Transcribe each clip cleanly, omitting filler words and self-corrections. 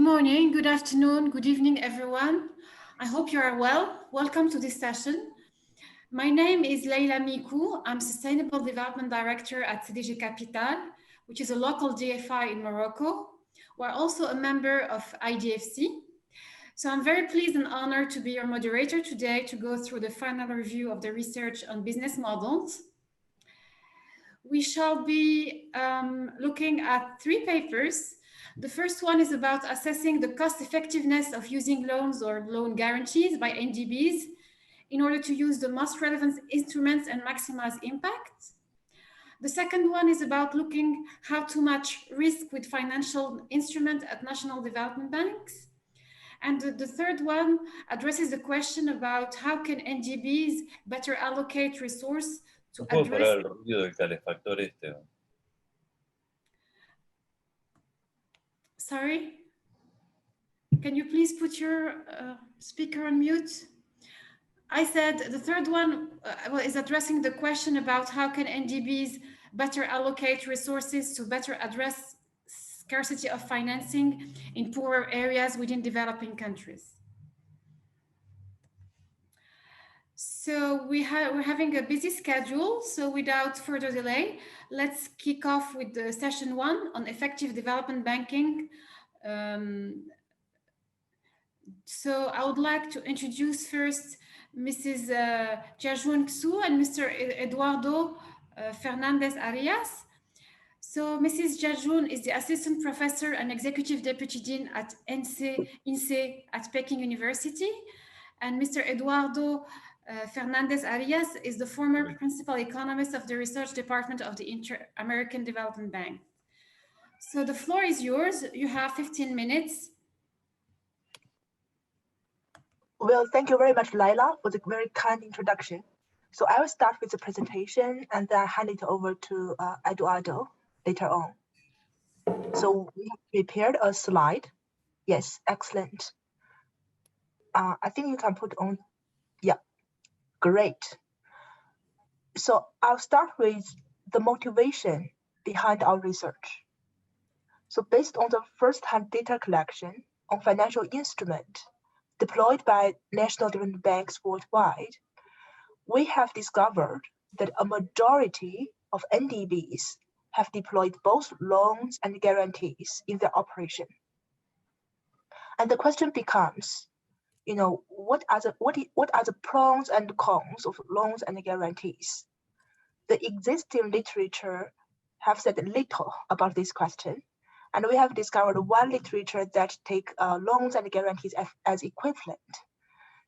morning, good afternoon, good evening, everyone. I hope you are well. Welcome to this session. My name is Leila Mikou. I'm Sustainable Development Director at SDG-compatible, which is a local DFI in Morocco. We're also a member of IDFC. So I'm very pleased and honored to be your moderator today to go through the final review of the research on business models. We shall be looking at 3 papers. The first one is about assessing the cost effectiveness of using loans or loan guarantees by Ndbs in order to use the most relevant instruments and maximize impact. The second one is about looking how to match risk with financial instruments at national development banks. And the third one addresses the question about how can Ndbs better allocate resources to address... Sorry, can you please put your speaker on mute? I said the third one is addressing the question about how can Ndbs better allocate resources to better address scarcity of financing in poorer areas within developing countries. So we're having a busy schedule, so without further delay, let's kick off with the session 1 on effective development banking. So I would like to introduce first Mrs. Jiajun and Mr. Eduardo Fernández-Arias. So Mrs. Jiajun is the Assistant Professor and Executive Deputy Dean at INSE at Peking University. And Mr. Eduardo Fernández-Arias is the former Principal Economist of the Research Department of the Inter-American Development Bank. So the floor is yours. You have 15 minutes. Well, thank you very much, Laila, for the very kind introduction. So I will start with the presentation and then hand it over to Eduardo later on. So we have prepared a slide. Yes, excellent. I think you can put on, yeah, great. So I'll start with the motivation behind our research. So based on the first-hand data collection on financial instrument deployed by national development banks worldwide, we have discovered that a majority of Ndbs have deployed both loans and guarantees in their operation. And the question becomes, what are the pros and cons of loans and guarantees? The existing literature have said little about this question, and we have discovered one literature that take loans and guarantees as equivalent.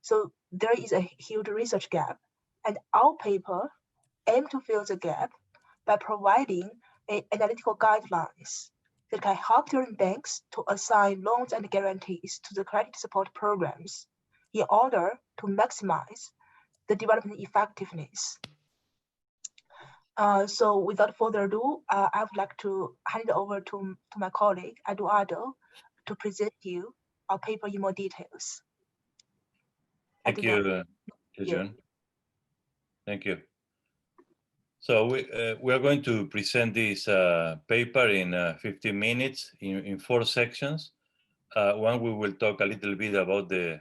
So there is a huge research gap, and our paper aims to fill the gap by providing analytical guidelines that can help different banks to assign loans and guarantees to the credit support programs in order to maximize the development effectiveness. So without further ado, I would like to hand it over to my colleague, Eduardo, to present you our paper in more details. Thank you, Jiajun. Thank you. So we are going to present this paper in 15 minutes in 4 sections. One, we will talk a little bit about the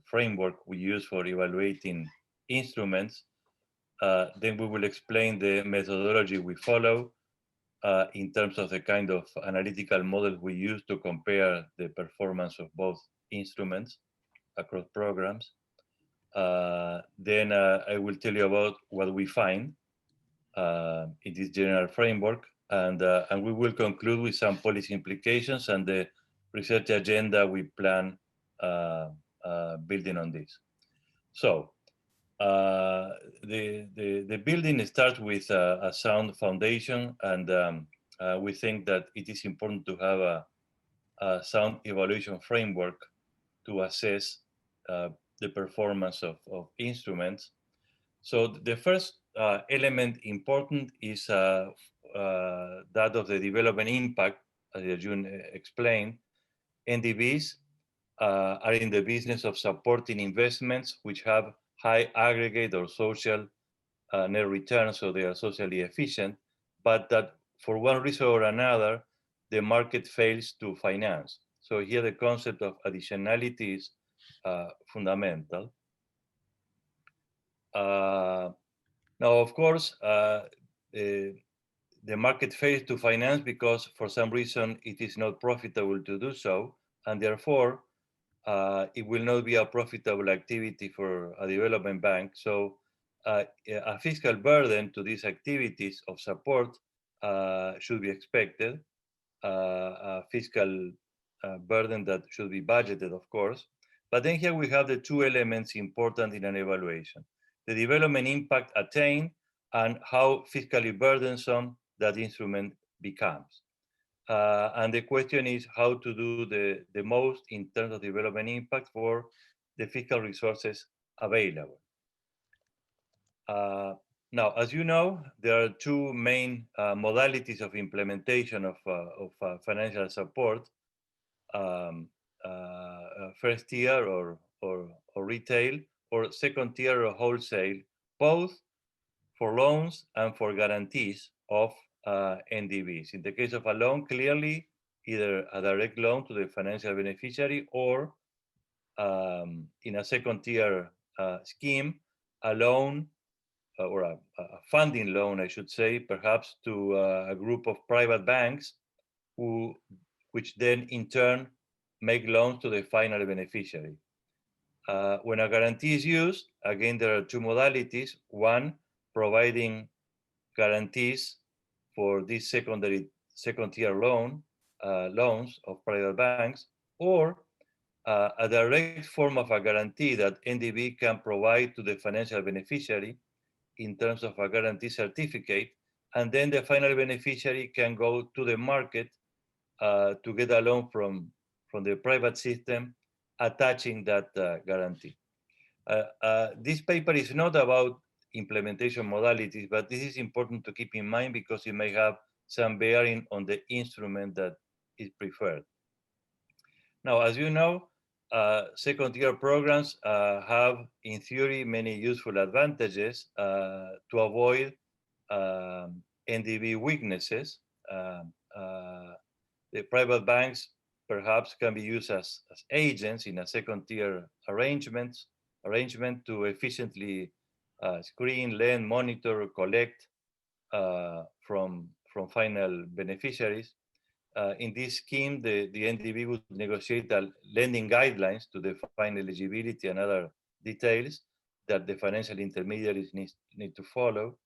framework we use for evaluating instruments. Then we will explain the methodology we follow in terms of the kind of analytical models we use to compare the performance of both instruments across programs. Then I will tell you about what we find in this general framework, and we will conclude with some policy implications and the research agenda we plan building on this. So the building starts with a sound foundation, and we think that it is important to have a sound evaluation framework to assess the performance of instruments. So the first element important is that of the development impact, as Jiajun explained. Ndbs are in the business of supporting investments which have high aggregate or social net return, so they are socially efficient, but that for one reason or another, the market fails to finance. So here the concept of additionality is fundamental. Now, of course, the market fails to finance because for some reason it is not profitable to do so, and therefore it will not be a profitable activity for a development bank. So a fiscal burden to these activities of support should be expected, a fiscal burden that should be budgeted, of course. But then here we have the two elements important in an evaluation: the development impact attained and how fiscally burdensome that instrument becomes. And the question is how to do the most in terms of development impact for the fiscal resources available. Now, as you know, there are two main modalities of implementation of financial support: first tier or retail, or second tier or wholesale, both for loans and for guarantees of Ndbs. In the case of a loan, clearly either a direct loan to the financial beneficiary, or in a second tier scheme, a loan or a funding loan, I should say, perhaps to a group of private banks which then in turn make loans to the final beneficiary. When a guarantee is used, again, there are two modalities. One, providing guarantees for these second tier loans of private banks, or a direct form of a guarantee that Ndb can provide to the financial beneficiary in terms of a guarantee certificate, and then the final beneficiary can go to the market to get a loan from the private system attaching that guarantee. This paper is not about implementation modalities, but this is important to keep in mind because it may have some bearing on the instrument that is preferred. Now, as you know, second tier programs have, in theory, many useful advantages to avoid Ndb weaknesses. The private banks perhaps can be used as agents in a second tier arrangement to efficiently screen, lend, monitor, collect from final beneficiaries. In this scheme, the Ndb would negotiate lending guidelines to define eligibility and other details that the financial intermediaries need to follow.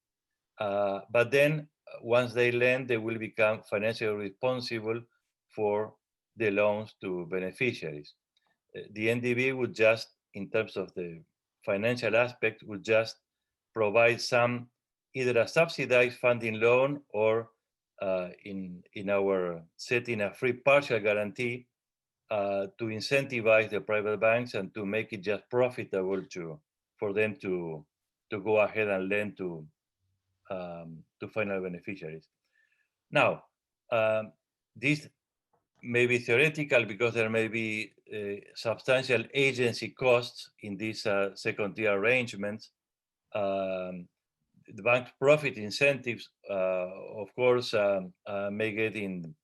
But then once they lend, they will become financially responsible for the loans to beneficiaries. The Ndb would just, in terms of the financial aspect, would just provide some, either a subsidized funding loan or in our setting, a free partial guarantee to incentivize the private banks and to make it just profitable for them to go ahead and lend to final beneficiaries. Now, this may be theoretical because there may be substantial agency costs in these second tier arrangements. The bank's profit incentives, of course, may get in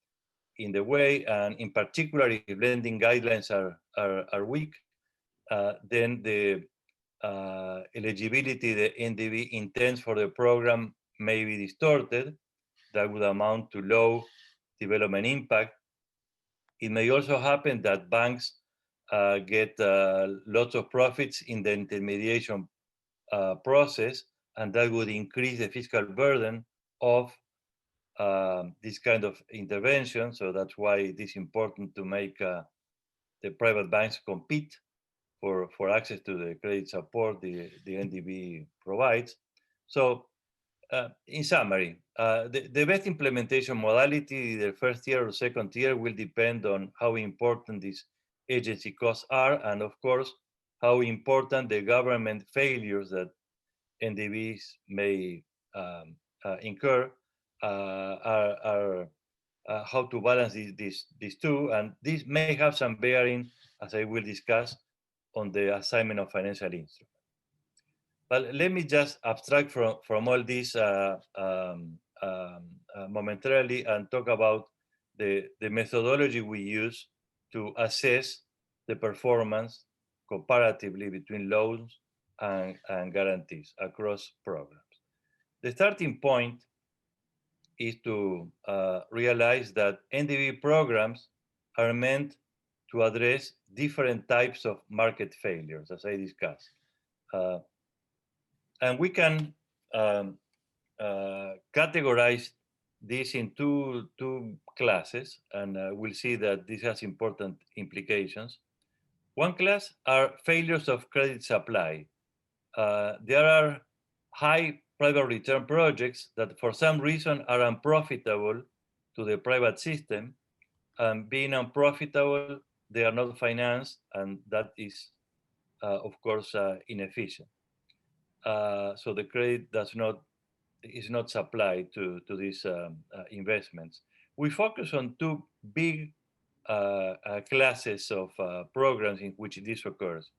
the way, and in particular, if lending guidelines are weak, then the eligibility the Ndb intends for the program may be distorted. That would amount to low development impact. It may also happen that banks get lots of profits in the intermediation process, and that would increase the fiscal burden of this kind of intervention. So that's why it is important to make the private banks compete for access to the credit support the Ndb provides. So in summary, the best implementation modality, the first tier or second tier, will depend on how important these agency costs are, and of course, how important the government failures that Ndbs may incur are how to balance these two, and this may have some bearing, as I will discuss, on the assignment of financial instruments. But let me just abstract from all this momentarily and talk about the methodology we use to assess the performance comparatively between loans and guarantees across programs. The starting point is to realize that Ndb programs are meant to address different types of market failures, as I discussed. And we can categorize this in two classes, and we'll see that this has important implications. One class are failures of credit supply. There are high private return projects that for some reason are unprofitable to the private system, and being unprofitable, they are not financed, and that is, of course, inefficient. So the credit is not supplied to these investments. We focus on two big classes of programs in which this occurs.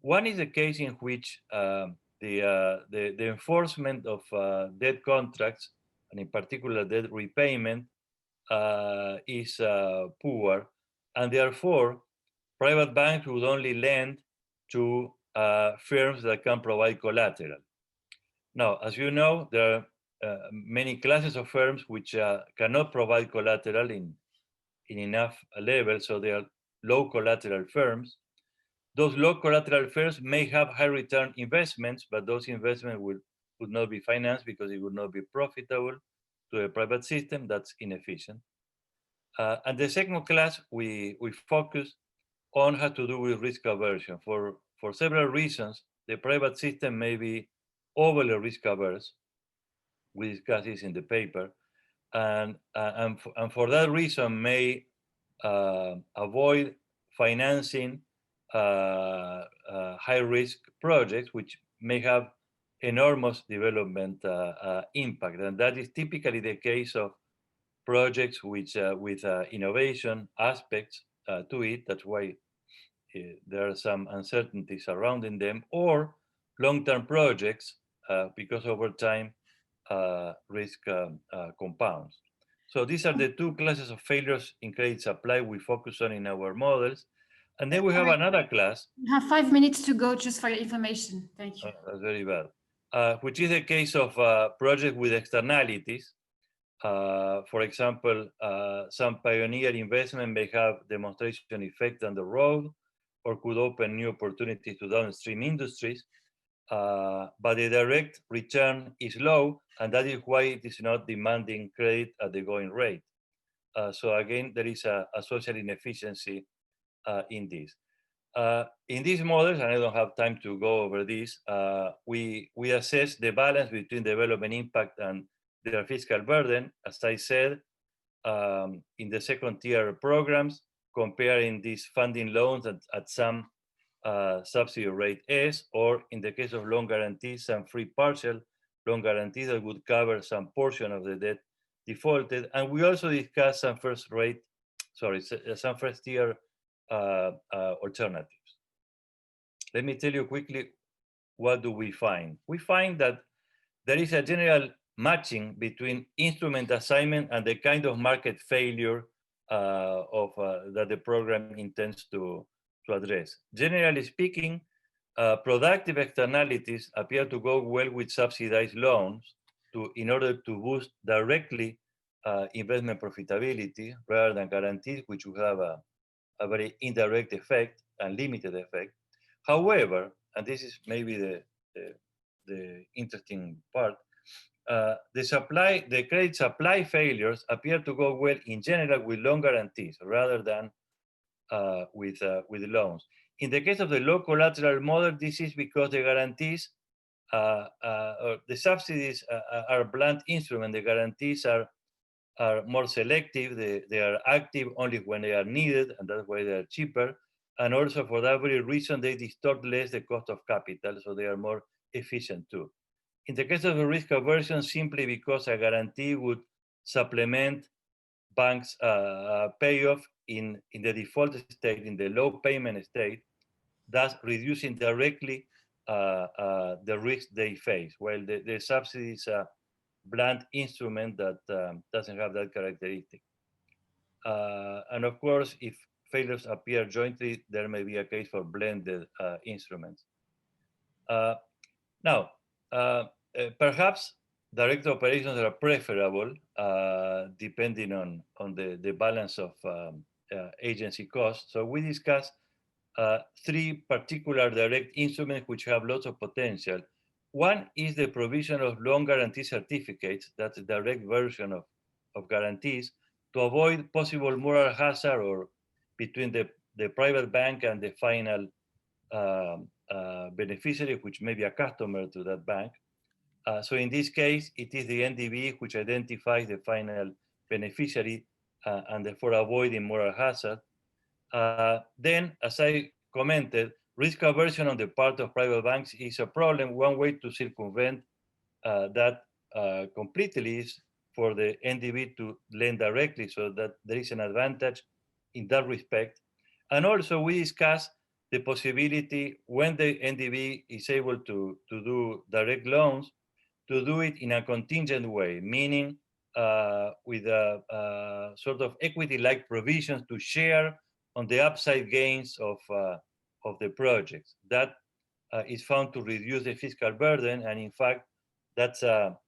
One is a case in which the enforcement of debt contracts, and in particular debt repayment, is poor, and therefore private banks would only lend to firms that can provide collateral. Now, as you know, there are many classes of firms which cannot provide collateral in enough level, so they are low collateral firms. Those low collateral firms may have high return investments, but those investments would not be financed because it would not be profitable to a private system. That's inefficient. And the second class we focus on has to do with risk aversion. For several reasons, the private system may be overly risk averse. We discuss this in the paper, and for that reason may avoid financing high risk projects which may have enormous development impact, and that is typically the case of projects which with innovation aspects to it. That's why there are some uncertainties surrounding them, or long-term projects because over time risk compounds. So these are the two classes of failures in credit supply we focus on in our models. And then we have another class. You have 5 minutes to go, just for your information. Thank you. That's very bad. Which is a case of project with externalities. For example, some pioneer investment may have demonstration effect on the road, or could open new opportunities to downstream industries. But the direct return is low, and that is why it is not demanding credit at the going rate. So again, there is a social inefficiency in this. In these models, and I don't have time to go over this, we assess the balance between development impact and their fiscal burden, as I said, in the second tier programs, comparing these funding loans at some subsidy rate S, or in the case of loan guarantees, some free partial loan guarantees that would cover some portion of the debt defaulted. And we also discuss some first tier alternatives. Let me tell you quickly, what do we find? We find that there is a general matching between instrument assignment and the kind of market failure that the program intends to address. Generally speaking, productive externalities appear to go well with subsidized loans in order to boost directly investment profitability rather than guarantees, which will have a very indirect effect and limited effect. However, and this is maybe the interesting part, the credit supply failures appear to go well in general with loan guarantees rather than with loans. In the case of the low collateral model, this is because the guarantees, or the subsidies are blunt instruments. The guarantees are more selective. They are active only when they are needed, and that's why they are cheaper. And also for that very reason, they distort less the cost of capital, so they are more efficient too. In the case of the risk aversion, simply because a guarantee would supplement banks' payoff in the default state, in the low payment state, thus reducing directly the risk they face, while the subsidy is a blunt instrument that doesn't have that characteristic. And of course, if failures appear jointly, there may be a case for blended instruments. Now, perhaps direct operations are preferable depending on the balance of agency costs. So we discussed three particular direct instruments which have lots of potential. One is the provision of loan guarantee certificates, that's a direct version of guarantees, to avoid possible moral hazard or between the private bank and the final beneficiary, which may be a customer to that bank. So in this case, it is the Ndb which identifies the final beneficiary and therefore avoiding moral hazard. Then, as I commented, risk aversion on the part of private banks is a problem. One way to circumvent that completely is for the Ndb to lend directly, so that there is an advantage in that respect. And also we discussed the possibility when the Ndb is able to do direct loans, to do it in a contingent way, meaning with a sort of equity-like provisions to share on the upside gains of the projects. That is found to reduce the fiscal burden, and in fact, that's a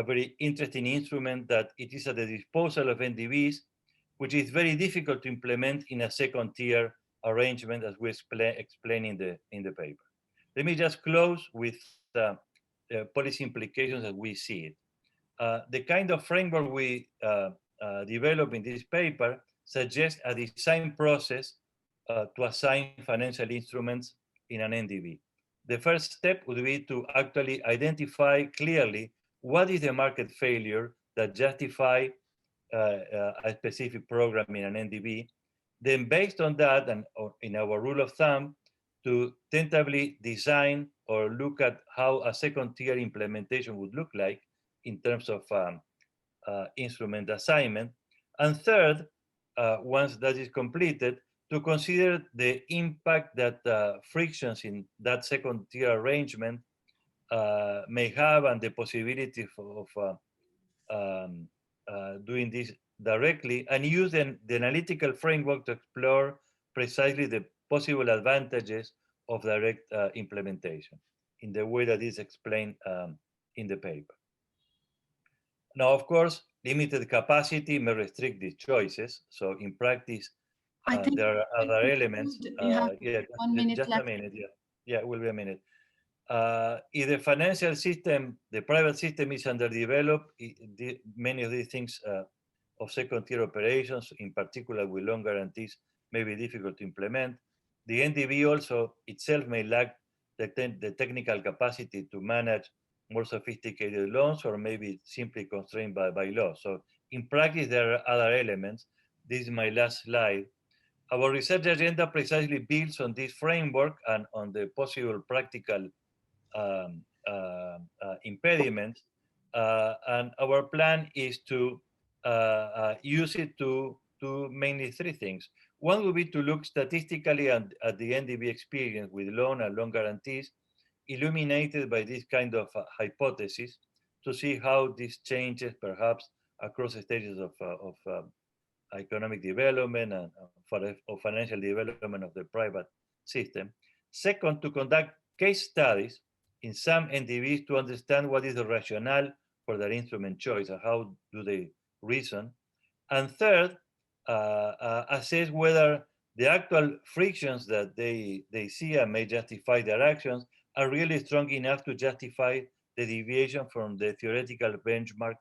very interesting instrument that it is at the disposal of Ndbs, which is very difficult to implement in a second-tier arrangement, as we explain in the paper. Let me just close with policy implications as we see it. The kind of framework we develop in this paper suggests a design process to assign financial instruments in an Ndb. The first step would be to actually identify clearly what is the market failure that justify a specific program in an Ndb. Then based on that, and in our rule of thumb, to tentatively design or look at how a second-tier implementation would look like in terms of instrument assignment. And third, once that is completed, to consider the impact that frictions in that second-tier arrangement may have, and the possibility of doing this directly, and use the analytical framework to explore precisely the possible advantages of direct implementation in the way that is explained in the paper. Now, of course, limited capacity may restrict these choices. So in practice, there are other elements. Yeah, 1 minute just left. a minute. Yeah, it will be a minute. If the financial system, the private system is underdeveloped, many of these things of second-tier operations, in particular with loan guarantees, may be difficult to implement. The Ndb also itself may lack the technical capacity to manage more sophisticated loans, or maybe simply constrained by law. So in practice, there are other elements. This is my last slide. Our research agenda precisely builds on this framework and on the possible practical impediments. And our plan is to use it to mainly three things. One would be to look statistically at the Ndb experience with loan and loan guarantees, illuminated by this kind of hypothesis, to see how this changes perhaps across the stages of economic development and of financial development of the private system. Second, to conduct case studies in some Ndbs to understand what is the rationale for their instrument choice and how do they reason. And third, assess whether the actual frictions that they see and may justify their actions are really strong enough to justify the deviation from the theoretical benchmark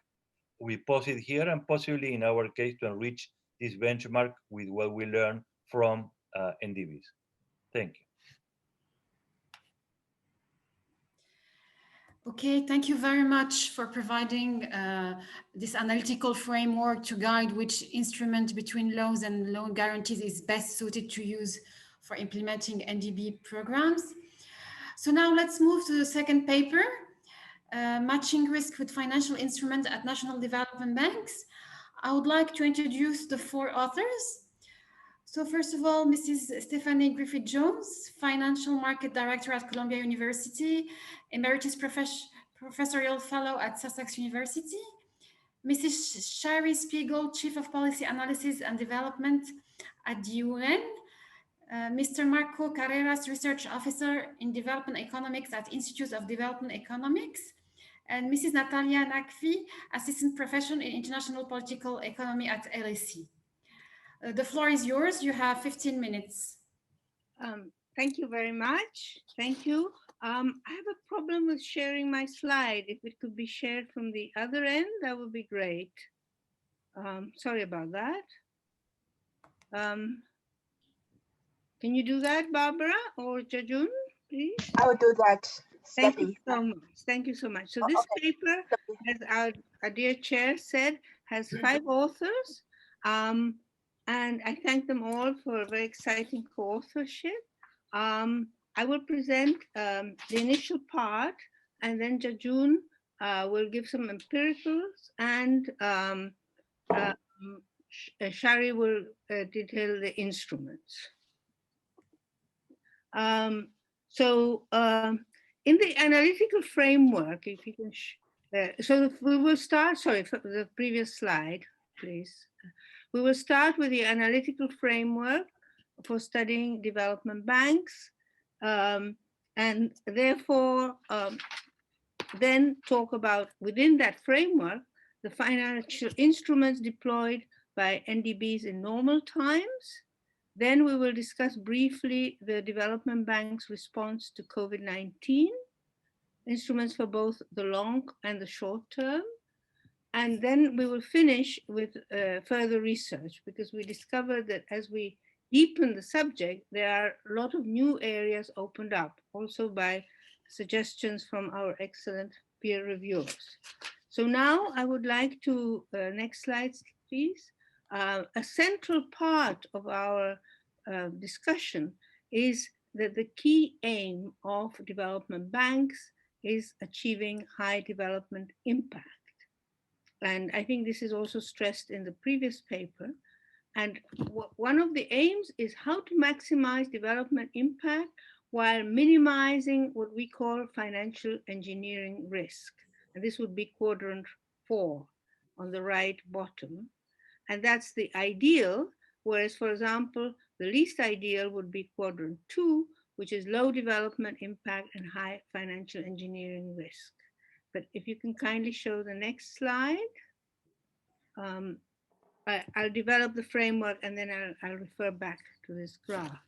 we posit here, and possibly in our case to enrich this benchmark with what we learn from Ndbs. Thank you. Okay, thank you very much for providing this analytical framework to guide which instrument between loans and loan guarantees is best suited to use for implementing Ndb programs. So now let's move to the second paper, matching risk with financial instruments at national development banks. I would like to introduce the four authors. So first of all, Mrs. Stephanie Griffith-Jones, Financial Market Director at Columbia University, Emeritus Professorial Fellow at Sussex University. Mrs. Shari Spiegel, Chief of Policy Analysis and Development at the UN, Mr. Marco Carreras, Research Officer in Development Economics at Institute of Development Economics, and Mrs. Natalia Nakfi, Assistant Professor in International Political Economy at LSE. The floor is yours. You have 15 minutes. Thank you very much. Thank you. I have a problem with sharing my slide. If it could be shared from the other end, that would be great. Sorry about that. Can you do that, Barbara or Jiajun, please? I will do that. Thank you so much. Thank you so much. So this paper, as our dear chair said, has 5 authors. And I thank them all for a very exciting co-authorship. I will present the initial part, and then Jiajun will give some empiricals, and Shari will detail the instruments. In the analytical framework, if you can, so we will start, sorry, for the previous slide, please. We will start with the analytical framework for studying development banks, and therefore then talk about, within that framework, the financial instruments deployed by Ndbs in normal times. Then we will discuss briefly the development bank's response to COVID-19, instruments for both the long and the short term. And then we will finish with further research, because we discovered that as we deepen the subject, there are a lot of new areas opened up, also by suggestions from our excellent peer reviewers. So now I would like to, next slide, please. A central part of our discussion is that the key aim of development banks is achieving high development impact. And I think this is also stressed in the previous paper. And one of the aims is how to maximize development impact while minimizing what we call financial engineering risk. And this would be quadrant 4 on the right bottom. And that's the ideal, whereas, for example, the least ideal would be quadrant 2, which is low development impact and high financial engineering risk. But if you can kindly show the next slide. I'll develop the framework and then I'll refer back to this graph.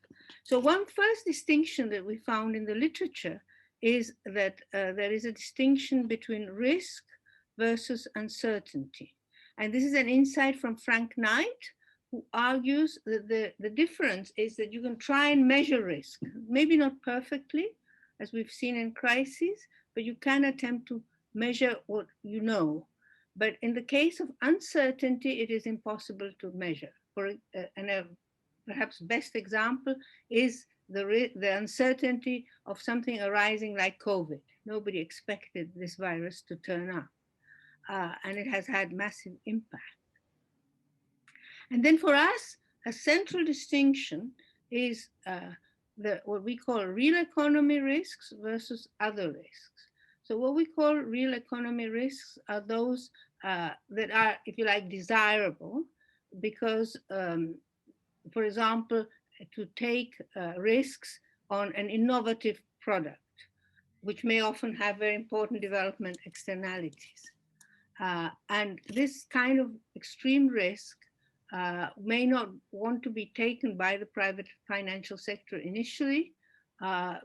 So one first distinction that we found in the literature is that there is a distinction between risk versus uncertainty. And this is an insight from Frank Knight, who argues that the difference is that you can try and measure risk, maybe not perfectly, as we've seen in crises, but you can attempt to measure what you know. But in the case of uncertainty, it is impossible to measure. And a perhaps best example is the uncertainty of something arising like COVID. Nobody expected this virus to turn up, and it has had massive impact. And then for us, a central distinction is what we call real economy risks versus other risks. So what we call real economy risks are those that are, if you like, desirable, because, for example, to take risks on an innovative product, which may often have very important development externalities. And this kind of extreme risk may not want to be taken by the private financial sector initially,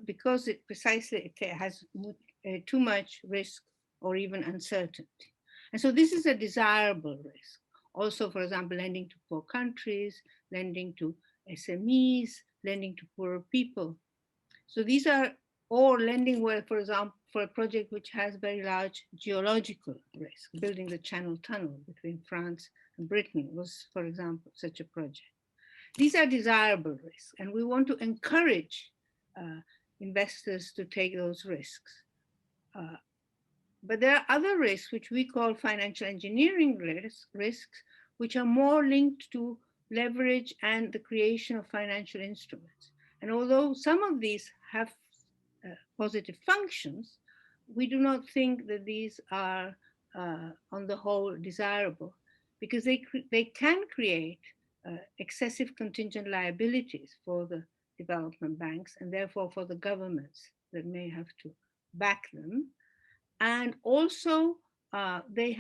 because it precisely has too much risk or even uncertainty. And so this is a desirable risk. Also, for example, lending to poor countries, lending to SMEs, lending to poorer people. So these are all lending where, for example, for a project which has very large geological risk. Building the Channel Tunnel between France and Britain was, for example, such a project. These are desirable risks, and we want to encourage investors to take those risks. But there are other risks, which we call financial engineering risks, which are more linked to leverage and the creation of financial instruments. And although some of these have positive functions, we do not think that these are, on the whole, desirable, because they can create excessive contingent liabilities for the development banks and therefore for the governments that may have to back them. And also they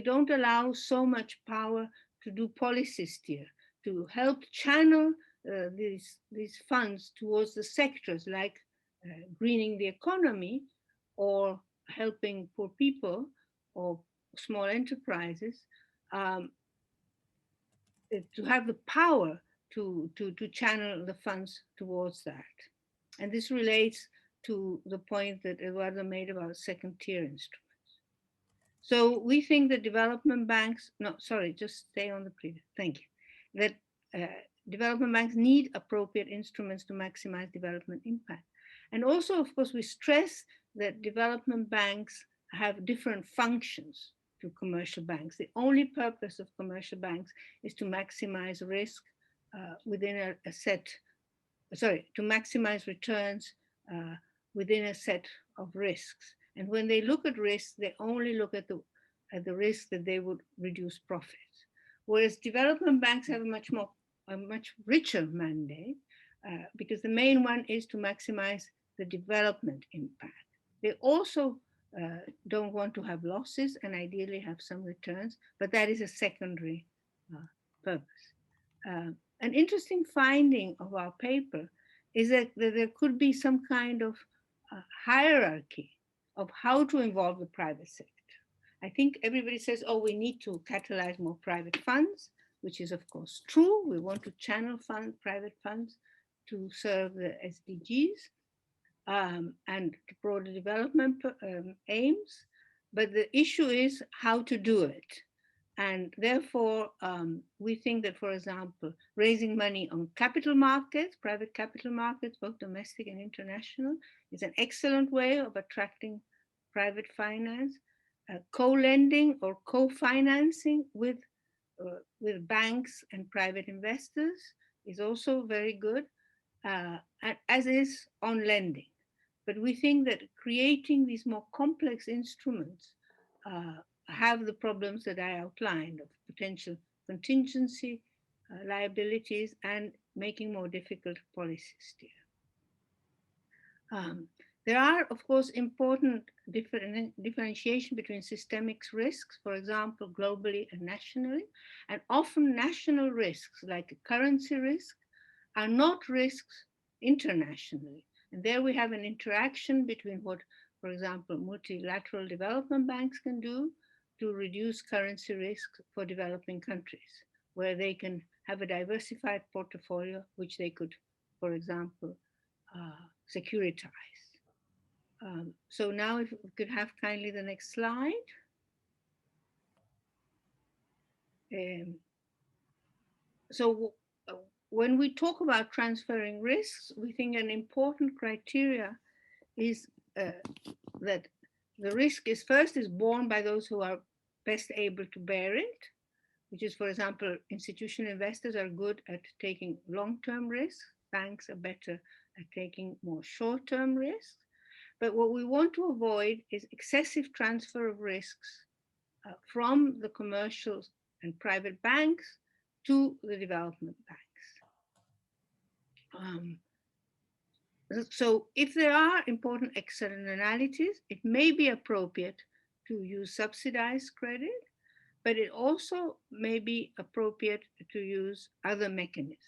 don't allow so much power to do policy steer, to help channel these funds towards the sectors like greening the economy or helping poor people or small enterprises, to have the power to channel the funds towards that. And this relates to the point that Eduardo made about second-tier instruments. So we think that development banks, no, sorry, just stay on the previous, thank you, that development banks need appropriate instruments to maximize development impact. And also, of course, we stress that development banks have different functions to commercial banks. The only purpose of commercial banks is to maximize risk within a set, to maximize returns within a set of risks. And when they look at risks, they only look at the risk that they would reduce profits. Whereas development banks have a much richer mandate because the main one is to maximize the development impact. They also don't want to have losses and ideally have some returns, but that is a secondary purpose. An interesting finding of our paper is that there could be some kind of hierarchy of how to involve the private sector. I think everybody says, oh, we need to catalyze more private funds, which is of course true. We want to channel private funds to serve the SDGs and to broader development aims. But the issue is how to do it. And therefore, we think that, for example, raising money on capital markets, private capital markets, both domestic and international, is an excellent way of attracting private finance. Co-lending or co-financing with banks and private investors is also very good, as is on lending. But we think that creating these more complex instruments have the problems that I outlined of potential contingency, liabilities, and making more difficult policy steer. There are, of course, important differentiation between systemic risks, for example, globally and nationally, and often national risks like currency risk are not risks internationally. And there we have an interaction between what, for example, multilateral development banks can do to reduce currency risk for developing countries, where they can have a diversified portfolio, which they could, for example, securitize. So now if we could have kindly the next slide. So when we talk about transferring risks, we think an important criteria is that the risk is borne by those who are best able to bear it, which is, for example, institutional investors are good at taking long-term risks. Banks are better at taking more short-term risks. But what we want to avoid is excessive transfer of risks from the commercial and private banks to the development banks. So if there are important externalities, it may be appropriate to use subsidized credit, but it also may be appropriate to use other mechanisms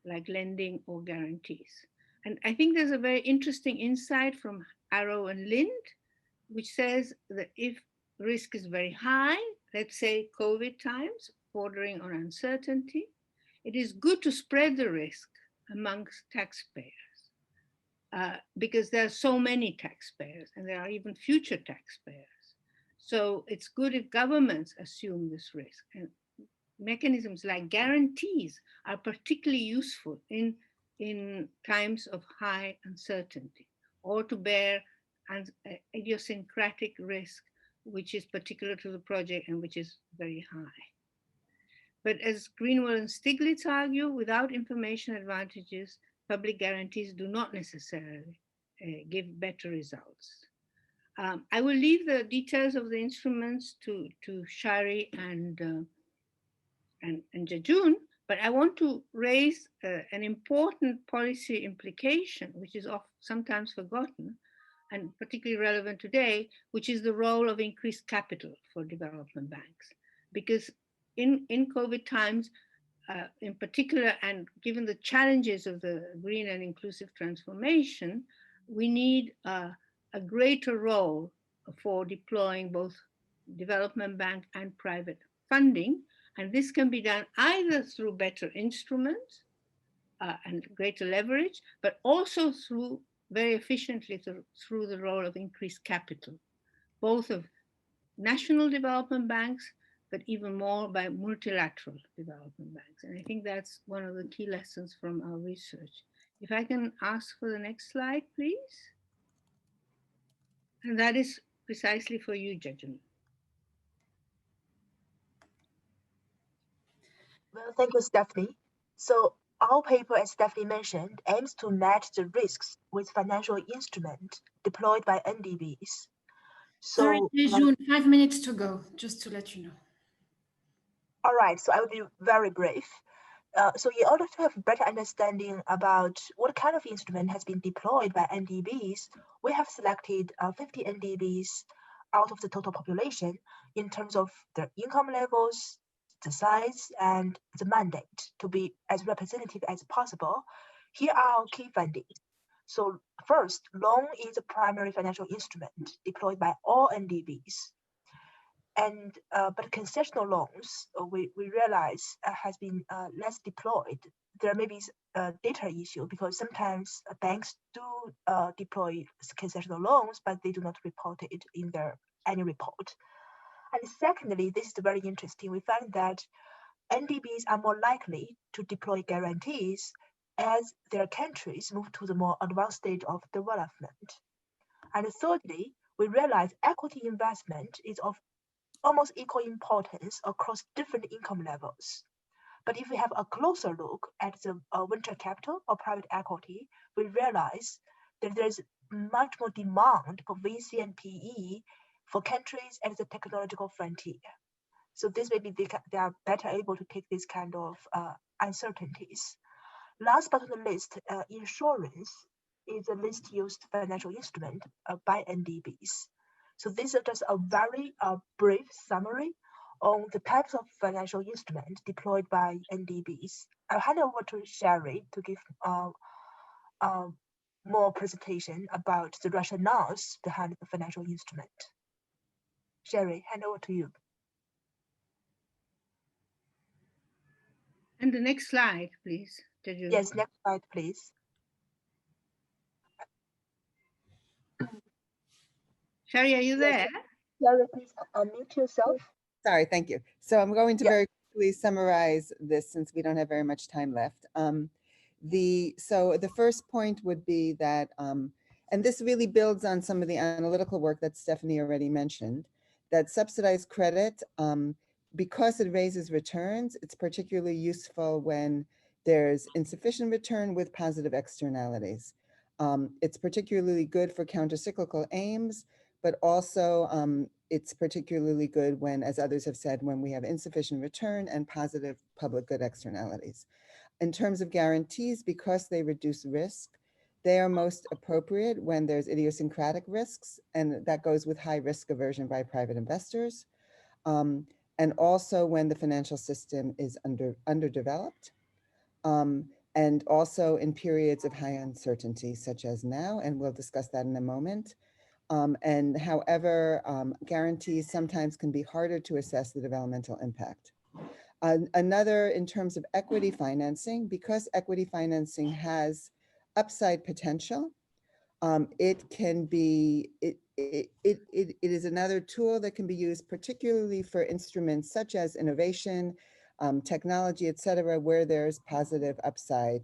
like lending or guarantees. And I think there's a very interesting insight from Arrow and Lind, which says that if risk is very high, let's say COVID times, bordering on uncertainty, it is good to spread the risk amongst taxpayers because there are so many taxpayers and there are even future taxpayers. So it's good if governments assume this risk. And mechanisms like guarantees are particularly useful in times of high uncertainty, or to bear an idiosyncratic risk, which is particular to the project and which is very high. But as Greenwald and Stiglitz argue, without information advantages, public guarantees do not necessarily give better results. I will leave the details of the instruments to Shari and Jiajun, but I want to raise an important policy implication, which is sometimes forgotten and particularly relevant today, which is the role of increased capital for development banks. Because in COVID times, in particular, and given the challenges of the green and inclusive transformation, we need a greater role for deploying both development bank and private funding. And this can be done either through better instruments and greater leverage, but also through very efficiently through the role of increased capital, both of national development banks, but even more by multilateral development banks. And I think that's one of the key lessons from our research. If I can ask for the next slide, please. And that is precisely for you, Jiajun. Well, thank you, Stephanie. So our paper, as Stephanie mentioned, aims to match the risks with financial instruments deployed by Ndbs. So, sorry, Jiajun, 5 minutes to go, just to let you know. All right, so I will be very brief. So in order to have a better understanding about what kind of instrument has been deployed by Ndbs, we have selected 50 Ndbs out of the total population in terms of their income levels, the size, and the mandate to be as representative as possible. Here are our key findings. So first, loan is a primary financial instrument deployed by all Ndbs. And but concessional loans, we realize has been less deployed. There may be a data issue because sometimes banks do deploy concessional loans, but they do not report it in their annual report. And secondly, this is very interesting. We find that Ndbs are more likely to deploy guarantees as their countries move to the more advanced stage of development. And thirdly, we realize equity investment is of almost equal importance across different income levels. But if we have a closer look at the venture capital or private equity, we realize that there's much more demand for VC and PE for countries at the technological frontier. So this maybe they are better able to take this kind of uncertainties. Last but not least, insurance is a least used financial instrument by Ndbs. So this is just a very brief summary on the types of financial instruments deployed by Ndbs. I'll hand over to Sherry to give more presentation about the rationales behind the financial instrument. Sherry, hand over to you. And the next slide, please. Jiajun. Yes, next slide, please. Sherry, are you there? Sherry, please unmute yourself. Sorry, thank you. So I'm going to very quickly summarize this since we don't have very much time left. So the first point would be that, and this really builds on some of the analytical work that Stephanie already mentioned, that subsidized credit, because it raises returns, it's particularly useful when there's insufficient return with positive externalities. It's particularly good for countercyclical aims, but also it's particularly good when, as others have said, when we have insufficient return and positive public good externalities. In terms of guarantees, because they reduce risk, they are most appropriate when there's idiosyncratic risks, and that goes with high risk aversion by private investors. And also when the financial system is underdeveloped, and also in periods of high uncertainty, such as now, and we'll discuss that in a moment. And however, guarantees sometimes can be harder to assess the developmental impact. Another, in terms of equity financing, because equity financing has upside potential, it can be, it is another tool that can be used particularly for instruments such as innovation, technology, et cetera, where there's positive upside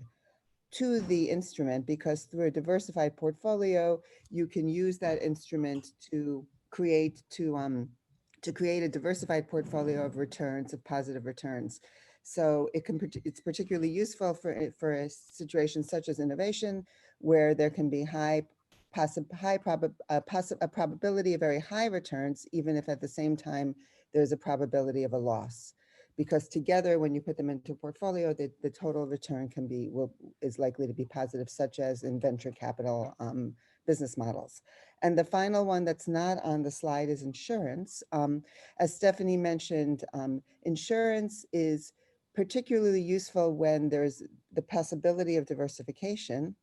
to the instrument, because through a diversified portfolio, you can use that instrument to create a diversified portfolio of returns, of positive returns. So it's particularly useful for a situation such as innovation, where there can be a probability of very high returns, even if at the same time there's a probability of a loss. because together, when you put them into a portfolio, the total return is likely to be positive, such as in venture capital business models. And the final one that's not on the slide is insurance. As Stephanie mentioned, insurance is particularly useful when there's the possibility of diversification,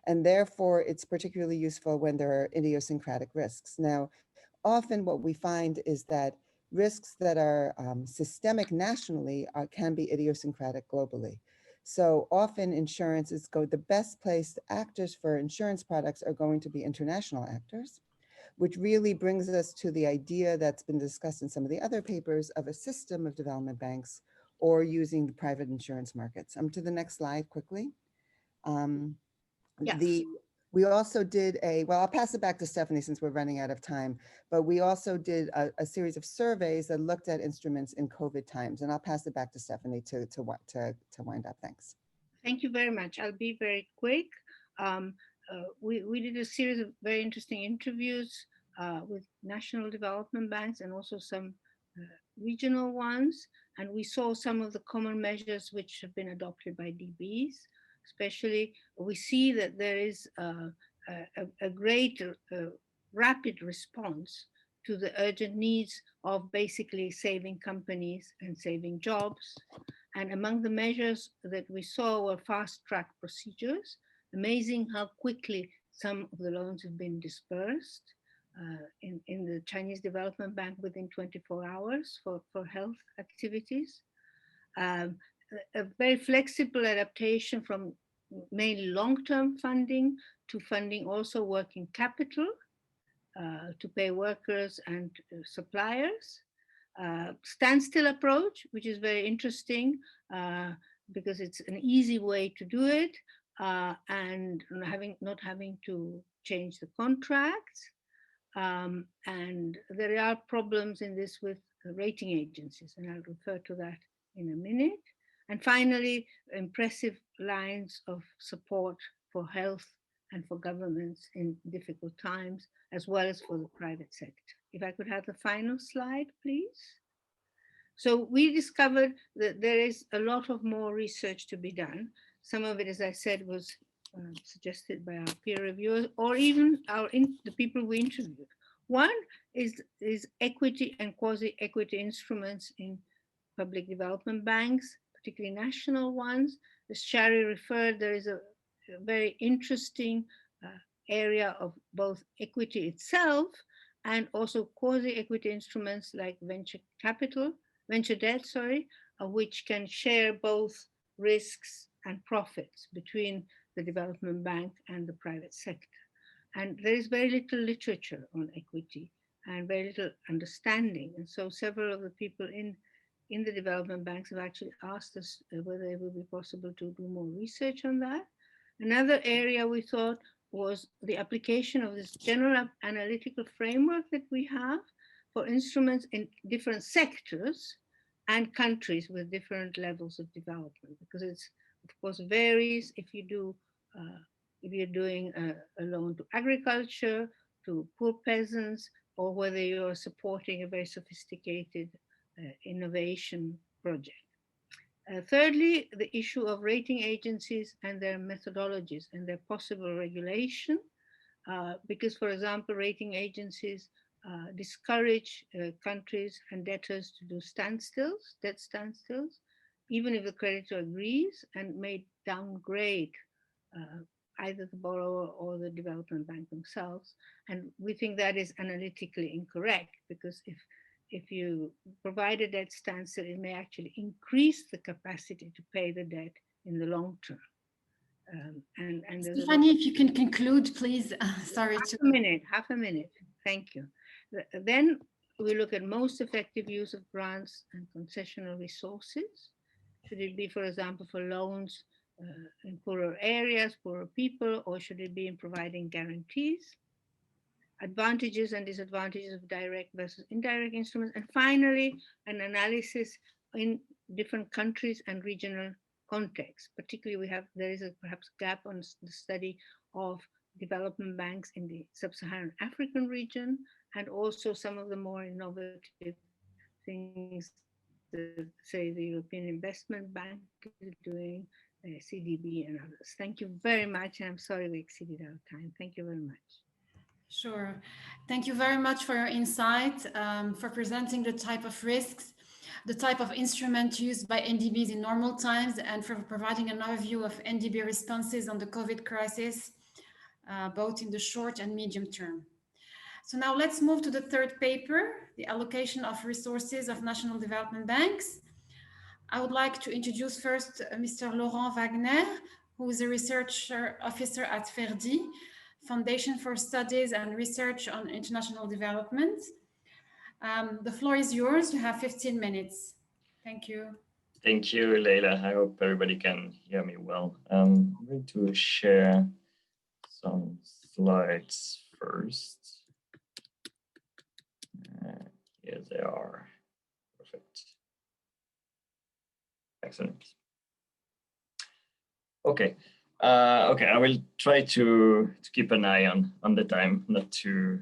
and therefore it's particularly useful when there are idiosyncratic risks. Now, often what we find is that risks that are systemic nationally can be idiosyncratic globally. So often insurance is the best placed actors for insurance products are going to be international actors, which really brings us to the idea that's been discussed in some of the other papers of a system of development banks or using the private insurance markets. To the next slide quickly. We also did well, I'll pass it back to Stephanie since we're running out of time, but we also did a series of surveys that looked at instruments in COVID times, and I'll pass it back to Stephanie to wind up. Thanks. Thank you very much. I'll be very quick. We did a series of very interesting interviews with national development banks and also some regional ones, and we saw some of the common measures which have been adopted by DBs. Especially, we see that there is a great rapid response to the urgent needs of basically saving companies and saving jobs. And among the measures that we saw were fast-track procedures. Amazing how quickly some of the loans have been dispersed in the Chinese Development Bank within 24 hours for health activities. A very flexible adaptation from mainly long-term funding to funding also working capital to pay workers and suppliers. Standstill approach, which is very interesting because it's an easy way to do it and not having to change the contracts. And there are problems in this with rating agencies, and I'll refer to that in a minute. And finally, impressive lines of support for health and for governments in difficult times, as well as for the private sector. If I could have the final slide, please. So we discovered that there is a lot of more research to be done. Some of it, as I said, was suggested by our peer reviewers or even the people we interviewed. One is equity and quasi-equity instruments in public development banks, particularly national ones. As Shari referred, there is a very interesting area of both equity itself and also quasi-equity instruments like venture debt, which can share both risks and profits between the development bank and the private sector. And there is very little literature on equity and very little understanding. And so several of the people in the development banks have actually asked us whether it would be possible to do more research on that. Another area we thought was the application of this general analytical framework that we have for instruments in different sectors and countries with different levels of development, because it's, of course, varies if you're doing a loan to agriculture, to poor peasants, or whether you're supporting a very sophisticated innovation project. Thirdly, the issue of rating agencies and their methodologies and their possible regulation, because, for example, rating agencies discourage countries and debtors to do debt standstills, even if the creditor agrees, and may downgrade either the borrower or the development bank themselves. And we think that is analytically incorrect, because if you provide a debt standstill, it may actually increase the capacity to pay the debt in the long term. And Stephanie, if you can conclude, please. Sorry. Half a minute. Thank you. Then we look at most effective use of grants and concessional resources. Should it be, for example, for loans in poorer areas, poorer people, or should it be in providing guarantees? Advantages and disadvantages of direct versus indirect instruments. And finally, an analysis in different countries and regional contexts. Particularly, there is a perhaps gap on the study of development banks in the sub-Saharan African region, and also some of the more innovative things say, the European Investment Bank is doing, CDB and others. Thank you very much. And I'm sorry we exceeded our time. Thank you very much. Sure. Thank you very much for your insight, for presenting the type of risks, the type of instrument used by Ndbs in normal times, and for providing an overview of Ndb responses on the COVID crisis, both in the short and medium term. So now let's move to the third paper, the allocation of resources of national development banks. I would like to introduce first Mr. Laurent Wagner, who is a research officer at FERDI, Foundation for Studies and Research on International Development. The floor is yours. You have 15 minutes. Thank you. Thank you, Leila. I hope everybody can hear me well. I'm going to share some slides first. Here they are. Perfect. Excellent. Okay. Okay, I will try to keep an eye on the time, not to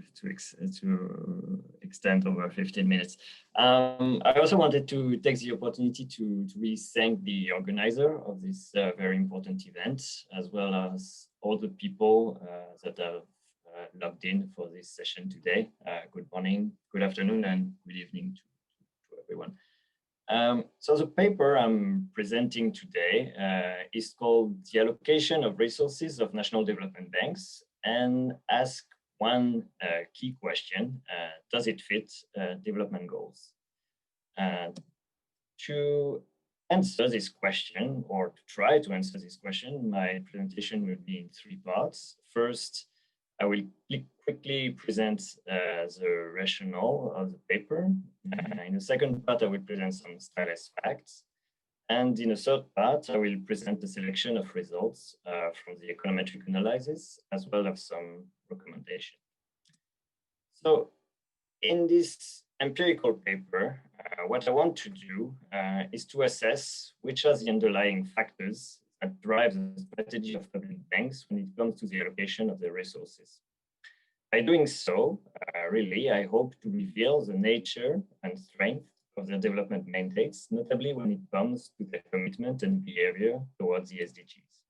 extend over 15 minutes. I also wanted to take the opportunity to really thank the organizer of this very important event, as well as all the people that have logged in for this session today. Good morning, good afternoon, and good evening to everyone. So the paper I'm presenting today is called The Allocation of Resources of National Development Banks, and ask one key question: does it fit development goals? To answer this question, or to try to answer this question, my presentation will be in three parts. First, I will quickly present the rationale of the paper. In the second part, I will present some stylized facts. And in the third part, I will present the selection of results from the econometric analysis, as well as some recommendations. So in this empirical paper, what I want to do is to assess which are the underlying factors that drive the strategy of public banks when it comes to the allocation of their resources. By doing so, really, I hope to reveal the nature and strength of their development mandates, notably when it comes to their commitment and behavior towards the SDGs.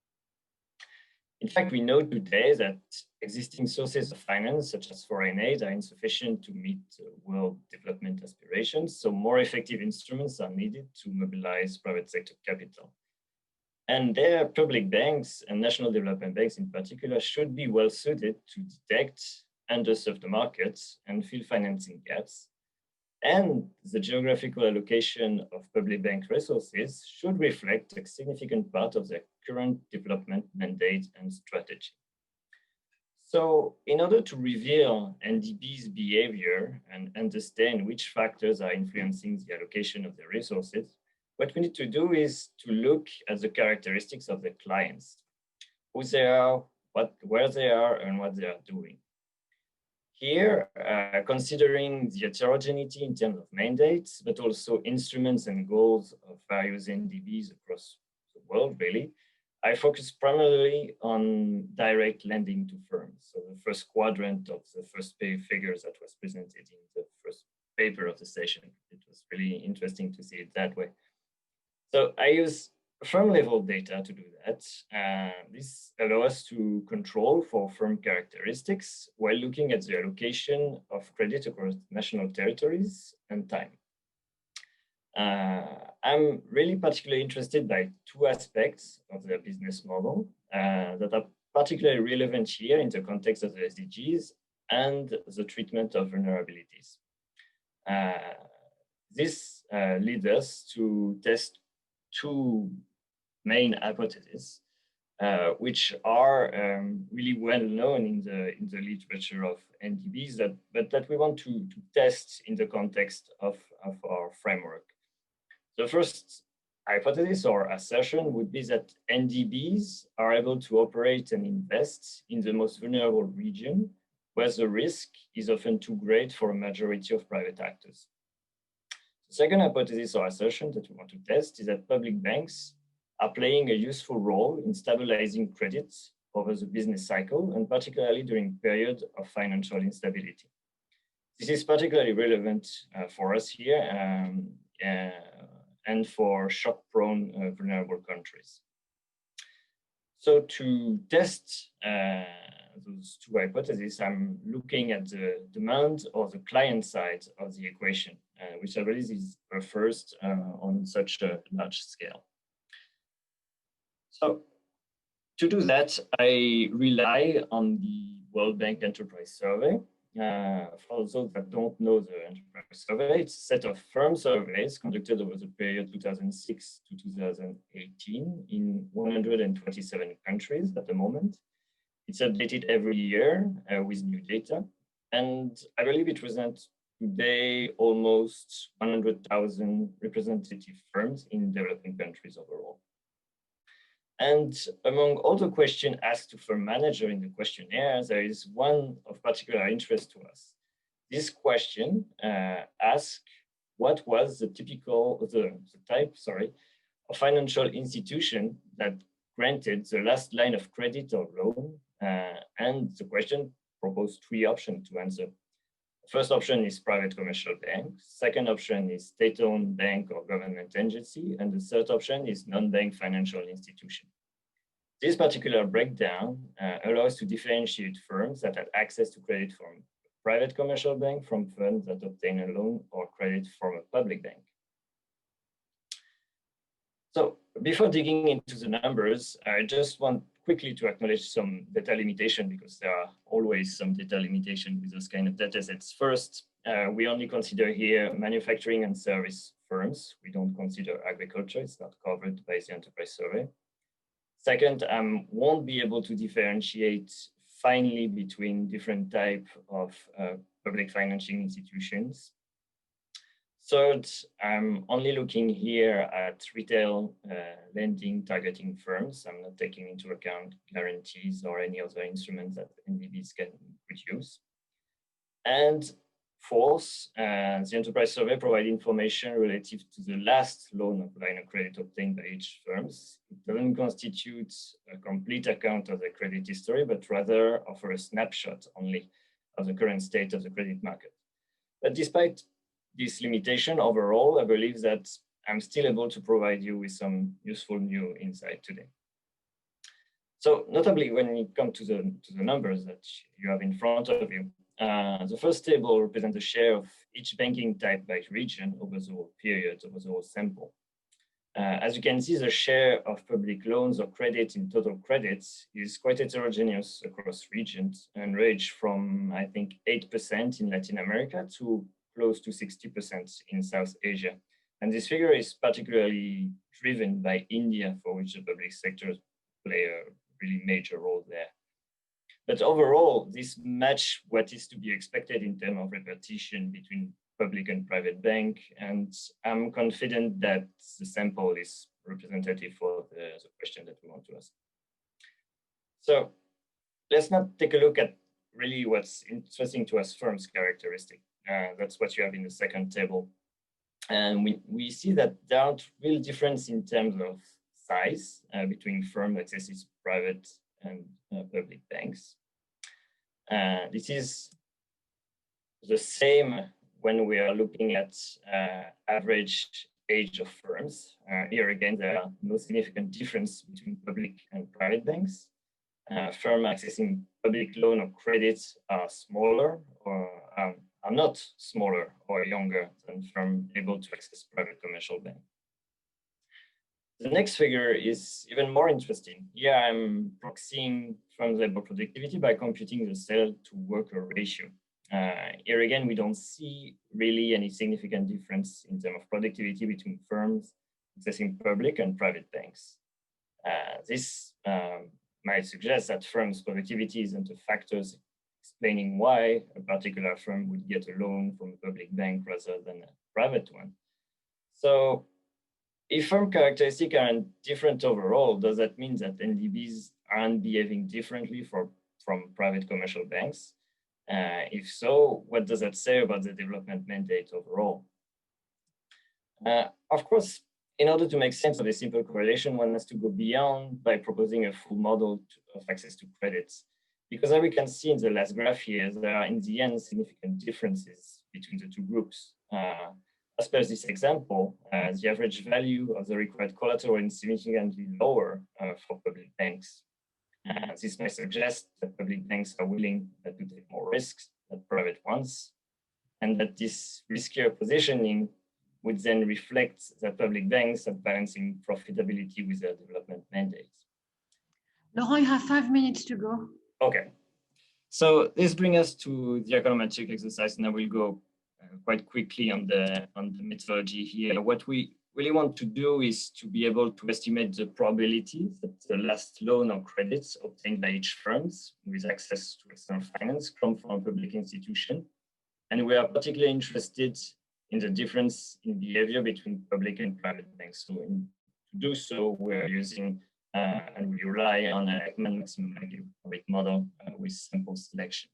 In fact, we know today that existing sources of finance, such as foreign aid, are insufficient to meet world development aspirations, so more effective instruments are needed to mobilize private sector capital. And their public banks and national development banks in particular should be well suited to detect underserved markets and fill financing gaps. And the geographical allocation of public bank resources should reflect a significant part of their current development mandate and strategy. So in order to reveal Ndb's behavior and understand which factors are influencing the allocation of the resources, what we need to do is to look at the characteristics of the clients, who they are, where they are, and what they are doing. Here, considering the heterogeneity in terms of mandates, but also instruments and goals of various Ndbs across the world, really, I focus primarily on direct lending to firms. So the first quadrant of the first figures that was presented in the first paper of the session. It was really interesting to see it that way. So I use firm level data to do that. This allows us to control for firm characteristics while looking at the allocation of credit across national territories and time. I'm really particularly interested by two aspects of the business model that are particularly relevant here in the context of the SDGs and the treatment of vulnerabilities. This leads us to test two main hypotheses, which are really well known in the literature of Ndbs, but that we want to test in the context of our framework. The first hypothesis or assertion would be that Ndbs are able to operate and invest in the most vulnerable region, where the risk is often too great for a majority of private actors. The second hypothesis or assertion that we want to test is that public banks are playing a useful role in stabilizing credits over the business cycle, and particularly during periods of financial instability. This is particularly relevant for us here and for shock-prone vulnerable countries. So to test those two hypotheses, I'm looking at the demand or the client side of the equation, which I believe is a first on such a large scale. So to do that, I rely on the World Bank Enterprise Survey. For those that don't know the Enterprise Survey, it's a set of firm surveys conducted over the period 2006 to 2018 in 127 countries at the moment. It's updated every year with new data. And I believe it presents today almost 100,000 representative firms in developing countries overall. And among all the questions asked to firm manager in the questionnaire, there is one of particular interest to us. This question asks what was the type of financial institution that granted the last line of credit or loan, and the question proposed three options to answer. The first option is private commercial bank. Second option is state-owned bank or government agency. And the third option is non-bank financial institution. This particular breakdown allows to differentiate firms that had access to credit from a private commercial bank from firms that obtain a loan or credit from a public bank. So before digging into the numbers, I just want quickly to acknowledge some data limitation, because there are always some data limitation with those kind of data sets. First, we only consider here manufacturing and service firms. We don't consider agriculture. It's not covered by the Enterprise Survey. Second, won't be able to differentiate finely between different types of public financing institutions. Third, I'm only looking here at retail lending targeting firms. I'm not taking into account guarantees or any other instruments that Ndbs can produce. And fourth, the Enterprise Survey provides information relative to the last loan of line of credit obtained by each firms. It doesn't constitute a complete account of the credit history, but rather offer a snapshot only of the current state of the credit market. But despite this limitation overall, I believe that I'm still able to provide you with some useful new insight today. So notably, when it comes to the numbers that you have in front of you, the first table represents the share of each banking type by region over the whole period, over the whole sample. As you can see, the share of public loans or credit in total credits is quite heterogeneous across regions and range from, I think, 8% in Latin America to close to 60% in South Asia. And this figure is particularly driven by India, for which the public sector play a really major role there. But overall, this match what is to be expected in terms of repartition between public and private bank. And I'm confident that the sample is representative for the question that we want to ask. So let's now take a look at really what's interesting to us firms' characteristic. That's what you have in the second table. And we see that there aren't real difference in terms of size between firm that accesses private and public banks. This is the same when we are looking at average age of firms. Here again, there are no significant difference between public and private banks. Firms accessing public loan or credits are smaller or are not smaller or younger than firms able to access private commercial bank. The next figure is even more interesting. Here I'm proxying firms' labor productivity by computing the cell to worker ratio. Here again, we don't see really any significant difference in terms of productivity between firms accessing public and private banks. This might suggest that firms' productivity isn't a factor explaining why a particular firm would get a loan from a public bank rather than a private one. So if firm characteristics aren't different overall, does that mean that Ndbs aren't behaving differently from private commercial banks? If so, what does that say about the development mandate overall? Of course, in order to make sense of a simple correlation, one has to go beyond by proposing a full model of access to credits. Because as we can see in the last graph here, there are in the end significant differences between the two groups. as per this example, the average value of the required collateral is significantly lower for public banks. This may suggest that public banks are willing to take more risks than private ones, and that this riskier positioning would then reflect that public banks are balancing profitability with their development mandates. Laurent, you have 5 minutes to go. Okay. So this brings us to the econometric exercise, and I will go quite quickly on the methodology here. What we really want to do is to be able to estimate the probability that the last loan or credits obtained by each firm with access to external finance come from a public institution. And we are particularly interested in the difference in behavior between public and private banks. So to do so, we're using and we rely on an Ekman maximum likelihood model with sample selection.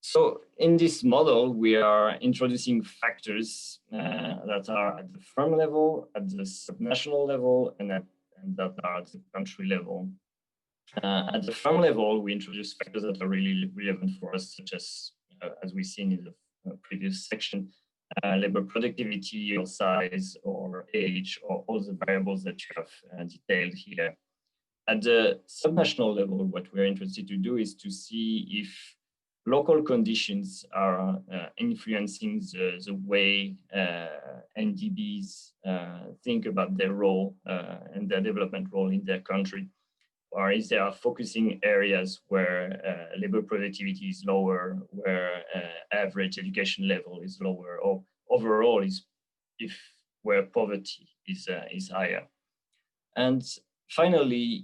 So in this model, we are introducing factors that are at the firm level, at the subnational level, and that are at the country level. At the firm level, we introduce factors that are really relevant for us, such as we've seen in the previous section, labor productivity or size or age or all the variables that you have detailed here. At the subnational level, what we're interested to do is to see if local conditions are influencing the way Ndbs think about their role and their development role in their country, or is there focusing areas where labor productivity is lower, where average education level is lower, or overall is where poverty is higher. And finally,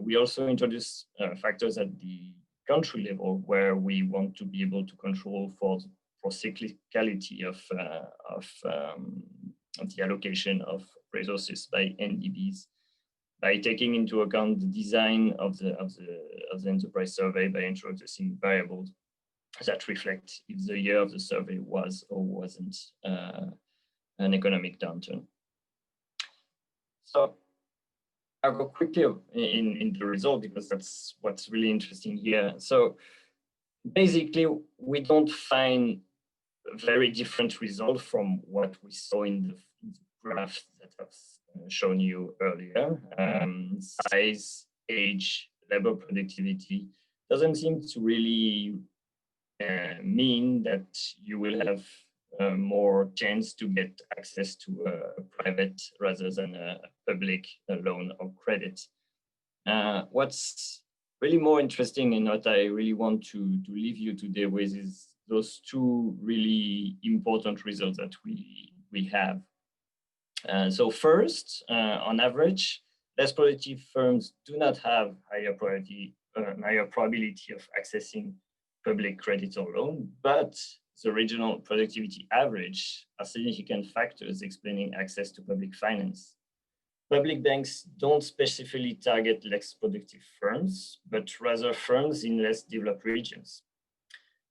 we also introduce factors at the country level where we want to be able to control for cyclicality of the allocation of resources by Ndbs, by taking into account the design of the enterprise survey by introducing variables that reflect if the year of the survey was or wasn't an economic downturn. So I'll go quickly in the result because that's what's really interesting here. So basically, we don't find a very different result from what we saw in the graph that I've shown you earlier. Size, age, labor productivity doesn't seem to really mean that you will have more chance to get access to a private rather than a public loan or credit. What's really more interesting and what I really want to leave you today with is those two really important results that we have. So first, on average, less productive firms do not have higher probability of accessing public credit or loan, but the regional productivity average are significant factors explaining access to public finance. Public banks don't specifically target less productive firms, but rather firms in less developed regions.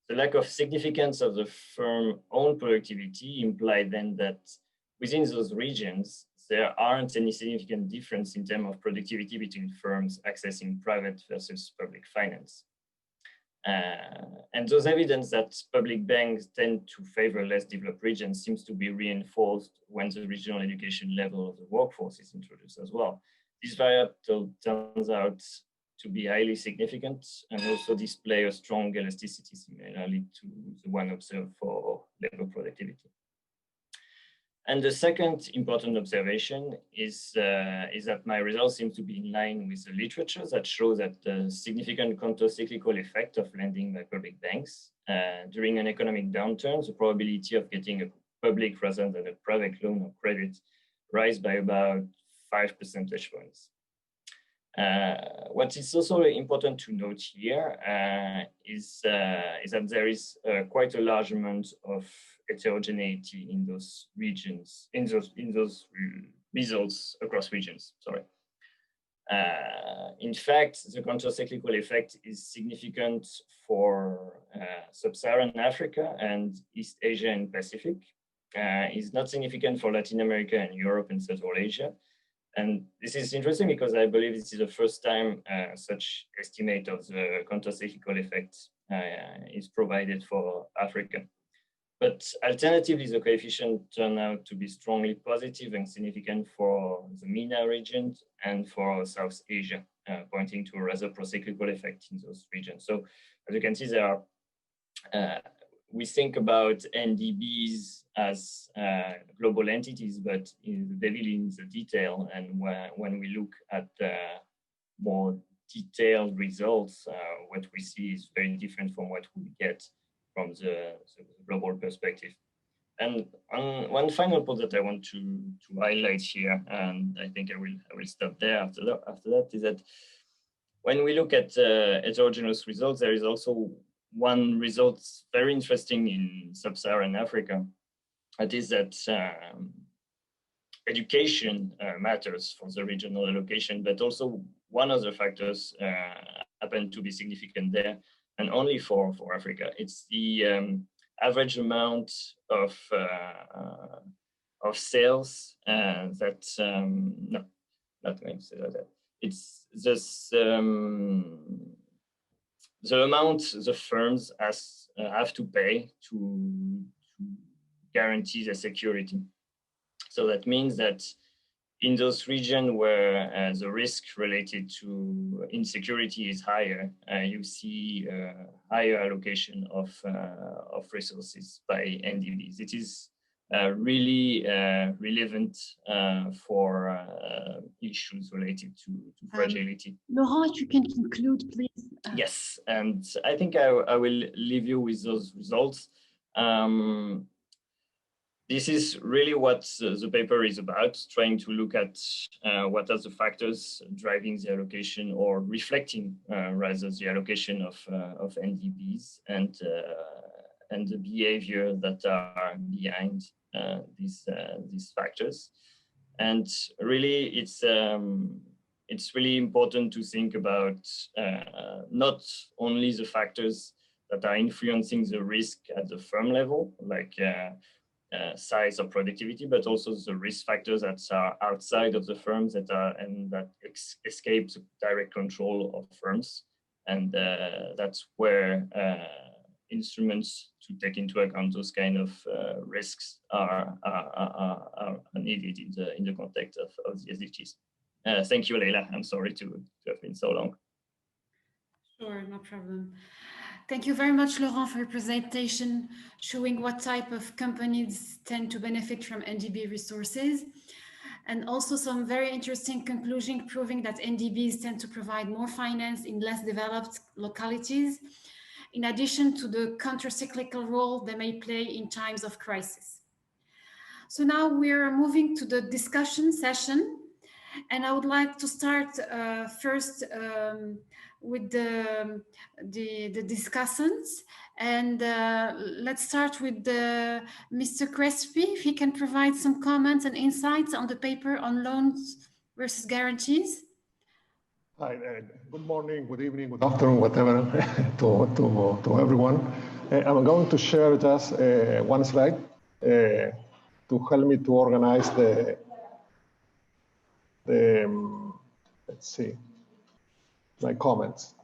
The lack of significance of the firm's own productivity implies then that within those regions, there aren't any significant difference in terms of productivity between firms accessing private versus public finance. And those evidence that public banks tend to favor less developed regions seems to be reinforced when the regional education level of the workforce is introduced as well. This variable turns out to be highly significant and also display a strong elasticity similarly to the one observed for labor productivity. And the second important observation is that my results seem to be in line with the literature that shows that the significant counter-cyclical effect of lending by public banks during an economic downturn, the probability of getting a public rather than a private loan or credit rise by about 5 percentage points. What is also important to note here is that there is quite a large amount of heterogeneity in those regions, in those results across regions. Sorry. In fact, the counter-cyclical effect is significant for Sub-Saharan Africa and East Asia and Pacific. It's not significant for Latin America and Europe and Central Asia. And this is interesting because I believe this is the first time such estimate of the counter-cyclical effect is provided for Africa. But alternatively, the coefficient turned out to be strongly positive and significant for the MENA region and for South Asia, pointing to a rather procyclical effect in those regions. So as you can see, there are, we think about Ndbs as global entities, but the devil in the detail. And when we look at the more detailed results, what we see is very different from what we get from the global perspective. And one final point that I want to highlight here, and I think I will stop there after that, is that when we look at heterogeneous results, there is also one result very interesting in sub-Saharan Africa. That is that education matters for the regional allocation, but also one of the factors happen to be significant there, and only for Africa. It's the average amount of sales that, no, not going to say that. It's this, the amount the firms have to pay to guarantee the security. So that means that in those regions where the risk related to insecurity is higher, you see higher allocation of resources by Ndbs. It is really relevant for issues related to fragility. Laurent, you can conclude, please. Yes, and I think I will leave you with those results. This is really what the paper is about, trying to look at what are the factors driving the allocation or reflecting rather the allocation of Ndbs and the behavior that are behind these factors. And really, it's really important to think about not only the factors that are influencing the risk at the firm level, like size or productivity, but also the risk factors that are outside of the firms that escape the direct control of firms. And that's where instruments to take into account those kind of risks are needed in the context of the SDGs. Thank you, Leila. I'm sorry to have been so long. Sure, no problem. Thank you very much, Laurent, for your presentation, showing what type of companies tend to benefit from Ndb resources, and also some very interesting conclusion proving that Ndbs tend to provide more finance in less developed localities, in addition to the counter-cyclical role they may play in times of crisis. So now we're moving to the discussion session, and I would like to start first with the discussants, and let's start with Mr. Crespi, if he can provide some comments and insights on the paper on loans versus guarantees. Hi, good morning, good evening, good afternoon, whatever, to everyone. I'm going to share just one slide to help me to organize let's see, my comments.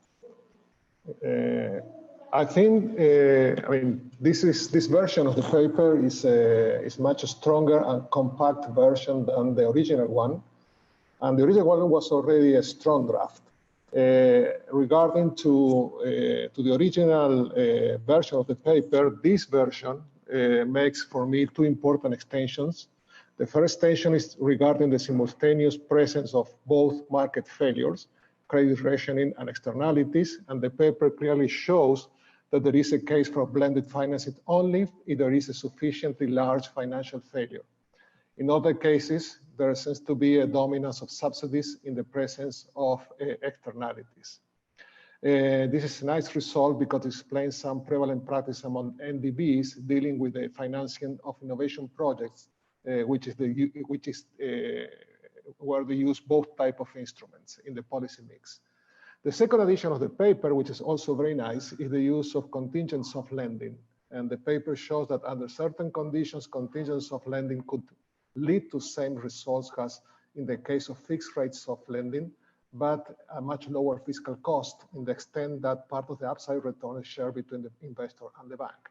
I think, I mean, this version of the paper is much stronger and compact version than the original one. And the original one was already a strong draft. Regarding to the original version of the paper, this version makes for me two important extensions. The first extension is regarding the simultaneous presence of both market failures, credit rationing and externalities, and the paper clearly shows that there is a case for blended financing only if there is a sufficiently large financial failure. In other cases, there seems to be a dominance of subsidies in the presence of externalities. This is a nice result because it explains some prevalent practice among Ndbs dealing with the financing of innovation projects, which is where they use both type of instruments in the policy mix. The second edition of the paper, which is also very nice, is the use of contingent soft lending. And the paper shows that under certain conditions, contingent soft lending could lead to same results as in the case of fixed rate soft lending, but a much lower fiscal cost in the extent that part of the upside return is shared between the investor and the bank.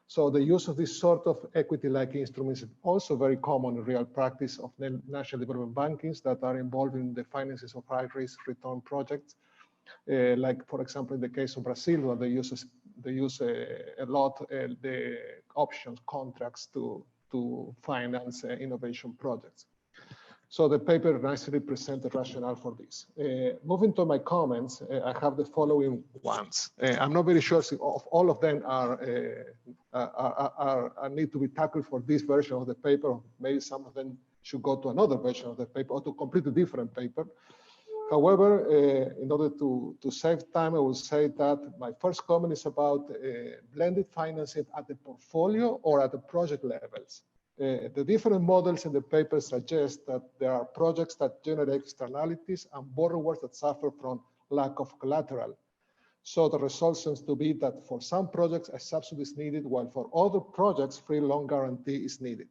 So the use of this sort of equity-like instruments is also very common in real practice of national development bankings that are involved in the finances of high-risk return projects. Like, for example, in the case of Brazil, where they use a lot the options contracts to finance innovation projects. So the paper nicely presents the rationale for this. Moving to my comments, I have the following ones. I'm not very sure if all of them need to be tackled for this version of the paper. Maybe some of them should go to another version of the paper or to completely different paper. However, in order to save time, I will say that my first comment is about blended financing at the portfolio or at the project levels. The different models in the paper suggest that there are projects that generate externalities and borrowers that suffer from lack of collateral. So the result seems to be that for some projects, a subsidy is needed, while for other projects, free loan guarantee is needed.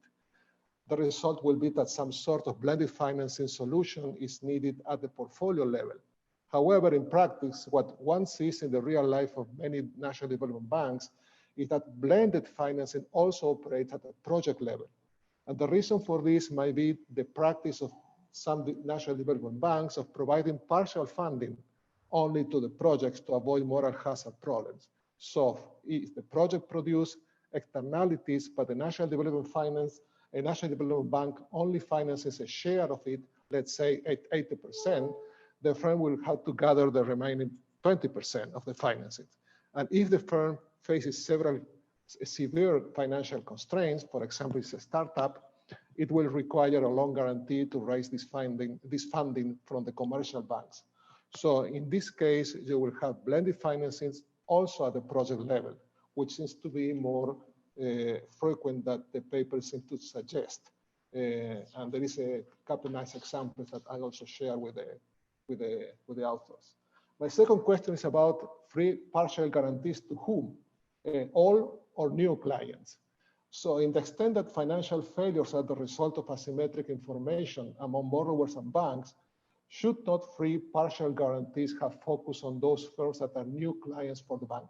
The result will be that some sort of blended financing solution is needed at the portfolio level. However, in practice, what one sees in the real life of many national development banks is that blended financing also operates at the project level. And the reason for this might be the practice of some national development banks of providing partial funding only to the projects to avoid moral hazard problems. So if the project produces externalities, but the national development a national development bank only finances a share of it, let's say at 80%, the firm will have to gather the remaining 20% of the financing. And if the firm faces several severe financial constraints, for example, it's a startup, it will require a loan guarantee to raise this funding from the commercial banks. So in this case, you will have blended financings also at the project level, which seems to be more frequent that the paper seems to suggest. And there is a couple of nice examples that I also share with the authors. My second question is about free partial guarantees to whom? All or new clients. So in the extent that financial failures are the result of asymmetric information among borrowers and banks, should not free partial guarantees have focus on those firms that are new clients for the bank?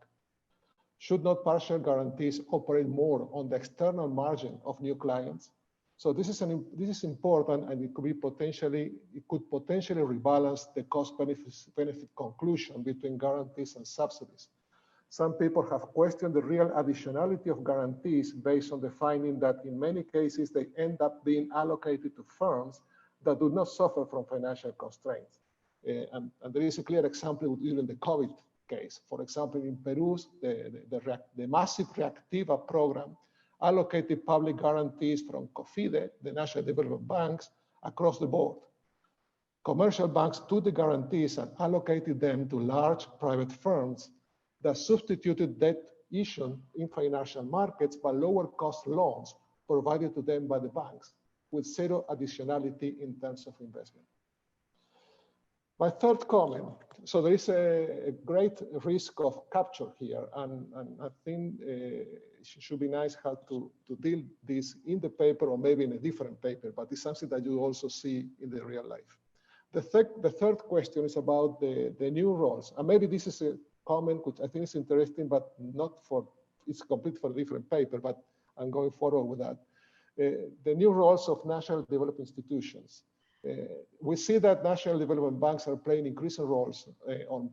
Should not partial guarantees operate more on the external margin of new clients? So this is important, and it could potentially rebalance the cost-benefit conclusion between guarantees and subsidies. Some people have questioned the real additionality of guarantees based on the finding that in many cases they end up being allocated to firms that do not suffer from financial constraints. And there is a clear example during the COVID case. For example, in Peru, the massive Reactiva program allocated public guarantees from COFIDE, the national development banks, across the board. Commercial banks took the guarantees and allocated them to large private firms that substituted debt issued in financial markets by lower cost loans provided to them by the banks, with zero additionality in terms of investment. My third comment, so there is a great risk of capture here, and I think it should be nice how to deal this in the paper or maybe in a different paper, but it's something that you also see in the real life. The third question is about the new roles, and maybe this is a comment which I think is interesting, but it's complete for a different paper, but I'm going forward with that. The new roles of national development institutions. We see that national development banks are playing increasing roles on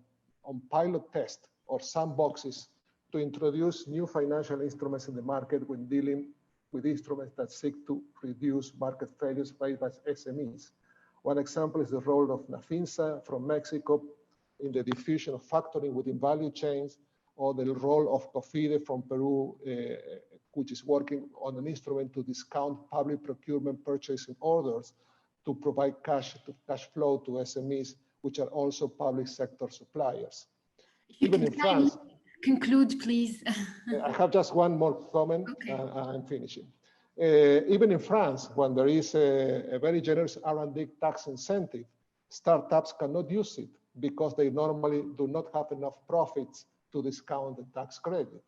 pilot tests or sandboxes to introduce new financial instruments in the market when dealing with instruments that seek to reduce market failures faced by SMEs. One example is the role of NAFINSA from Mexico in the diffusion of factoring within value chains, or the role of COFIDE from Peru, which is working on an instrument to discount public procurement purchasing orders to provide cash flow to SMEs, which are also public sector suppliers. Even in France, conclude, please. I have just one more comment, okay. I'm finishing. Even in France, when there is a very generous R&D tax incentive, startups cannot use it because they normally do not have enough profits to discount the tax credit.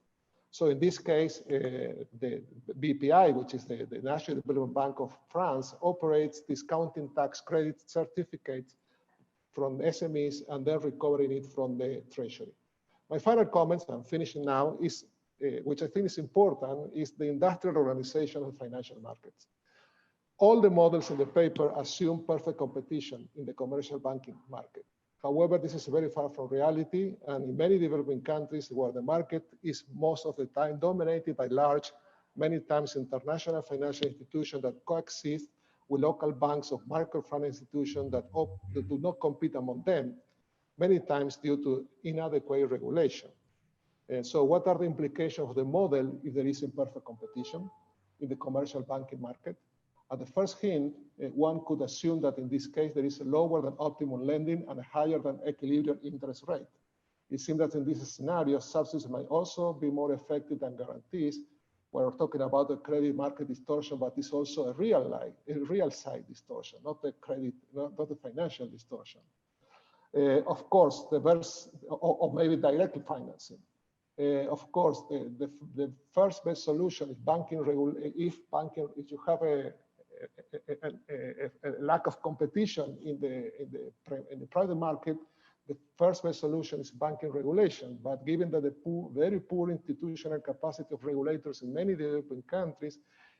So in this case, the BPI, which is the National Development Bank of France, operates discounting tax credit certificates from SMEs and then recovering it from the treasury. My final comments, I'm finishing now, is, which I think is important, is the industrial organization of financial markets. All the models in the paper assume perfect competition in the commercial banking market. However, this is very far from reality, and in many developing countries where the market is most of the time dominated by large, many times international financial institutions that coexist with local banks of microfinance institutions that do not compete among them, many times due to inadequate regulation. And so what are the implications of the model if there is imperfect competition in the commercial banking market? At the first hint, one could assume that in this case, there is a lower than optimal lending and a higher than equilibrium interest rate. It seems that in this scenario, subsidies might also be more effective than guarantees. We're talking about the credit market distortion, but it's also a real side distortion, not the credit, not the financial distortion. Of course, or maybe directly financing. Of course, the first best solution is if you have a lack of competition in the private market, the first best solution is banking regulation. But given that the very poor institutional capacity of regulators in many developing countries,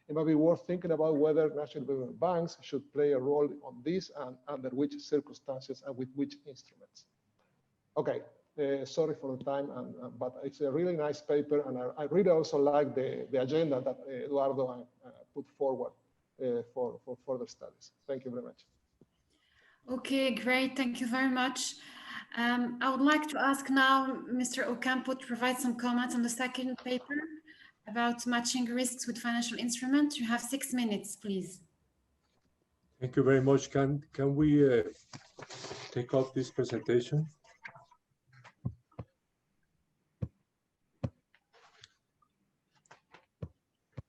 it might be worth thinking about whether national development banks should play a role on this and under which circumstances and with which instruments. Okay, sorry for the time, but it's a really nice paper, and I really also like the agenda that Eduardo put forward for further studies. Thank you very much. Okay, great. Thank you very much. I would like to ask now Mr. Ocampo to provide some comments on the second paper about matching risks with financial instruments. You have 6 minutes, please. Thank you very much. Can we take off this presentation?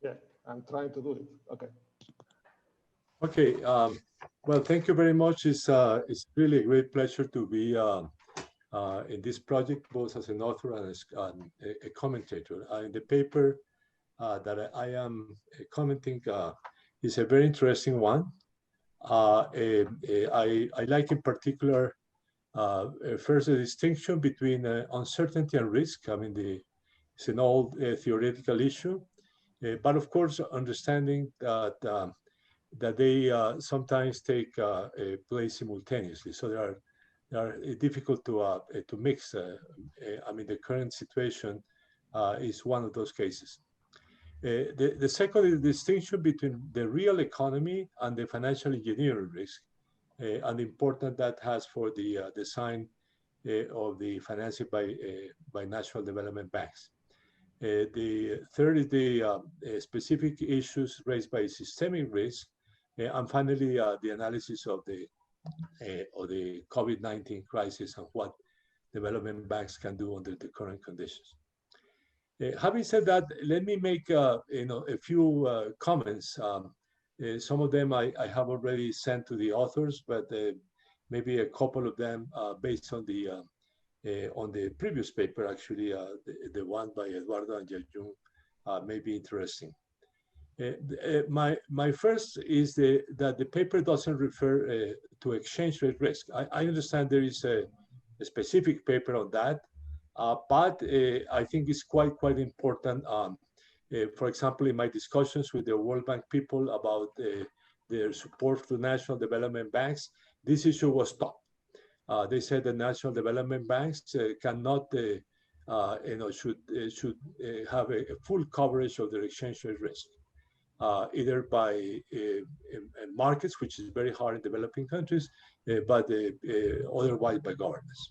Yeah, I'm trying to do it. Okay. Okay. Well, thank you very much. It's really a great pleasure to be in this project, both as an author and as a commentator. In the paper that I am commenting is a very interesting one. I like in particular, first, the distinction between uncertainty and risk. I mean, it's an old theoretical issue, but of course, understanding that they sometimes take place simultaneously. So they are difficult to mix. I mean, the current situation is one of those cases. The second is the distinction between the real economy and the financial engineering risk, and the importance that has for the design of the financing by national development banks. The third is the specific issues raised by systemic risk, and finally the analysis of the COVID-19 crisis and what development banks can do under the current conditions. Having said that, let me make a few comments. Some of them I have already sent to the authors, but maybe a couple of them based on the previous paper, actually, the one by Eduardo and Jiajun may be interesting. My first is that the paper doesn't refer to exchange rate risk. I understand there is a specific paper on that, but I think it's quite important. For example, in my discussions with the World Bank people about their support to national development banks, this issue was top. They said that national development banks cannot, should have a full coverage of their exchange rate risk, either by markets, which is very hard in developing countries, but otherwise by governments.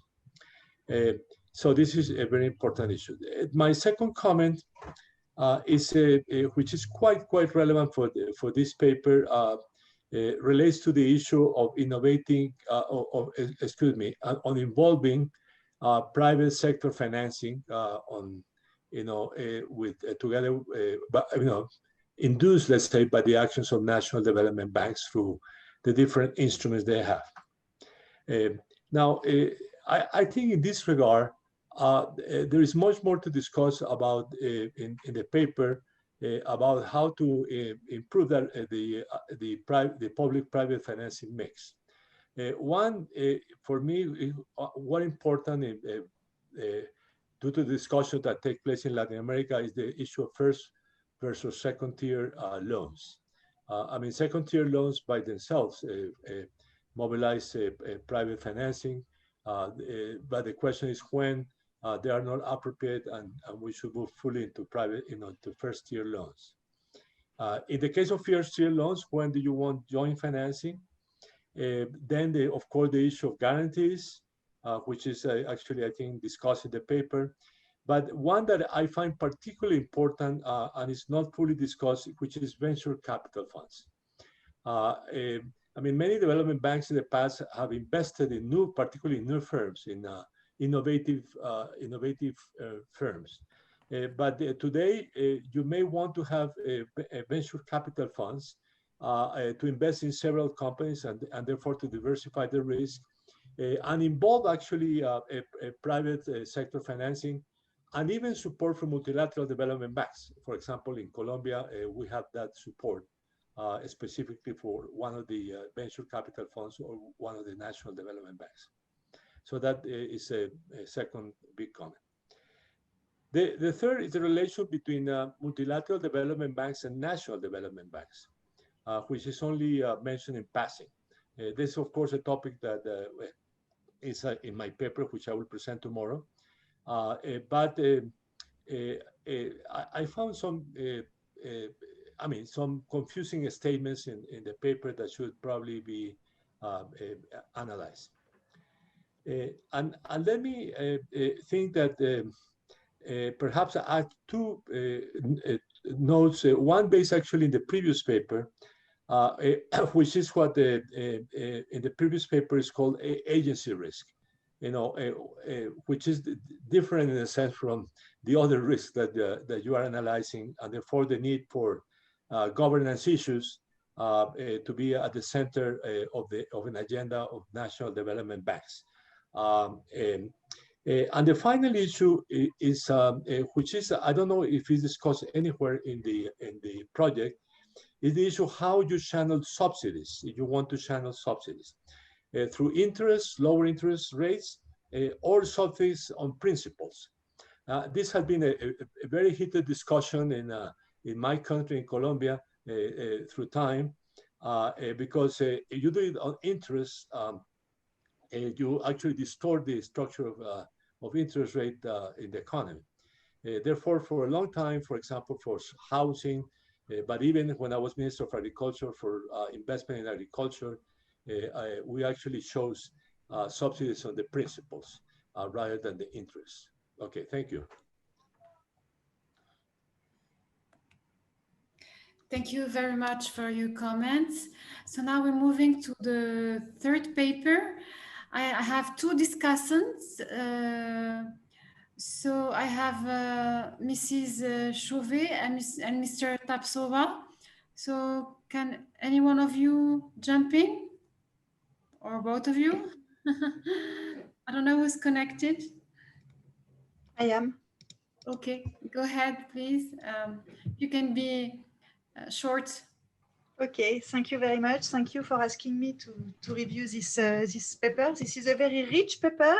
So this is a very important issue. My second comment is, which is quite relevant for this paper, relates to the issue of innovating, on involving private sector financing induced, let's say, by the actions of national development banks through the different instruments they have. Now, I think in this regard, there is much more to discuss about in the paper about how to improve that the public-private financing mix. One, for me, what important due to the discussion that take place in Latin America is the issue of first versus second tier loans. I mean, second tier loans by themselves mobilize private financing, but the question is when they are not appropriate and we should move fully into private, to first tier loans. In the case of first tier loans, when do you want joint financing? Then, of course, the issue of guarantees, which is actually, I think, discussed in the paper. But one that I find particularly important and is not fully discussed, which is venture capital funds. I mean, many development banks in the past have invested in particularly new firms, in innovative firms. But today, you may want to have venture capital funds to invest in several companies and therefore to diversify the risk and involve actually a private sector financing and even support from multilateral development banks. For example, in Colombia, we have that support specifically for one of the venture capital funds or one of the national development banks. So that is a second big comment. The third is the relation between multilateral development banks and national development banks, which is only mentioned in passing. This is, of course, a topic that is in my paper, which I will present tomorrow. But I found some, some confusing statements in the paper that should probably be analyzed. And let me think that perhaps I add two notes, one based actually in the previous paper, which is what in the previous paper is called agency risk, which is different in a sense from the other risks that you are analyzing, and therefore the need for governance issues to be at the center of an agenda of national development banks. And the final issue is, which is, I don't know if it's discussed anywhere in the project, is the issue of how you channel subsidies, if you want to channel subsidies, through interest, lower interest rates, or subsidies on principles. This has been a very heated discussion in my country, in Colombia, through time, because you do it on interest, you actually distort the structure of interest rate in the economy. Therefore, for a long time, for example, for housing, but even when I was Minister of Agriculture, for investment in agriculture, we actually chose subsidies on the principles rather than the interest. Okay, thank you. Thank you very much for your comments. So now we're moving to the third paper. I have two discussants. So I have Mrs. Chauvet and Mr. Tapsova. So can any one of you jump in? Or both of you? I don't know who's connected. I am. Okay, go ahead, please. You can be short. Okay, thank you very much. Thank you for asking me to review this paper. This is a very rich paper,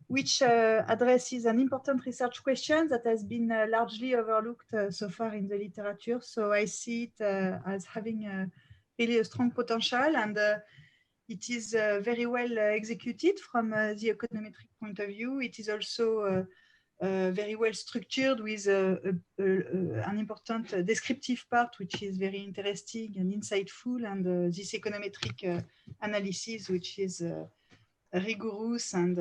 which addresses an important research question that has been largely overlooked so far in the literature. So I see it as having really a strong potential, and it is very well executed from the econometric point of view. It is also very well structured with an important descriptive part, which is very interesting and insightful, and this econometric analysis, which is rigorous and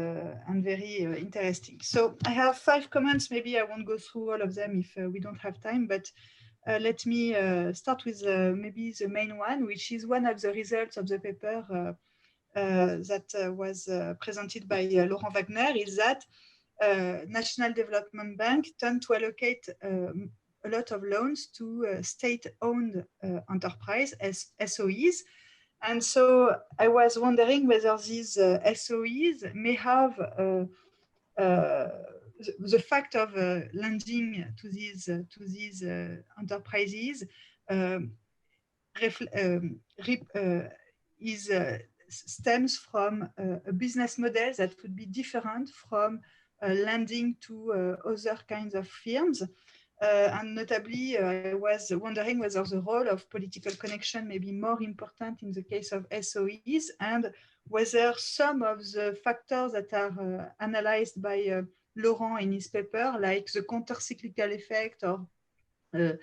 very interesting. So I have 5 comments. Maybe I won't go through all of them if we don't have time, but let me start with maybe the main one, which is one of the results of the paper that was presented by Laurent Wagner, is that National Development Bank tend to allocate a lot of loans to state-owned enterprise as SOEs. And so I was wondering whether these SOEs may have the fact of lending to these is stems from a business model that would be different from lending to other kinds of firms. And notably, I was wondering whether the role of political connection may be more important in the case of SOEs, and whether some of the factors that are analyzed by Laurent in his paper, like the counter-cyclical effect or the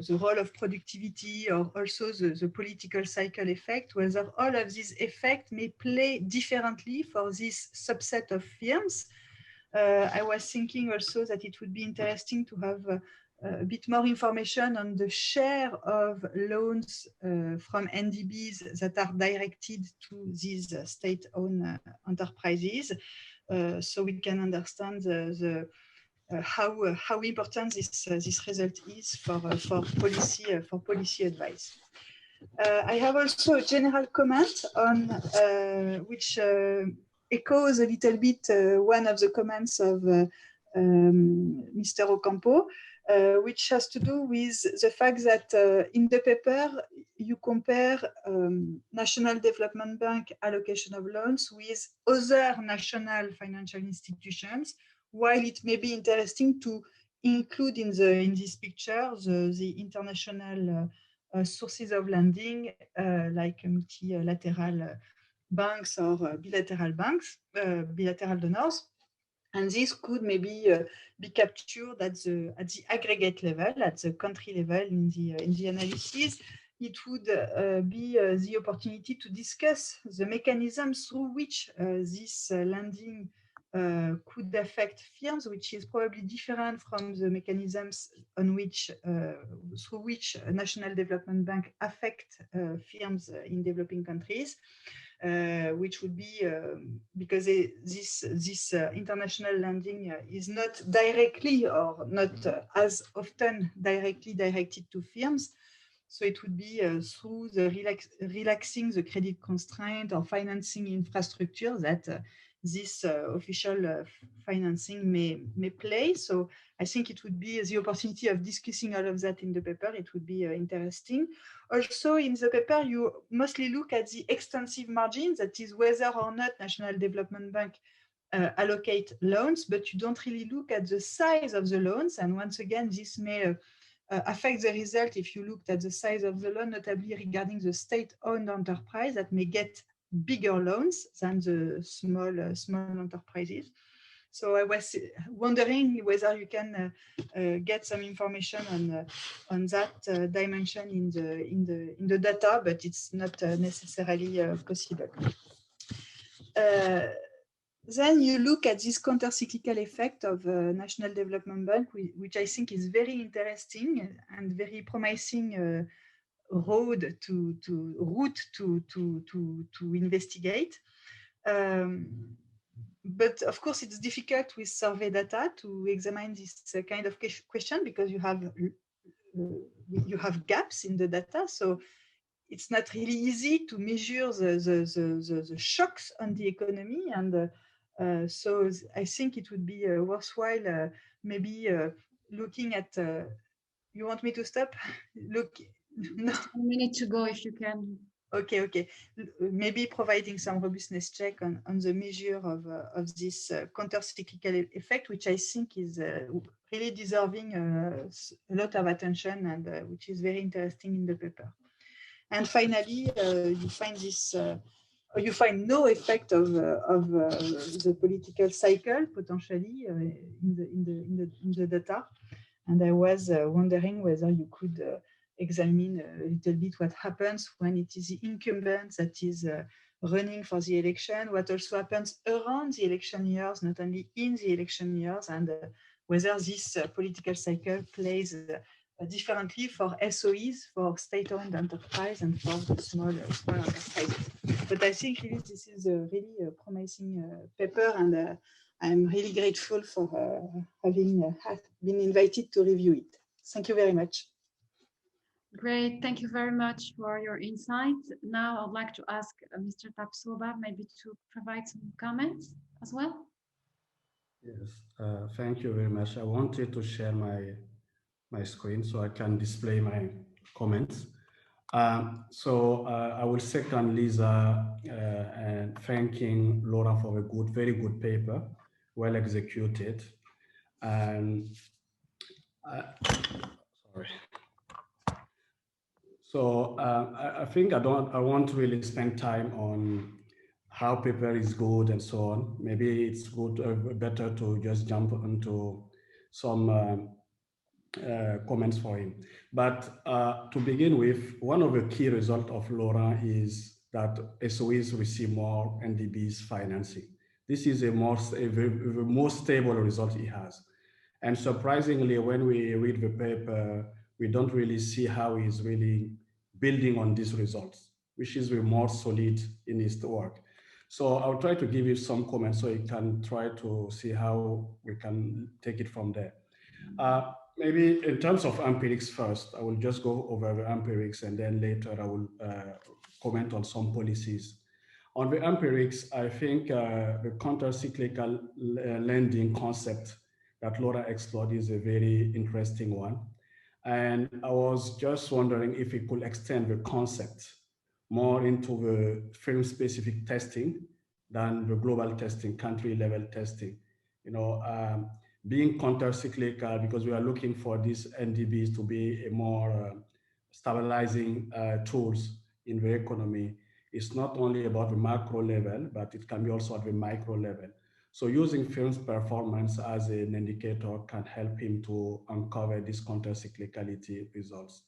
role of productivity, or also the political cycle effect, whether all of these effects may play differently for this subset of firms. I was thinking also that it would be interesting to have a bit more information on the share of loans from Ndbs that are directed to these state-owned enterprises, so we can understand how important this result is for policy advice. I have also a general comment on which echoes a little bit one of the comments of Mr. Ocampo, which has to do with the fact that in the paper you compare National Development Bank allocation of loans with other national financial institutions, while it may be interesting to include in this picture the international sources of lending, like multilateral banks or bilateral banks, bilateral donors. And this could maybe be captured at the aggregate level, at the country level in the analysis. It would be the opportunity to discuss the mechanisms through which this lending could affect firms, which is probably different from the mechanisms on which, through which a National Development Bank affect firms in developing countries. Which would be because this international lending is not directly or not as often directly directed to firms. So it would be through the relaxing the credit constraint or financing infrastructure that this official financing may play. So I think it would be the opportunity of discussing all of that in the paper. It would be interesting. Also in the paper, you mostly look at the extensive margins, that is whether or not National Development Bank allocate loans, but you don't really look at the size of the loans. And once again, this may affect the result if you looked at the size of the loan, notably regarding the state-owned enterprise that may get bigger loans than the small enterprises. So I was wondering whether you can get some information on that dimension in the data, but it's not necessarily possible. Then you look at this counter-cyclical effect of National Development Bank, which I think is very interesting and very promising route to investigate. But of course, it's difficult with survey data to examine this kind of question because you have gaps in the data. So it's not really easy to measure the shocks on the economy. And so I think it would be worthwhile maybe looking at, you want me to stop? Look, no. 1 minute to go if you can. Okay. Maybe providing some robustness check on the measure of this counter-cyclical effect, which I think is really deserving a lot of attention and which is very interesting in the paper. And finally, you find this. You find no effect of the political cycle potentially in the data. And I was wondering whether you could examine a little bit what happens when it is the incumbent that is running for the election, what also happens around the election years, not only in the election years, and whether this political cycle plays differently for SOEs, for state-owned enterprise, and for the small enterprises. But I think really this is a really promising paper, and I'm really grateful for having been invited to review it. Thank you very much. Great, thank you very much for your insights. Now I'd like to ask Mr. Tapsoba maybe to provide some comments as well. Yes, thank you very much. I wanted to share my screen so I can display my comments. I will second Lisa and thanking Laura for a very good paper, well executed. And sorry. So I think I want to really spend time on how paper is good and so on. Maybe it's good, better to just jump into some comments for him. But to begin with, one of the key results of Laura is that SOEs receive more Ndbs financing. This is the most stable result he has. And surprisingly, when we read the paper, we don't really see how he's really building on these results, which is more solid in his work. So I'll try to give you some comments so you can try to see how we can take it from there. Maybe in terms of empirics first, I will just go over the empirics and then later I will comment on some policies. On the empirics, I think the counter-cyclical lending concept that Laura explored is a very interesting one. And I was just wondering if we could extend the concept more into the firm-specific testing than the global testing, country-level testing. You know, being counter-cyclical, because we are looking for these Ndbs to be a more stabilizing tools in the economy. It's not only about the macro level, but it can be also at the micro level. So using firms' performance as an indicator can help him to uncover this counter-cyclicality results.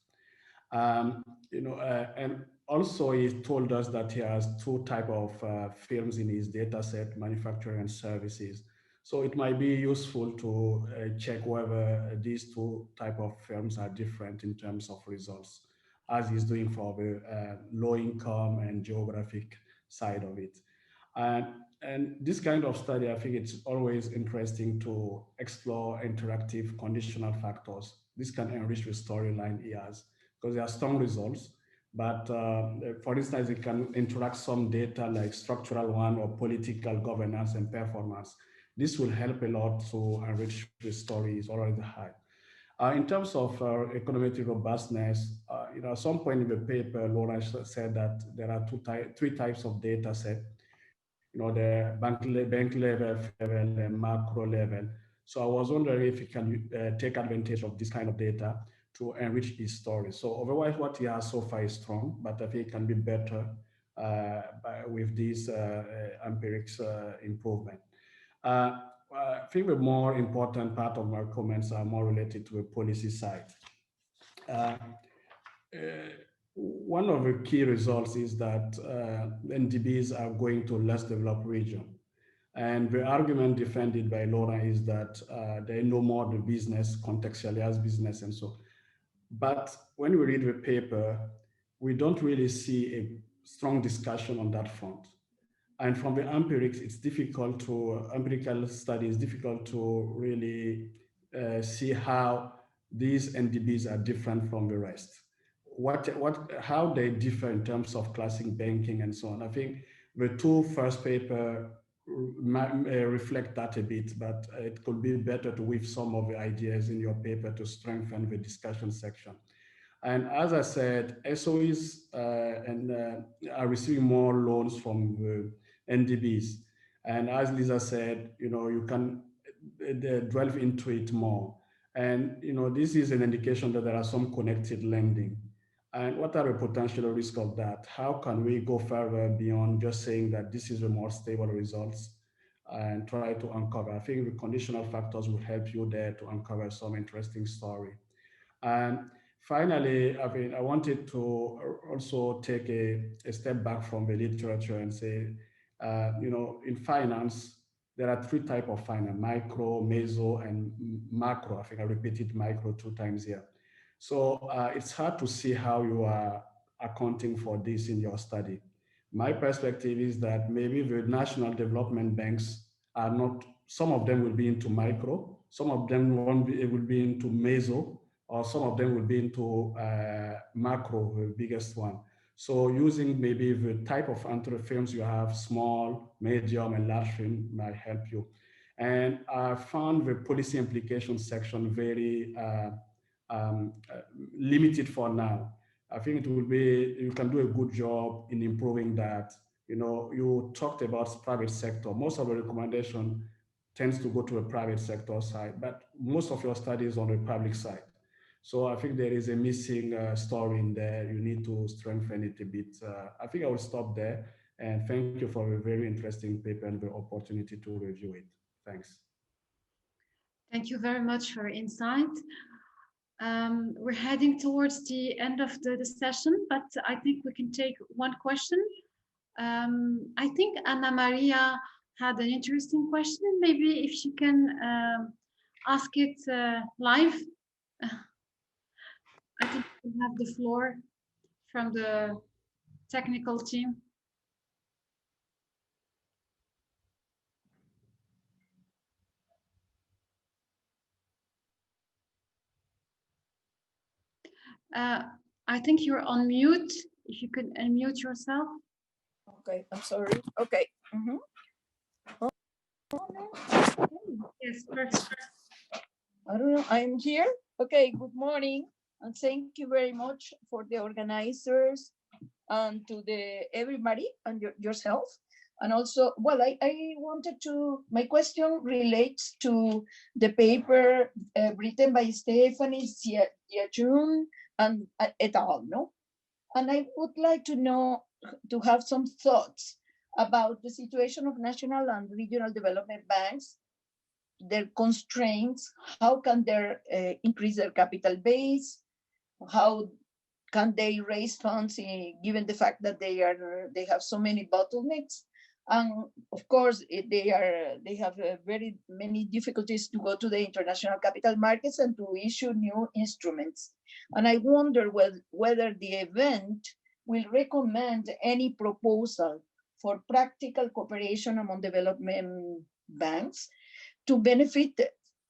You know, and also he told us that he has two types of firms in his data set, manufacturing and services. So it might be useful to check whether these two types of firms are different in terms of results, as he's doing for the low income and geographic side of it. And this kind of study, I think it's always interesting to explore interactive conditional factors. This can enrich the storyline he has, because there are strong results. But for instance, it can interact some data like structural one or political governance and performance. This will help a lot to enrich the story. It's already high. In terms of econometric robustness, you know, at some point in the paper, Laura said that there are three types of data set. You know, the bank level, and macro level. So I was wondering if you can take advantage of this kind of data to enrich his story. So otherwise, what he has so far is strong, but I think it can be better with this empirics improvement. I think the more important part of my comments are more related to the policy side. One of the key results is that Ndbs are going to less developed region. And the argument defended by Laura is that they know more the business, contextually as business and so. But when we read the paper, we don't really see a strong discussion on that front. And from the empirics, it's difficult to, empirical study is difficult to really see how these Ndbs are different from the rest. How they differ in terms of classic banking and so on. I think the two first paper reflect that a bit, but it could be better to weave some of the ideas in your paper to strengthen the discussion section. And as I said, SOEs are receiving more loans from the Ndbs. And as Lisa said, you know, you can delve into it more. And, you know, this is an indication that there are some connected lending. And what are the potential risks of that? How can we go further beyond just saying that this is the more stable results and try to uncover? I think the conditional factors will help you there to uncover some interesting story. And finally, I mean, I wanted to also take a step back from the literature and say, you know, in finance, there are three types of finance: micro, meso, and macro. I think I repeated micro 2 times here. So it's hard to see how you are accounting for this in your study. My perspective is that maybe the national development banks are not, some of them will be into micro, some of them will be into meso, or some of them will be into macro, the biggest one. So using maybe the type of firms you have, small, medium, and large firm might help you. And I found the policy implication section very limited for now. I think it will be, you can do a good job in improving that. You know, you talked about private sector. Most of the recommendation tends to go to a private sector side, but most of your studies on the public side. So I think there is a missing story in there. You need to strengthen it a bit. I think I will stop there. And thank you for a very interesting paper and the opportunity to review it. Thanks. Thank you very much for your insight. We're heading towards the end of the session, but I think we can take one question. I think Anna Maria had an interesting question. Maybe if she can ask it live. I think we have the floor from the technical team. I think you're on mute. If you could unmute yourself. Okay, I'm sorry. Okay. Yes, perfect. I don't know. I'm here. Okay, good morning. And thank you very much for the organizers and to everybody and yourself. And also, well, I wanted to, my question relates to the paper written by Stephanie Jiajun and et al. No? And I would like to know, to have some thoughts about the situation of national and regional development banks, their constraints, how can they increase their capital base, how can they raise funds given the fact that they have so many bottlenecks, and of course they have very many difficulties to go to the international capital markets and to issue new instruments. And I wonder whether the event will recommend any proposal for practical cooperation among development banks to benefit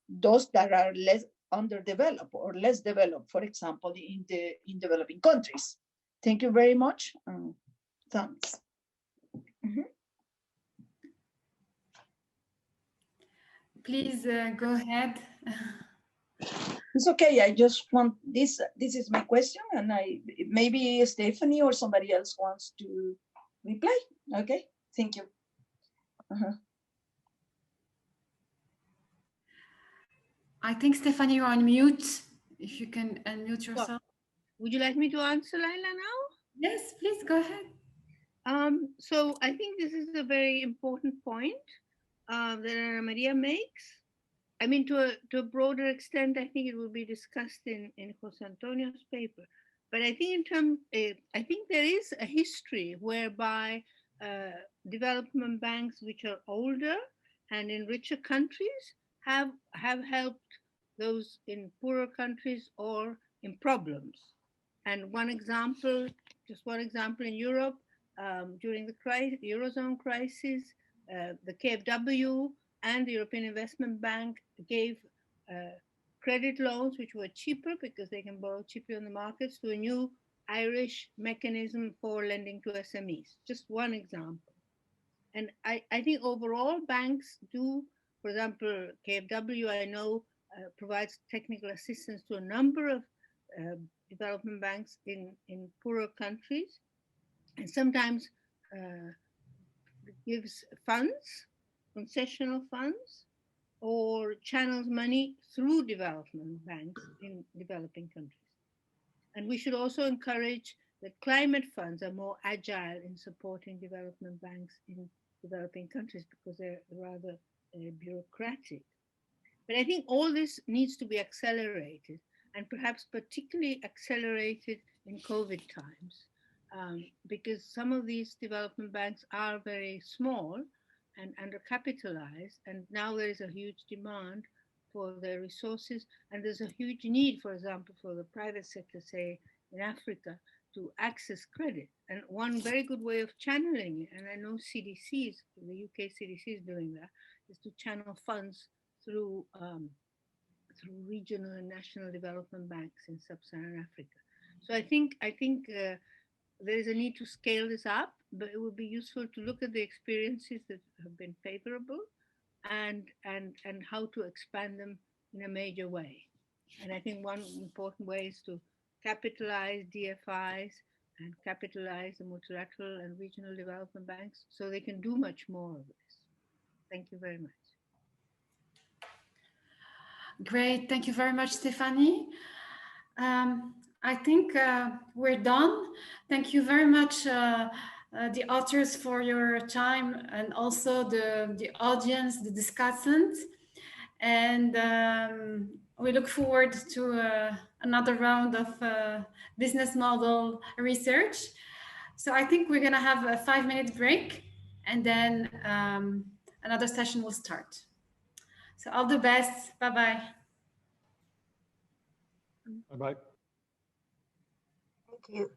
those that are less underdeveloped or less developed, for example, in developing countries. Thank you very much. Thanks. Please go ahead. It's okay. I just want this. This is my question, and maybe Stephanie or somebody else wants to reply. Okay. Thank you. I think Stephanie, you're on mute. If you can unmute yourself. Would you like me to answer, Laila, now? Yes, please go ahead. So I think this is a very important point that Ana Maria makes. I mean, to a broader extent, I think it will be discussed in Jose Antonio's paper. But I think I think there is a history whereby development banks which are older and in richer countries have helped those in poorer countries or in problems. And just one example in Europe, during the Eurozone crisis, the KfW and the European Investment Bank gave credit loans which were cheaper because they can borrow cheaper on the markets to a new Irish mechanism for lending to SMEs. Just one example. And I think overall banks do, for example, KfW, I know, provides technical assistance to a number of development banks in poorer countries, and sometimes gives funds, concessional funds, or channels money through development banks in developing countries. And we should also encourage that climate funds are more agile in supporting development banks in developing countries because they're rather bureaucratic. But I think all this needs to be accelerated, and perhaps particularly accelerated in COVID times, because some of these development banks are very small and undercapitalized, and now there is a huge demand for their resources, and there's a huge need, for example, for the private sector, say in Africa, to access credit. And one very good way of channeling it, and I know CDCs, the UK CDC is doing that, is to channel funds through regional and national development banks in sub-Saharan Africa. So I think there is a need to scale this up, but it would be useful to look at the experiences that have been favorable and how to expand them in a major way. And I think one important way is to capitalize DFIs and capitalize the multilateral and regional development banks so they can do much more of this. Thank you very much. Great, thank you very much, Stephanie. I think we're done. Thank you very much, the authors, for your time, and also the audience, the discussants. And we look forward to another round of business model research. So I think we're gonna have a 5-minute break, and then another session will start. So all the best, bye-bye. Bye-bye. Thank you.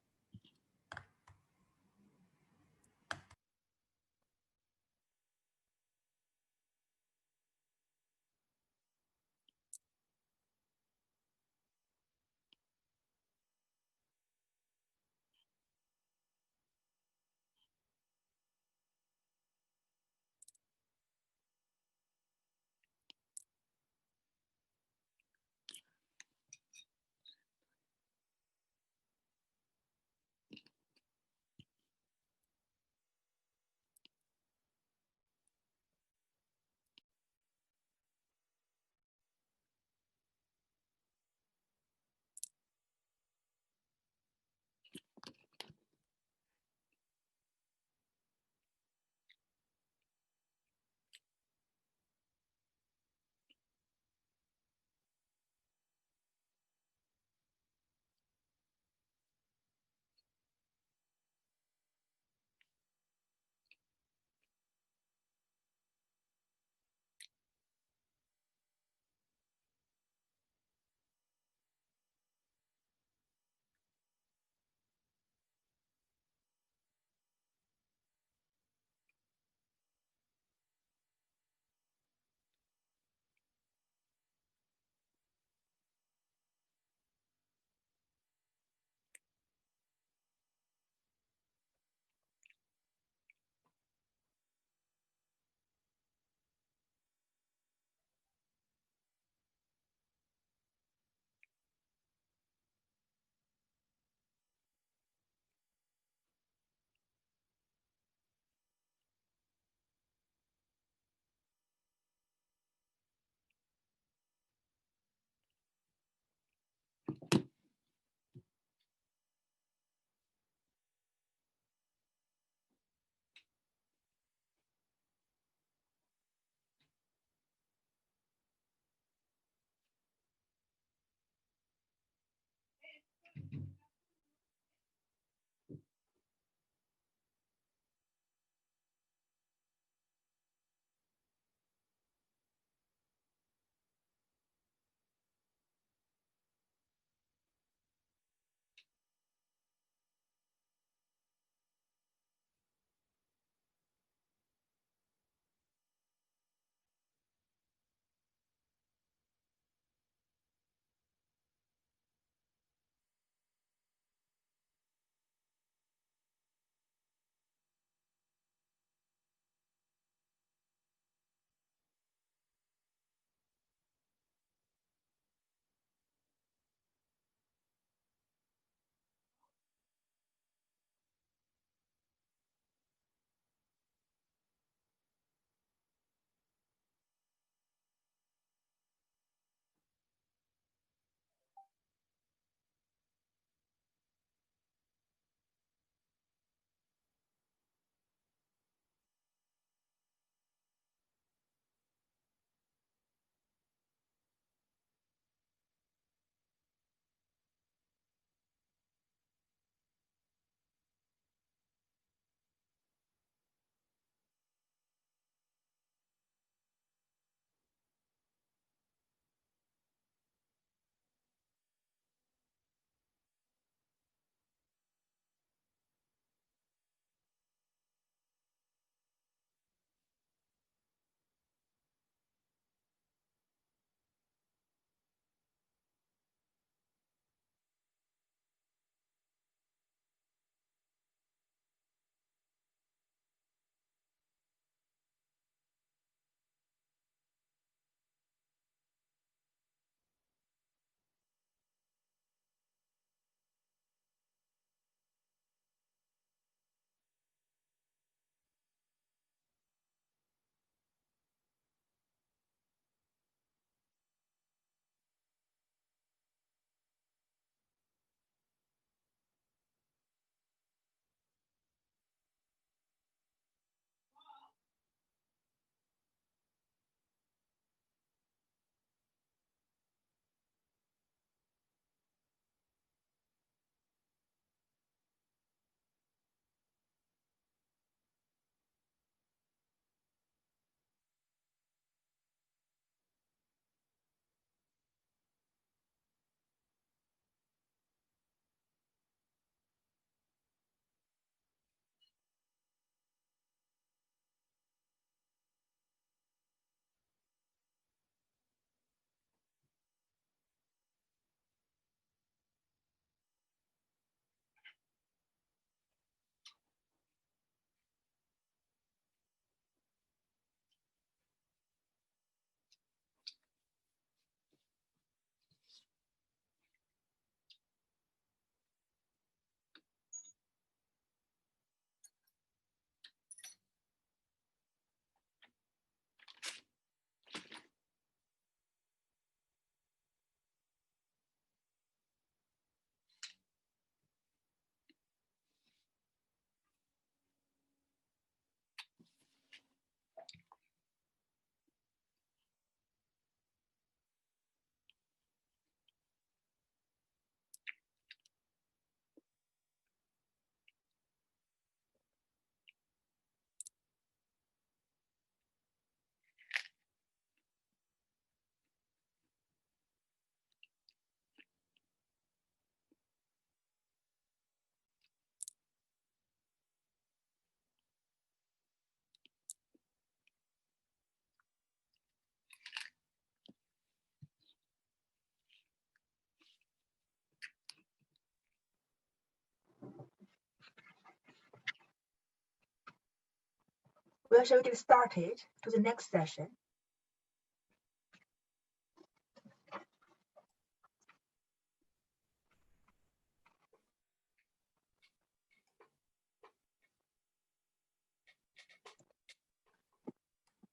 Well, shall we get started to the next session?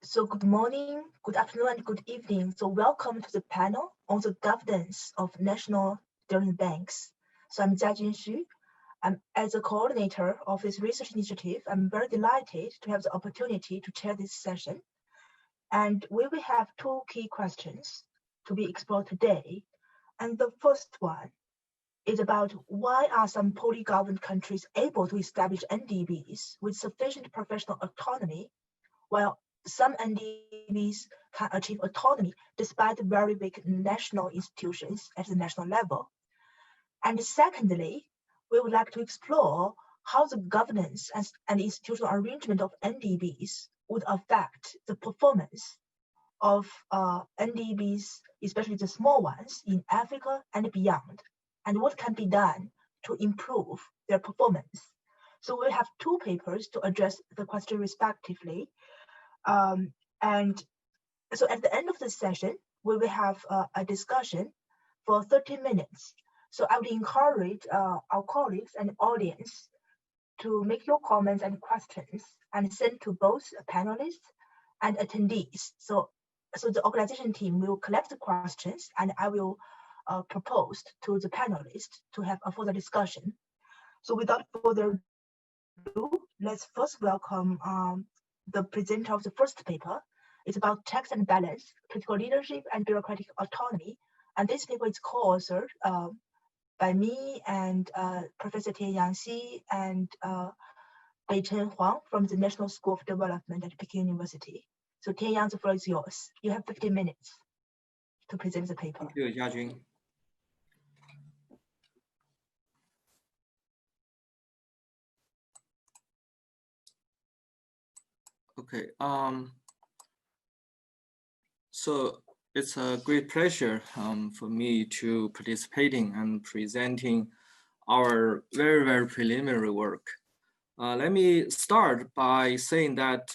So good morning, good afternoon, and good evening. So welcome to the panel on the governance of national development banks. So I'm Jiajun. As a coordinator of this research initiative, I'm very delighted to have the opportunity to chair this session. And we will have two key questions to be explored today. And the first one is about why are some poorly governed countries able to establish Ndbs with sufficient professional autonomy, while some Ndbs can achieve autonomy despite very weak national institutions at the national level. And secondly, we would like to explore how the governance and institutional arrangement of Ndbs would affect the performance of Ndbs, especially the small ones in Africa and beyond, and what can be done to improve their performance. So we have two papers to address the question respectively. And so at the end of the session, we will have a discussion for 30 minutes. So I would encourage our colleagues and audience to make your comments and questions and send to both panelists and attendees. So the organization team will collect the questions and I will propose to the panelists to have a further discussion. So without further ado, let's first welcome the presenter of the first paper. It's about checks and balance, political leadership and bureaucratic autonomy. And this paper is co-authored by me and Professor Tianyang Xi and Beichen Huang from the National School of Development at Peking University. So Tianyang, the floor is yours. You have 15 minutes to present the paper. Thank you, Jiajun. Okay, so it's a great pleasure for me to participating and presenting our very, very preliminary work. Let me start by saying that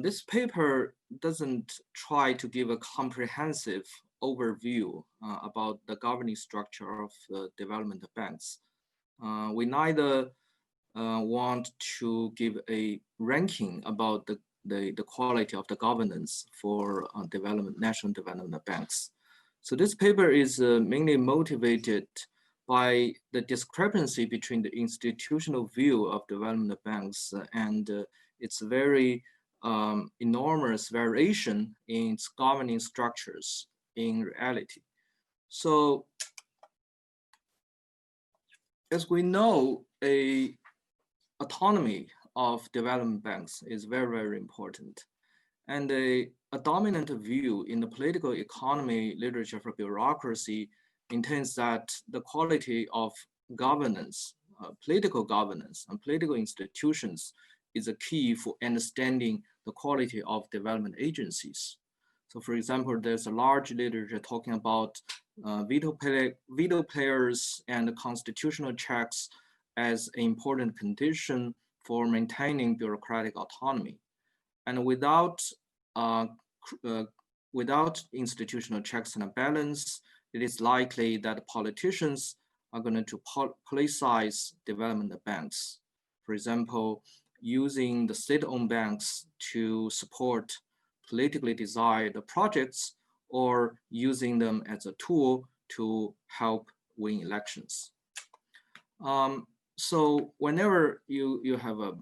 this paper doesn't try to give a comprehensive overview about the governing structure of development banks. We neither want to give a ranking about the quality of the governance for national development banks. So this paper is mainly motivated by the discrepancy between the institutional view of development banks and its very enormous variation in its governing structures in reality. So as we know, autonomy of development banks is very, very important. And a dominant view in the political economy literature for bureaucracy maintains that the quality of governance, political governance and political institutions is a key for understanding the quality of development agencies. So for example, there's a large literature talking about veto players and constitutional checks as an important condition for maintaining bureaucratic autonomy. And without institutional checks and balance, it is likely that politicians are going to politicize development banks. For example, using the state-owned banks to support politically desired projects or using them as a tool to help win elections. So whenever you have a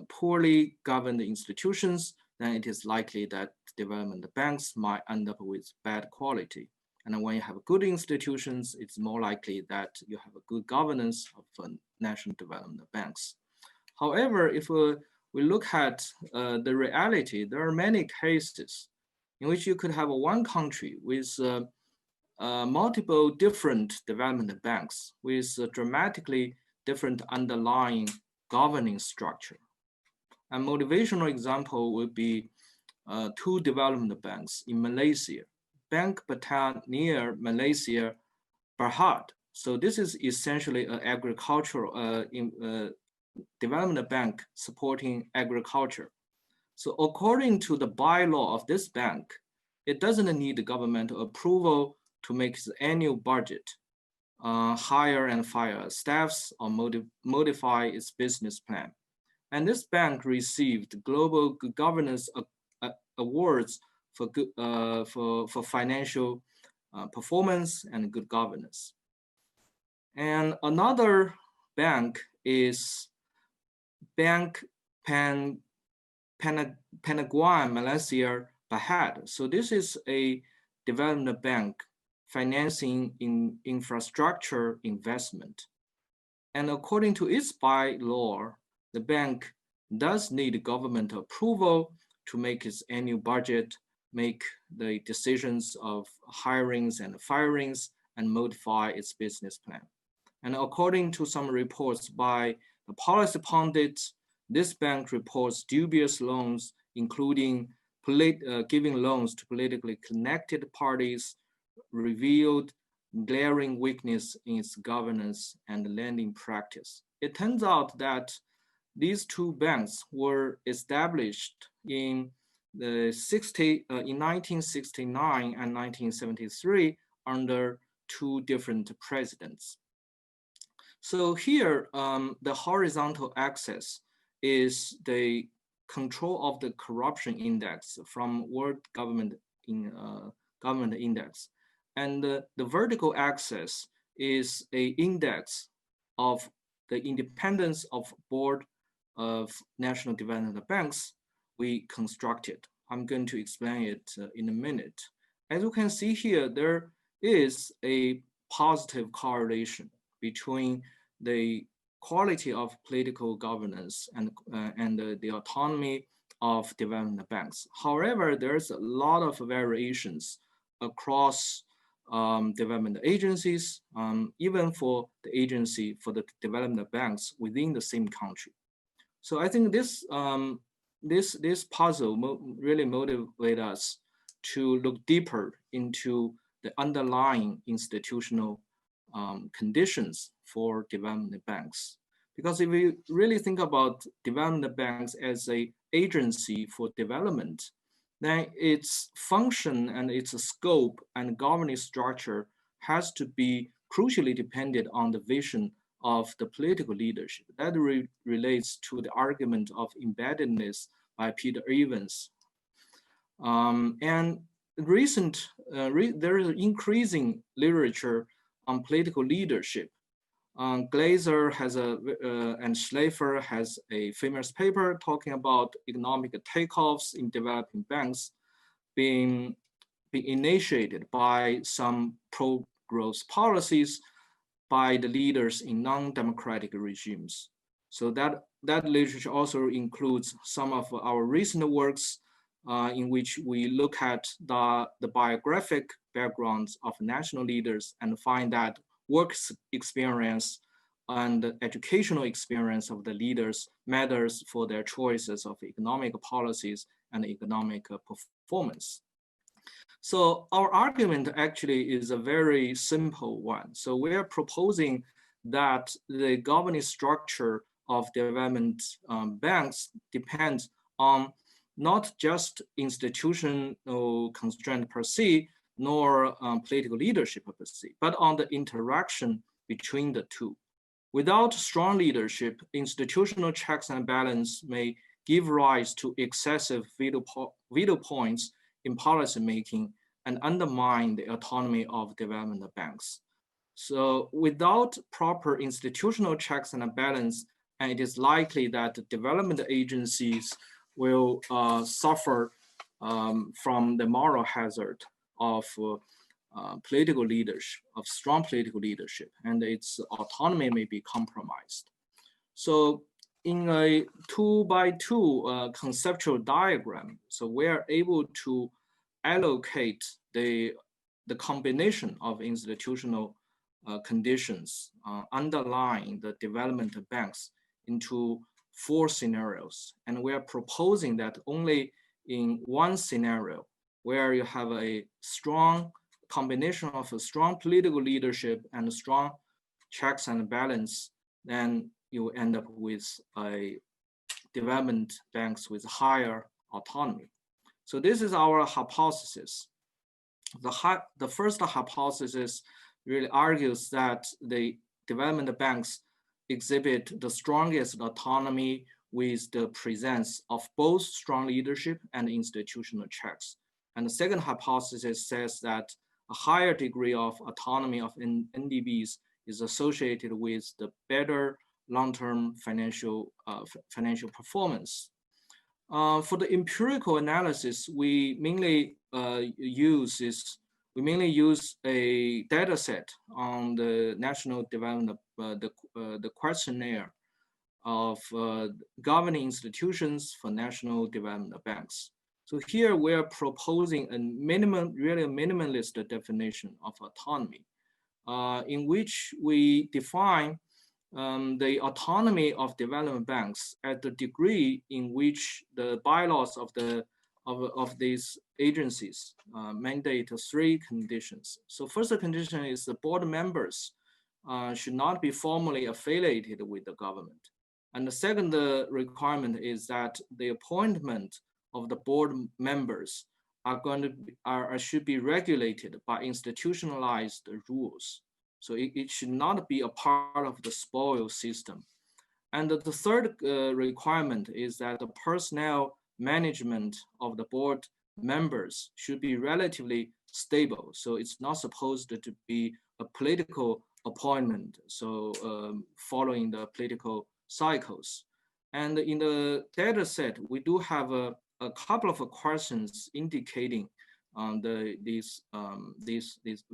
poorly governed institutions, then it is likely that development banks might end up with bad quality. And when you have good institutions, it's more likely that you have a good governance of national development banks. However, if we look at the reality, there are many cases in which you could have one country with multiple different development banks with dramatically different underlying governing structure. A motivational example would be two development banks in Malaysia, Bank Batam near Malaysia, Berhad. So this is essentially an agricultural development bank supporting agriculture. So according to the bylaw of this bank, it doesn't need the governmental approval to make its annual budget, hire and fire staffs, or modify its business plan. And this bank received global good governance awards for financial performance and good governance. And another bank is Bank Panaguan Malaysia Berhad. So this is a development bank financing in infrastructure investment. And according to its bylaw, the bank does need government approval to make its annual budget, make the decisions of hirings and firings, and modify its business plan. And according to some reports by the policy pundits, this bank reports dubious loans, including giving loans to politically connected parties, revealed glaring weakness in its governance and lending practice. It turns out that these two banks were established in 1969 and 1973 under two different presidents. So here, the horizontal axis is the control of the corruption index from World Government Index. And the vertical axis is an index of the independence of Board of National Development Banks we constructed. I'm going to explain it in a minute. As you can see here, there is a positive correlation between the quality of political governance and the autonomy of development banks. However, there's a lot of variations across development agencies, even for the agency for the development banks within the same country. So I think this puzzle really motivates us to look deeper into the underlying institutional conditions for development banks. Because if we really think about development banks as an agency for development, then its function and its scope and governance structure has to be crucially dependent on the vision of the political leadership. That relates to the argument of embeddedness by Peter Evans. And there is increasing literature on political leadership. Glaser has and Schleifer has a famous paper talking about economic takeoffs in developing banks being initiated by some pro-growth policies by the leaders in non-democratic regimes. So that literature also includes some of our recent works in which we look at the biographic backgrounds of national leaders and find that work experience and educational experience of the leaders matters for their choices of economic policies and economic performance. So our argument actually is a very simple one. So we are proposing that the governance structure of development banks depends on not just institutional constraint per se, nor political leadership per se, but on the interaction between the two. Without strong leadership, institutional checks and balance may give rise to excessive veto points in policy making and undermine the autonomy of development banks. So without proper institutional checks and balance, and it is likely that development agencies will suffer from the moral hazard of political leadership, of strong political leadership, and its autonomy may be compromised. So in a 2x2 conceptual diagram, so we are able to allocate the combination of institutional conditions underlying the development banks into 4 scenarios. And we are proposing that only in one scenario where you have a strong combination of a strong political leadership and strong checks and balance, then you end up with a development banks with higher autonomy. So this is our hypothesis. The first hypothesis really argues that the development banks exhibit the strongest autonomy with the presence of both strong leadership and institutional checks. And the second hypothesis says that a higher degree of autonomy of Ndbs is associated with the better long-term financial performance. For the empirical analysis, we mainly use a data set on the national development, the questionnaire of governing institutions for national development banks. So here we are proposing a minimalist definition of autonomy, in which we define the autonomy of development banks at the degree in which the bylaws of these agencies mandate three conditions. So first condition is the board members should not be formally affiliated with the government. And the second requirement is that the appointment of the board members should be regulated by institutionalized rules. So it should not be a part of the spoil system. And the third requirement is that the personnel management of the board members should be relatively stable. So it's not supposed to be a political appointment, so following the political cycles. And in the data set, we do have a couple of questions indicating these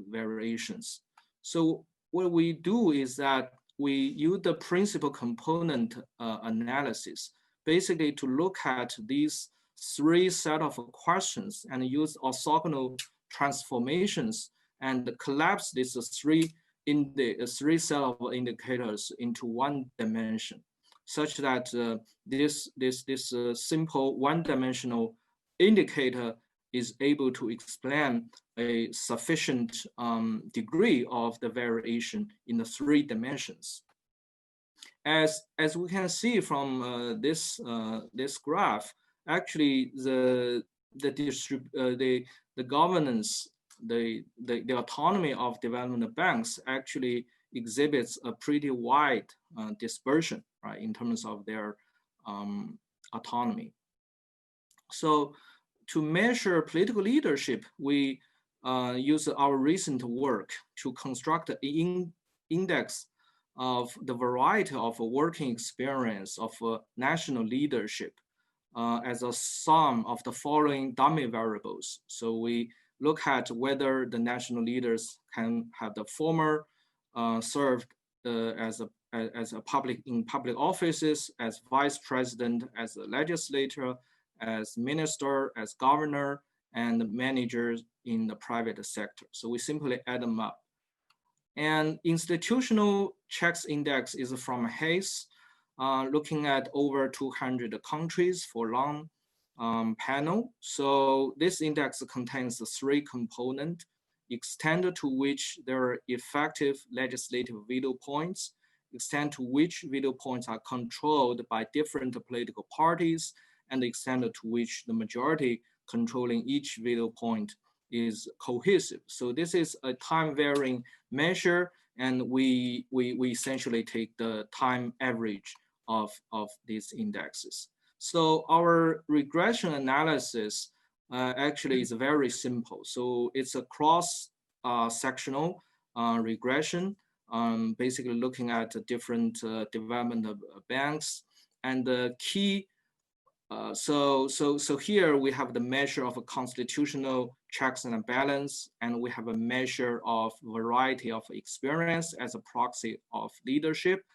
variations. So what we do is that we use the principal component analysis, basically to look at these three set of questions and use orthogonal transformations and collapse these three set of indicators into one dimension, such that this simple one-dimensional indicator is able to explain a sufficient degree of the variation in the three dimensions. As we can see from this graph, actually the governance, the autonomy of development banks actually exhibits a pretty wide dispersion, right, in terms of their autonomy. So to measure political leadership, we use our recent work to construct an index of the variety of working experience of national leadership as a sum of the following dummy variables. So we look at whether the national leaders can have the former served as in public offices, as vice president, as a legislator, as minister, as governor, and managers in the private sector. So we simply add them up. And institutional checks index is from Hayes, looking at over 200 countries for long panel. So this index contains the three components: extent to which there are effective legislative veto points, extent to which veto points are controlled by different political parties, and the extent to which the majority controlling each veto point is cohesive. So this is a time-varying measure, and we essentially take the time average of these indexes. So our regression analysis actually is very simple. So it's a cross-sectional regression, basically looking at different development banks. And the key, so here we have the measure of a constitutional checks and balance, and we have a measure of variety of experience as a proxy of leadership.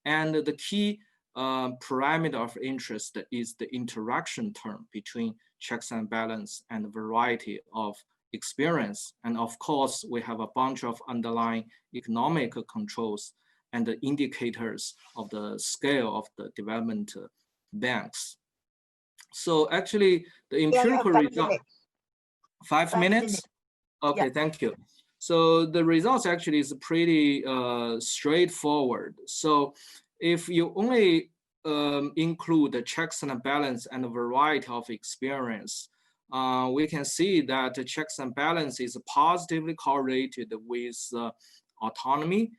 And the key parameter of interest is the interaction term between checks and balance and variety of experience. And of course, we have a bunch of underlying economic controls and the indicators of the scale of the development banks. So actually, the empirical result, 5 minutes? Okay, yeah. Thank you. So the results actually is pretty straightforward. So if you only include the checks and balance and a variety of experience, we can see that the checks and balance is positively correlated with autonomy.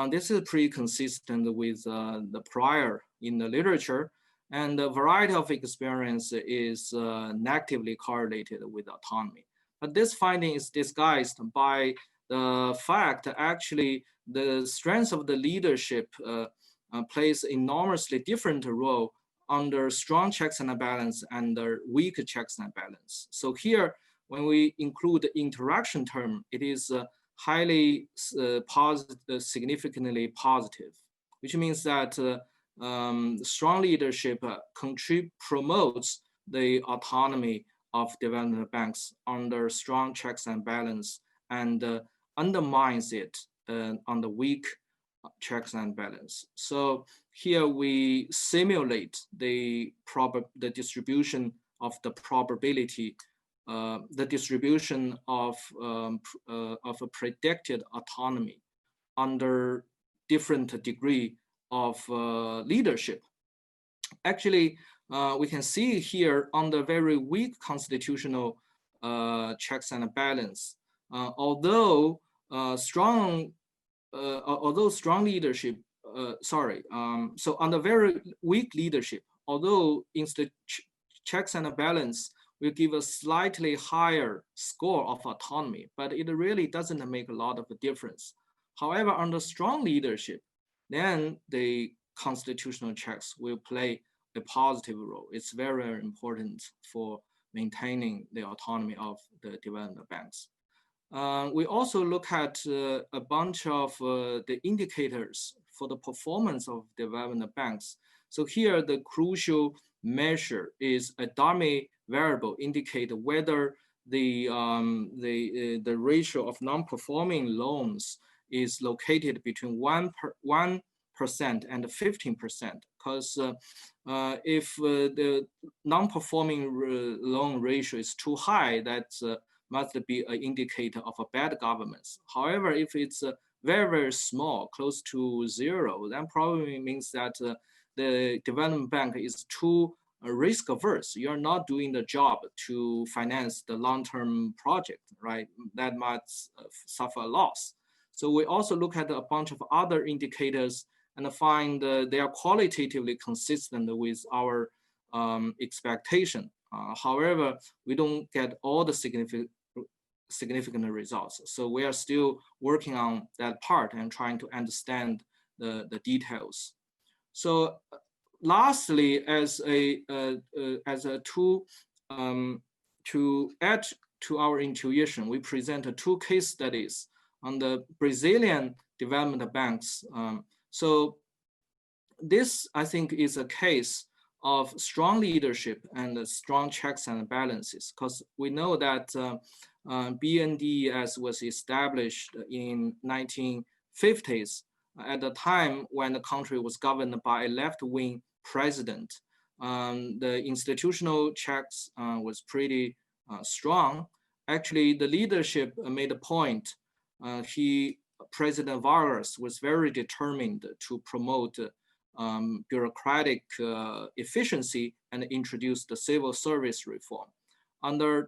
This is pretty consistent with the prior in the literature, and the variety of experience is negatively correlated with autonomy. But this finding is disguised by the fact that actually the strength of the leadership plays enormously different role under strong checks and balance and weak checks and balance. So here, when we include the interaction term, it is highly significantly positive, which means that strong leadership promotes the autonomy of development banks under strong checks and balance and undermines it on the weak checks and balance. So here we simulate the distribution of the probability, the distribution of a predicted autonomy under different degree of leadership. Actually, we can see here on the very weak constitutional checks and balance, although strong leadership, so on the very weak leadership, although checks and balance will give a slightly higher score of autonomy, but it really doesn't make a lot of a difference. However, under strong leadership, then the constitutional checks will play a positive role. It's very, very important for maintaining the autonomy of the development banks. We also look at a bunch of the indicators for the performance of development banks. So here, the crucial measure is a dummy variable indicate whether the ratio of non-performing loans is located between 1% and 15%. Because if the non-performing loan ratio is too high, that must be an indicator of a bad governance. However, if it's very, very small, close to zero, then probably means that the development bank is too risk averse. You're not doing the job to finance the long-term project, right? That might suffer a loss. So we also look at a bunch of other indicators and find they are qualitatively consistent with our expectation. However, we don't get all the significant results. So we are still working on that part and trying to understand the details. So lastly, as a tool to add to our intuition, we present two case studies on the Brazilian development banks. So this, I think, is a case of strong leadership and strong checks and balances, because we know that Ndbs was established in 1950s at the time when the country was governed by a left-wing president. The institutional checks was pretty strong. Actually, the leadership made a point. President Vargas was very determined to promote bureaucratic efficiency and introduce the civil service reform.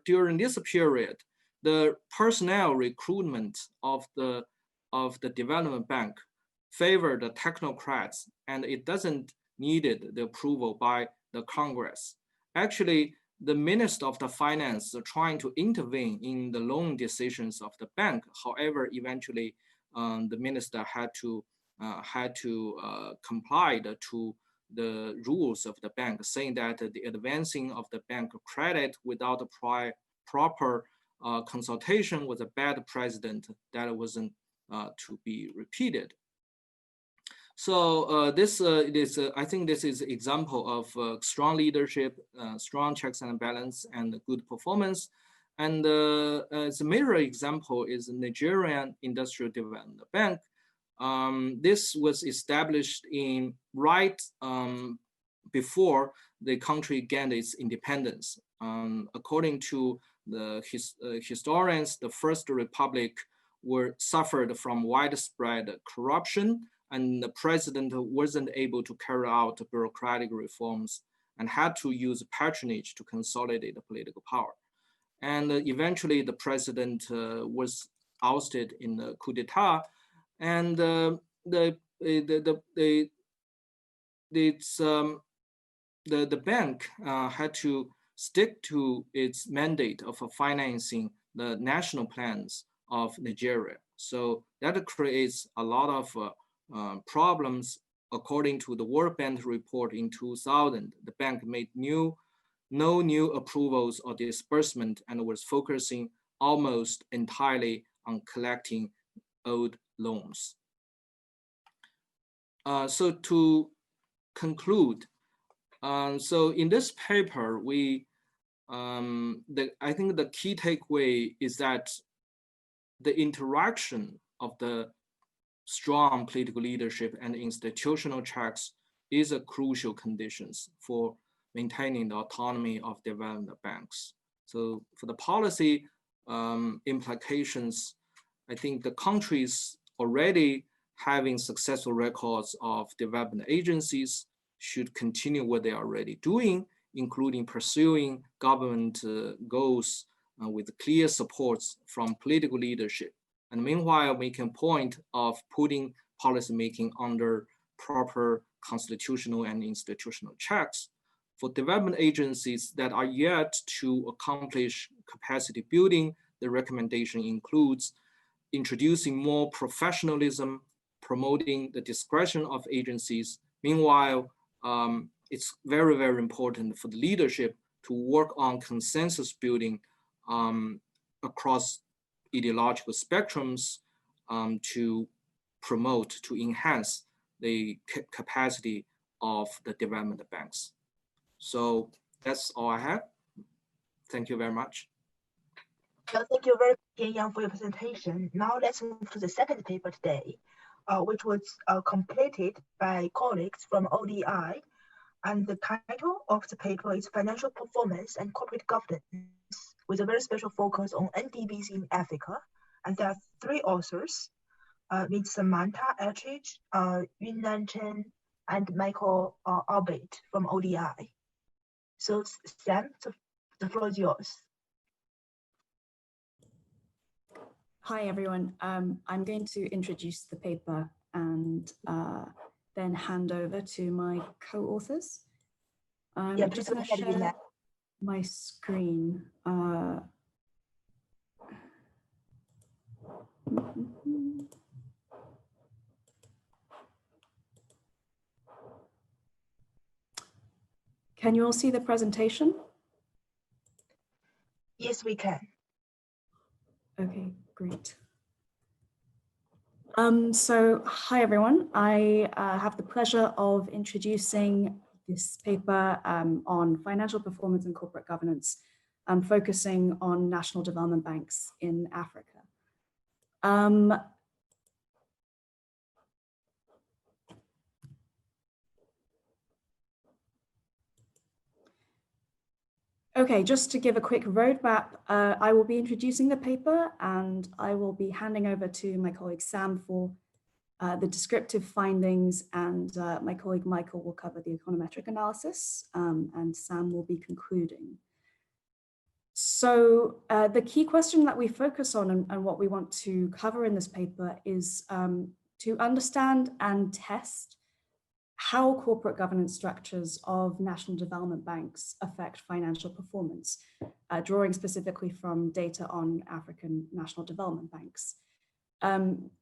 During this period, the personnel recruitment of the development bank favored the technocrats, and it doesn't needed the approval by the Congress. Actually, the Minister of the Finance trying to intervene in the loan decisions of the bank. However, eventually the minister had to comply to the rules of the bank, saying that the advancing of the bank credit without a proper consultation was a bad precedent that wasn't to be repeated. So I think this is an example of strong leadership, strong checks and balance, and good performance. And as a mirror example is the Nigerian Industrial Development Bank. This was established in before the country gained its independence. According to the historians, the First Republic suffered from widespread corruption and the president wasn't able to carry out bureaucratic reforms and had to use patronage to consolidate the political power. And eventually the president was ousted in the coup d'etat, and the bank had to stick to its mandate of financing the national plans of Nigeria. So that creates a lot of problems. According to the World Bank report in 2000, the bank made no new approvals or disbursement and was focusing almost entirely on collecting old loans. So to conclude, so in this paper, I think the key takeaway is that the interaction of the strong political leadership and institutional checks is a crucial conditions for maintaining the autonomy of development banks. So for the policy implications, I think the countries already having successful records of development agencies should continue what they are already doing, including pursuing government goals with clear supports from political leadership. And meanwhile, making a point of putting policymaking under proper constitutional and institutional checks. For development agencies that are yet to accomplish capacity building, the recommendation includes introducing more professionalism, promoting the discretion of agencies. Meanwhile, it's very, very important for the leadership to work on consensus building across ideological spectrums to promote, to enhance the capacity of the development banks. So that's all I have. Thank you very much. Well, thank you very much, Yang, for your presentation. Now let's move to the second paper today, which was completed by colleagues from ODI. And the title of the paper is Financial Performance and Corporate Governance, with a very special focus on Ndbs in Africa. And there are three authors, Ms. Samantha Eldridge, Yunnan Chen, and Michael Albert from ODI. So Sam, the floor is yours. Hi, everyone. I'm going to introduce the paper and then hand over to my co-authors. I'm just going to share my screen. Can you all see the presentation? Yes, we can. Okay, great. So hi everyone, I have the pleasure of introducing this paper on financial performance and corporate governance, focusing on national development banks in Africa. Okay, just to give a quick roadmap, I will be introducing the paper and I will be handing over to my colleague Sam for the descriptive findings, and my colleague Michael will cover the econometric analysis, and Sam will be concluding. So the key question that we focus on and what we want to cover in this paper is to understand and test how corporate governance structures of national development banks affect financial performance, drawing specifically from data on African national development banks.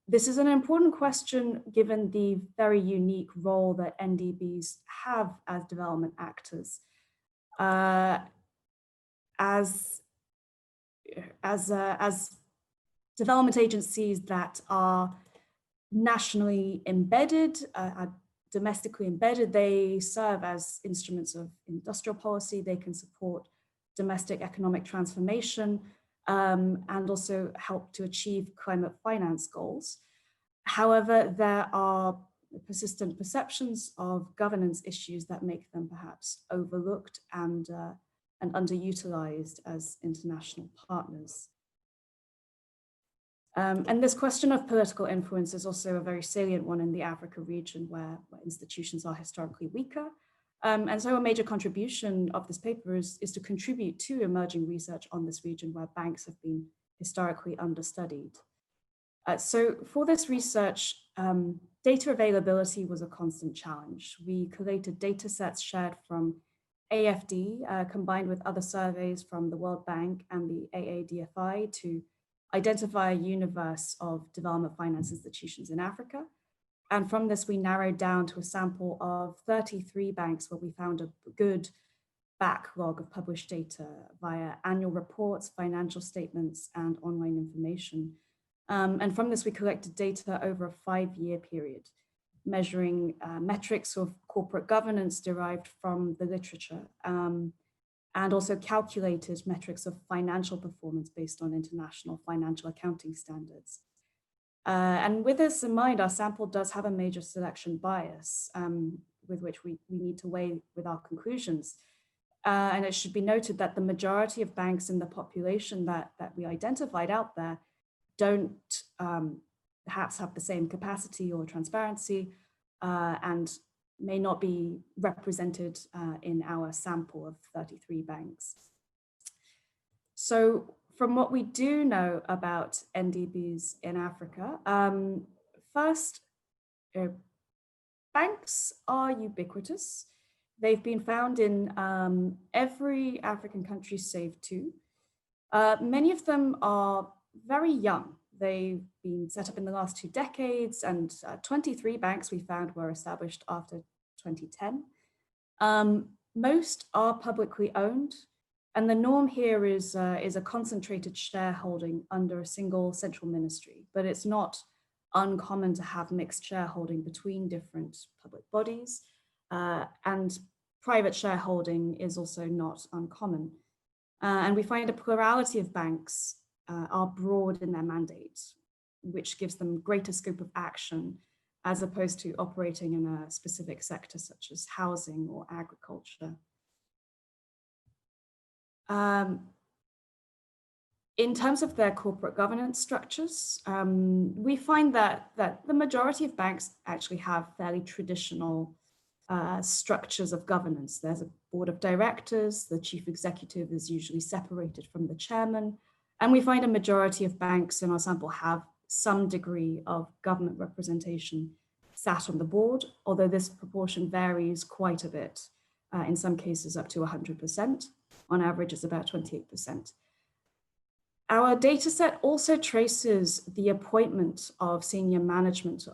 This is an important question given the very unique role that NDBs have as development actors. As development agencies that are nationally embedded, domestically embedded, they serve as instruments of industrial policy. They can support domestic economic transformation and also help to achieve climate finance goals. However, there are persistent perceptions of governance issues that make them perhaps overlooked and underutilized as international partners. And this question of political influence is also a very salient one in the Africa region where institutions are historically weaker. And so a major contribution of this paper is to contribute to emerging research on this region where banks have been historically understudied. So for this research, data availability was a constant challenge. We collated data sets shared from AFD combined with other surveys from the World Bank and the AADFI to identify a universe of development finance institutions in Africa. And from this, we narrowed down to a sample of 33 banks where we found a good backlog of published data via annual reports, financial statements, and online information. And from this, we collected data over a 5-year period, measuring metrics of corporate governance derived from the literature, and also calculated metrics of financial performance based on international financial accounting standards. And with this in mind, our sample does have a major selection bias with which we need to weigh with our conclusions. And it should be noted that the majority of banks in the population that we identified out there don't perhaps have the same capacity or transparency and may not be represented in our sample of 33 banks. So from what we do know about Ndbs in Africa, first, banks are ubiquitous. They've been found in every African country save 2. Many of them are very young. They've been set up in the last 2 decades, and 23 banks we found were established after 2010. Most are publicly owned, and the norm here is a concentrated shareholding under a single central ministry, but it's not uncommon to have mixed shareholding between different public bodies, and private shareholding is also not uncommon. And we find a plurality of banks are broad in their mandate, which gives them greater scope of action as opposed to operating in a specific sector such as housing or agriculture. In terms of their corporate governance structures, we find that the majority of banks actually have fairly traditional structures of governance. There's a board of directors, the chief executive is usually separated from the chairman, and we find a majority of banks in our sample have some degree of government representation sat on the board, although this proportion varies quite a bit, in some cases up to 100%. On average, it's about 28%. Our data set also traces the appointment of senior management,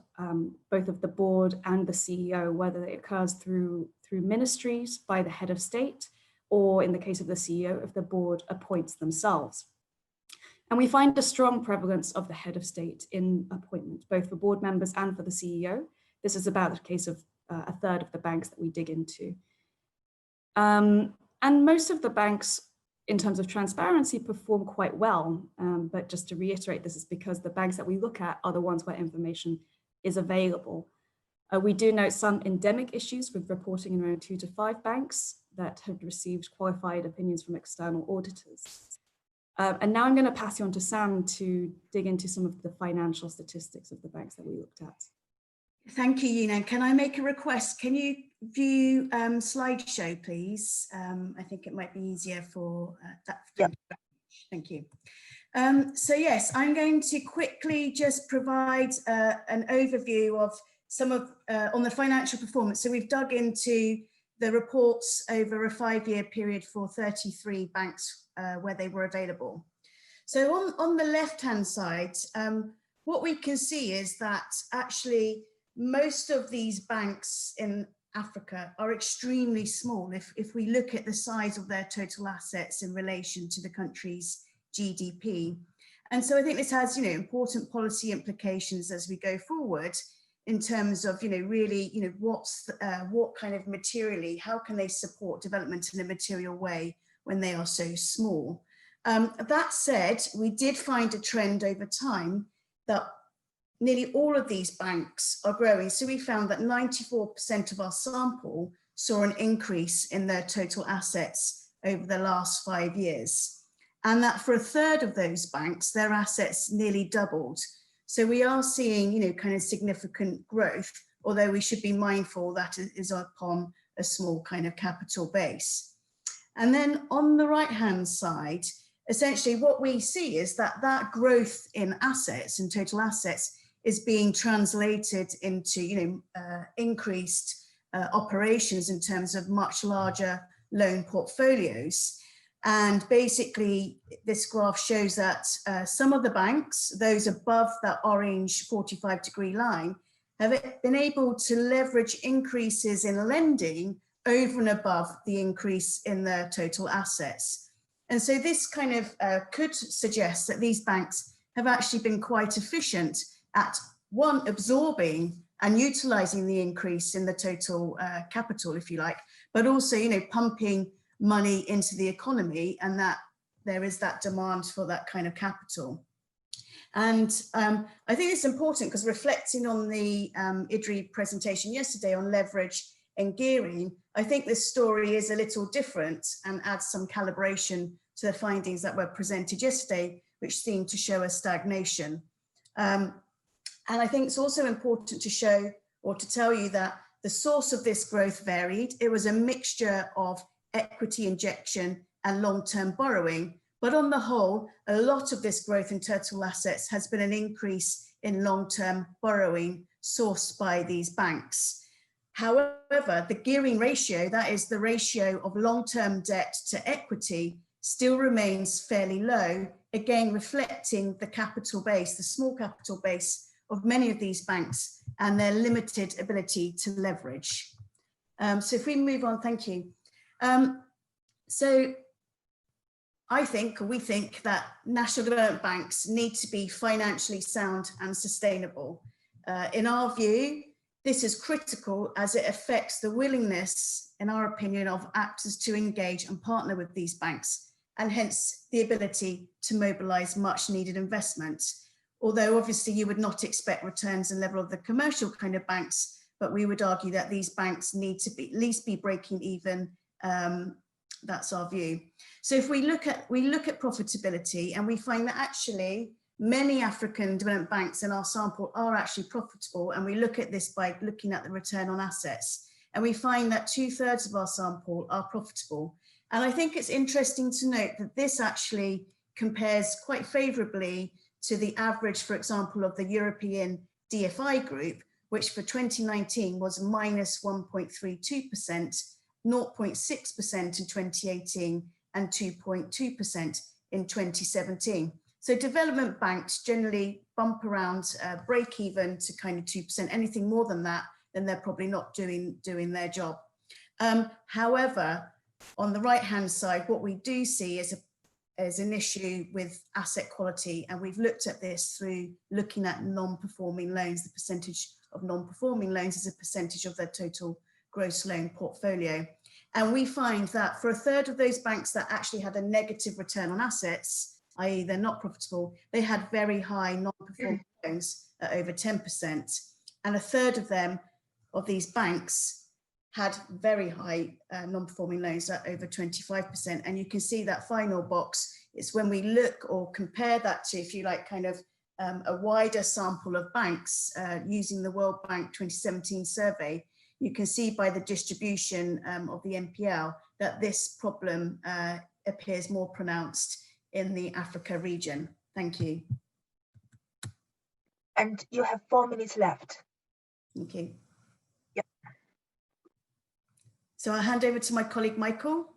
both of the board and the CEO, whether it occurs through ministries by the head of state, or in the case of the CEO, if the board appoints themselves. And we find a strong prevalence of the head of state in appointment, both for board members and for the CEO. This is about the case of a third of the banks that we dig into. And most of the banks, in terms of transparency, perform quite well. But just to reiterate, this is because the banks that we look at are the ones where information is available. We do note some endemic issues with reporting in around 2 to 5 banks that have received qualified opinions from external auditors. And now I'm going to pass you on to Sam to dig into some of the financial statistics of the banks that we looked at. Thank you, Yuna. Can I make a request? Can you view slideshow, please? I think it might be easier for that. Yeah. Thank you. So yes, I'm going to quickly just provide an overview of some of on the financial performance. So we've dug into the reports over a 5-year period for 33 banks where they were available. So on the left-hand side, what we can see is that actually most of these banks in Africa are extremely small if we look at the size of their total assets in relation to the country's GDP. And so I think this has, important policy implications as we go forward in terms of, really, what kind of materially, how can they support development in a material way when they are so small? That said, we did find a trend over time that nearly all of these banks are growing. So we found that 94% of our sample saw an increase in their total assets over the last 5 years. and that for a third of those banks, their assets nearly doubled. So we are seeing, kind of significant growth, although we should be mindful that it is upon a small kind of capital base. And then on the right-hand side, essentially what we see is that that growth in assets and total assets is being translated into, increased operations in terms of much larger loan portfolios. And basically, this graph shows that some of the banks, those above that orange 45-degree line, have been able to leverage increases in lending over and above the increase in their total assets. And so this kind of could suggest that these banks have actually been quite efficient at, one, absorbing and utilizing the increase in the total capital, if you like, but also, pumping money into the economy, and that there is that demand for that kind of capital. And I think it's important because reflecting on the IDRI presentation yesterday on leverage and gearing, I think this story is a little different and adds some calibration to the findings that were presented yesterday, which seemed to show a stagnation. And I think it's also important to show or to tell you that the source of this growth varied. It was a mixture of equity injection and long-term borrowing, but on the whole, a lot of this growth in total assets has been an increase in long-term borrowing sourced by these banks. However, the gearing ratio, that is the ratio of long-term debt to equity, still remains fairly low, again reflecting the capital base, the small capital base of many of these banks and their limited ability to leverage. So if we move on, thank you. So we think that national development banks need to be financially sound and sustainable. In our view, this is critical as it affects the willingness, in our opinion, of actors to engage and partner with these banks, and hence the ability to mobilize much needed investment. Although obviously you would not expect returns and level of the commercial kind of banks, but we would argue that these banks need to be at least be breaking even. That's our view. So if we look at profitability, and we find that actually many African development banks in our sample are actually profitable, and we look at this by looking at the return on assets, and we find that 2/3 of our sample are profitable. And I think it's interesting to note that this actually compares quite favorably to the average, for example, of the European DFI group, which for 2019 was -1.32%, 0.6% in 2018, and 2.2% in 2017. So development banks generally bump around break even to kind of 2%. Anything more than that, then they're probably not doing their job. However, on the right-hand side, what we do see is an issue with asset quality, and we've looked at this through looking at non-performing loans. The percentage of non-performing loans is a percentage of their total gross loan portfolio. And we find that for a third of those banks that actually had a negative return on assets, i.e. they're not profitable, they had very high non-performing loans at over 10%. And a third of them, of these banks, had very high non-performing loans at over 25%. And you can see that final box, it's when we look or compare that to, if you like, kind of a wider sample of banks using the World Bank 2017 survey, you can see by the distribution of the NPL that this problem appears more pronounced in the Africa region. Thank you. And you have 4 minutes left. Thank you. Yep. So I'll hand over to my colleague, Michael.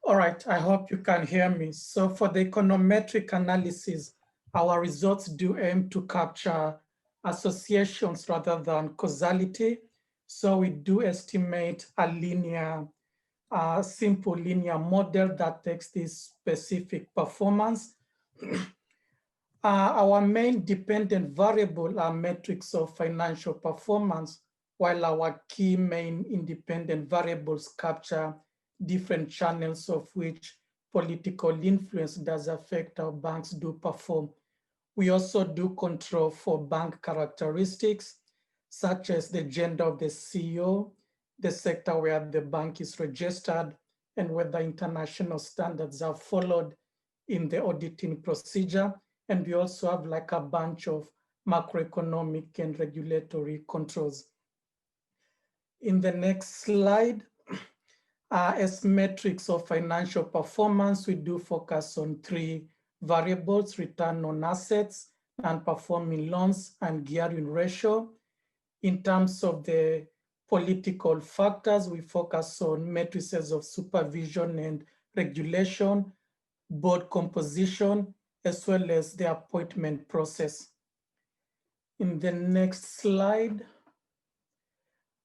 All right, I hope you can hear me. So for the econometric analysis, our results do aim to capture associations rather than causality. So we do estimate a linear, simple linear model that takes this specific performance. Our main dependent variable are metrics of financial performance, while our key main independent variables capture different channels of which political influence does affect how banks do perform. We also do control for bank characteristics, such as the gender of the CEO, the sector where the bank is registered, and whether international standards are followed in the auditing procedure. And we also have like a bunch of macroeconomic and regulatory controls. In the next slide, as metrics of financial performance, we do focus on 3 variables: return on assets, non-performing loans, and gearing ratio. In terms of the political factors, we focus on matrices of supervision and regulation, board composition, as well as the appointment process. In the next slide,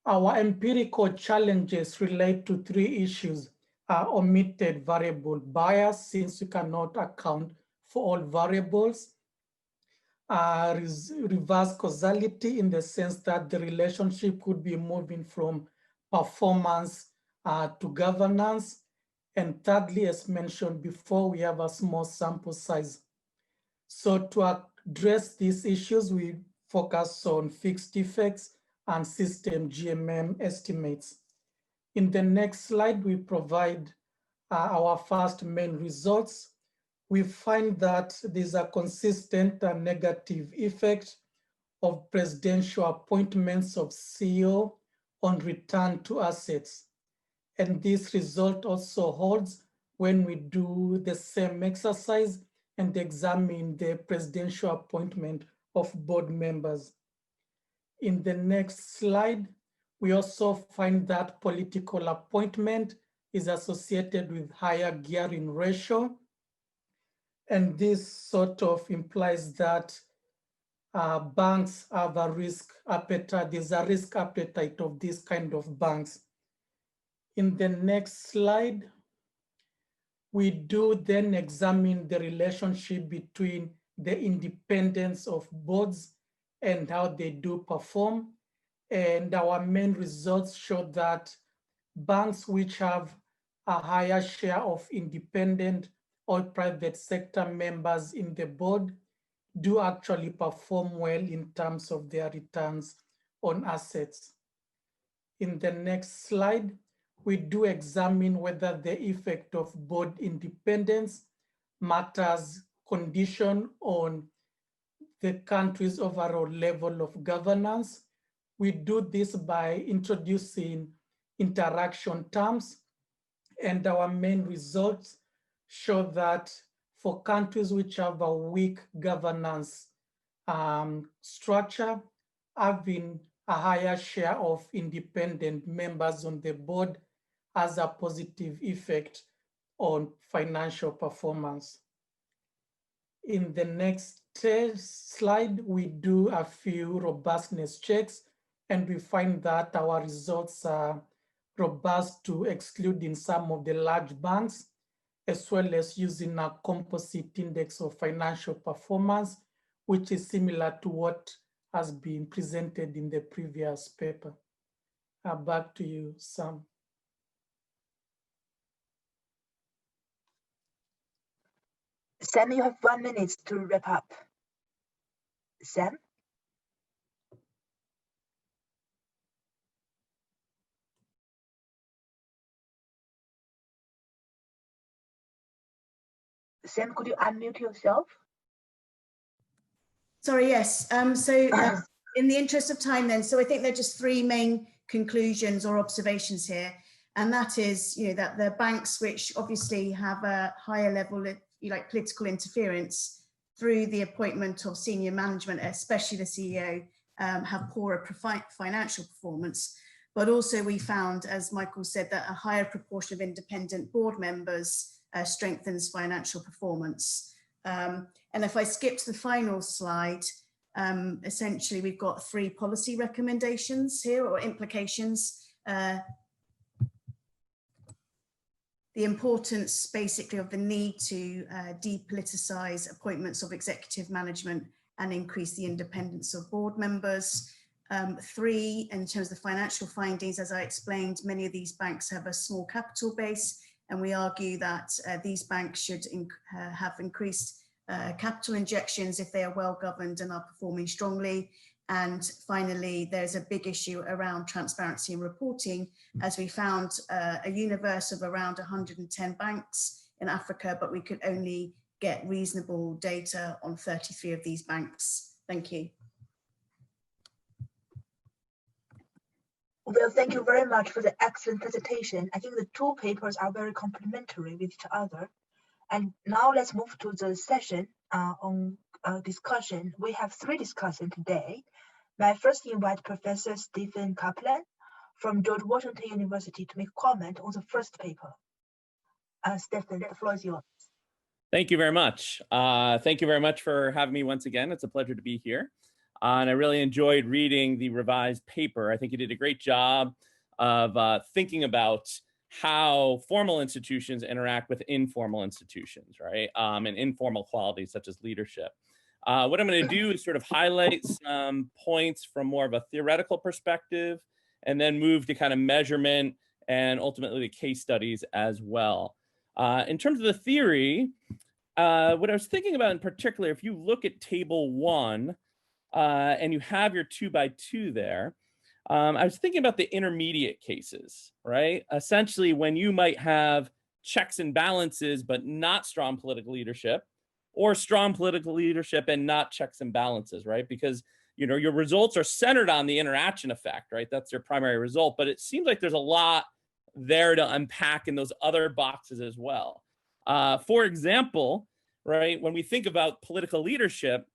our empirical challenges relate to 3 issues: omitted variable bias, since we cannot account for all variables; reverse causality, in the sense that the relationship could be moving from performance to governance; and thirdly, as mentioned before, we have a small sample size. So to address these issues, we focus on fixed effects and system GMM estimates. In the next slide, we provide our first main results. We find that there's a consistent and negative effect of presidential appointments of CEO on return to assets. And this result also holds when we do the same exercise and examine the presidential appointment of board members. In the next slide, we also find that political appointment is associated with higher gearing ratio. And this sort of implies that banks have a risk appetite. There's a risk appetite of this kind of banks. In the next slide, we do then examine the relationship between the independence of boards and how they do perform. And our main results show that banks which have a higher share of independent or private sector members in the board do actually perform well in terms of their returns on assets. In the next slide, we do examine whether the effect of board independence matters condition on the country's overall level of governance. We do this by introducing interaction terms, and our main results show that for countries which have a weak governance structure, having a higher share of independent members on the board has a positive effect on financial performance. In the next slide, we do a few robustness checks, and we find that our results are robust to excluding some of the large banks, as well as using a composite index of financial performance, which is similar to what has been presented in the previous paper. Back to you, Sam. Sam, you have 1 minute to wrap up. Sam? Sam, could you unmute yourself? Sorry, yes. In the interest of time then, so I think there are just 3 main conclusions or observations here. And that is, that the banks which obviously have a higher level of political interference through the appointment of senior management, especially the CEO, have poorer financial performance. But also we found, as Michael said, that a higher proportion of independent board members strengthens financial performance. And if I skip to the final slide, essentially we've got 3 policy recommendations here, or implications. The importance basically of the need to depoliticize appointments of executive management and increase the independence of board members. 3, in terms of the financial findings, as I explained, many of these banks have a small capital base, and we argue that these banks should have increased capital injections if they are well governed and are performing strongly. And finally, there's a big issue around transparency and reporting, as we found a universe of around 110 banks in Africa, but we could only get reasonable data on 33 of these banks. Thank you. Well, thank you very much for the excellent presentation. I think the two papers are very complementary with each other. And now let's move to the session on discussion. We have three discussions today. May I first invite Professor Stephen Kaplan from George Washington University to make comment on the first paper. Stephen, the floor is yours. Thank you very much. Thank you very much for having me once again. It's a pleasure to be here. And I really enjoyed reading the revised paper. I think you did a great job of thinking about how formal institutions interact with informal institutions, right? And informal qualities such as leadership. What I'm going to do is sort of highlight some points from more of a theoretical perspective, and then move to kind of measurement and ultimately the case studies as well. In terms of the theory, what I was thinking about in particular, if you look at table 1, and you have your 2x2 there, I was thinking about the intermediate cases, right? Essentially, when you might have checks and balances, but not strong political leadership, or strong political leadership and not checks and balances, right? Because your results are centered on the interaction effect, right? That's your primary result, but it seems like there's a lot there to unpack in those other boxes as well. For example, right, when we think about political leadership,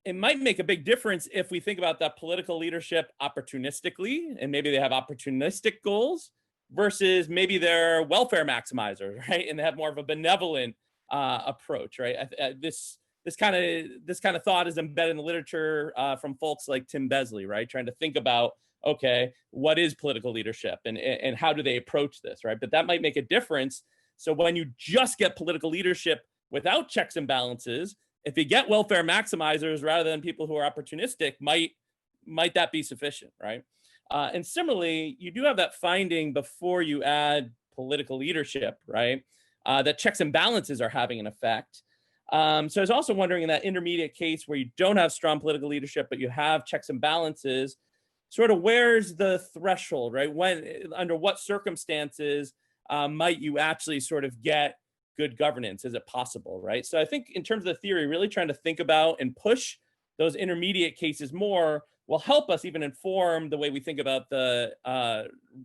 it might make a big difference if we think about that political leadership opportunistically, and maybe they have opportunistic goals versus maybe they're welfare maximizers, right? And they have more of a benevolent approach, right? This kind of thought is embedded in the literature from folks like Tim Besley, right? Trying to think about, okay, what is political leadership and how do they approach this, right? But that might make a difference. So when you just get political leadership without checks and balances, if you get welfare maximizers rather than people who are opportunistic, might that be sufficient, right? And similarly, you do have that finding before you add political leadership, right? That checks and balances are having an effect. So I was also wondering in that intermediate case where you don't have strong political leadership, but you have checks and balances, sort of where's the threshold, right? Under what circumstances might you actually sort of get good governance? Is it possible, right? So I think in terms of the theory, really trying to think about and push those intermediate cases more will help us even inform the way we think about the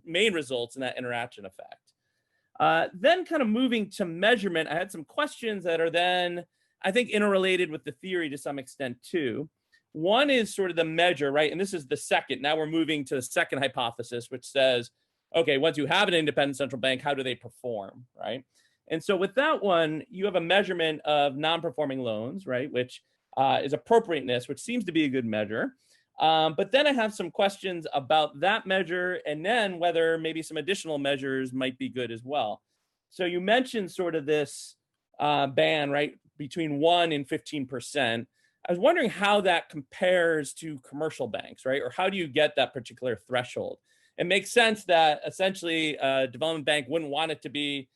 main results in that interaction effect. Then kind of moving to measurement, I had some questions that are then, I think, interrelated with the theory to some extent too. One is sort of the measure, right? And this is the second. Now we're moving to the second hypothesis, which says, okay, once you have an independent central bank, how do they perform, right? And so with that one, you have a measurement of non-performing loans, right? Which is appropriateness, which seems to be a good measure. But then I have some questions about that measure and then whether maybe some additional measures might be good as well. So you mentioned sort of this band, right? Between 1 and 15%. I was wondering how that compares to commercial banks, right? Or how do you get that particular threshold? It makes sense that essentially a development bank wouldn't want it to be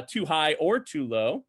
too high or too low,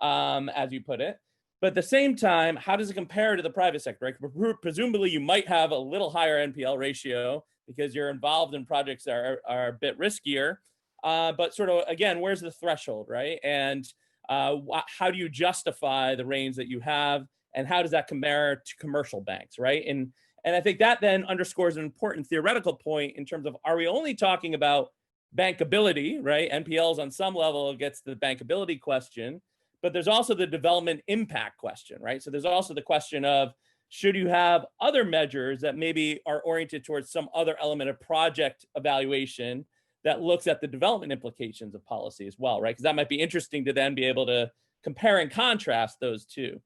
as you put it. But at the same time, how does it compare to the private sector, right? Presumably, you might have a little higher NPL ratio because you're involved in projects that are a bit riskier. But sort of, again, where's the threshold, right? And how do you justify the range that you have? And how does that compare to commercial banks, right? And I think that then underscores an important theoretical point in terms of, are we only talking about bankability, right? NPLs on some level gets the bankability question, but there's also the development impact question, right? So there's also the question of, should you have other measures that maybe are oriented towards some other element of project evaluation that looks at the development implications of policy as well, right? Because that might be interesting to then be able to compare and contrast those two.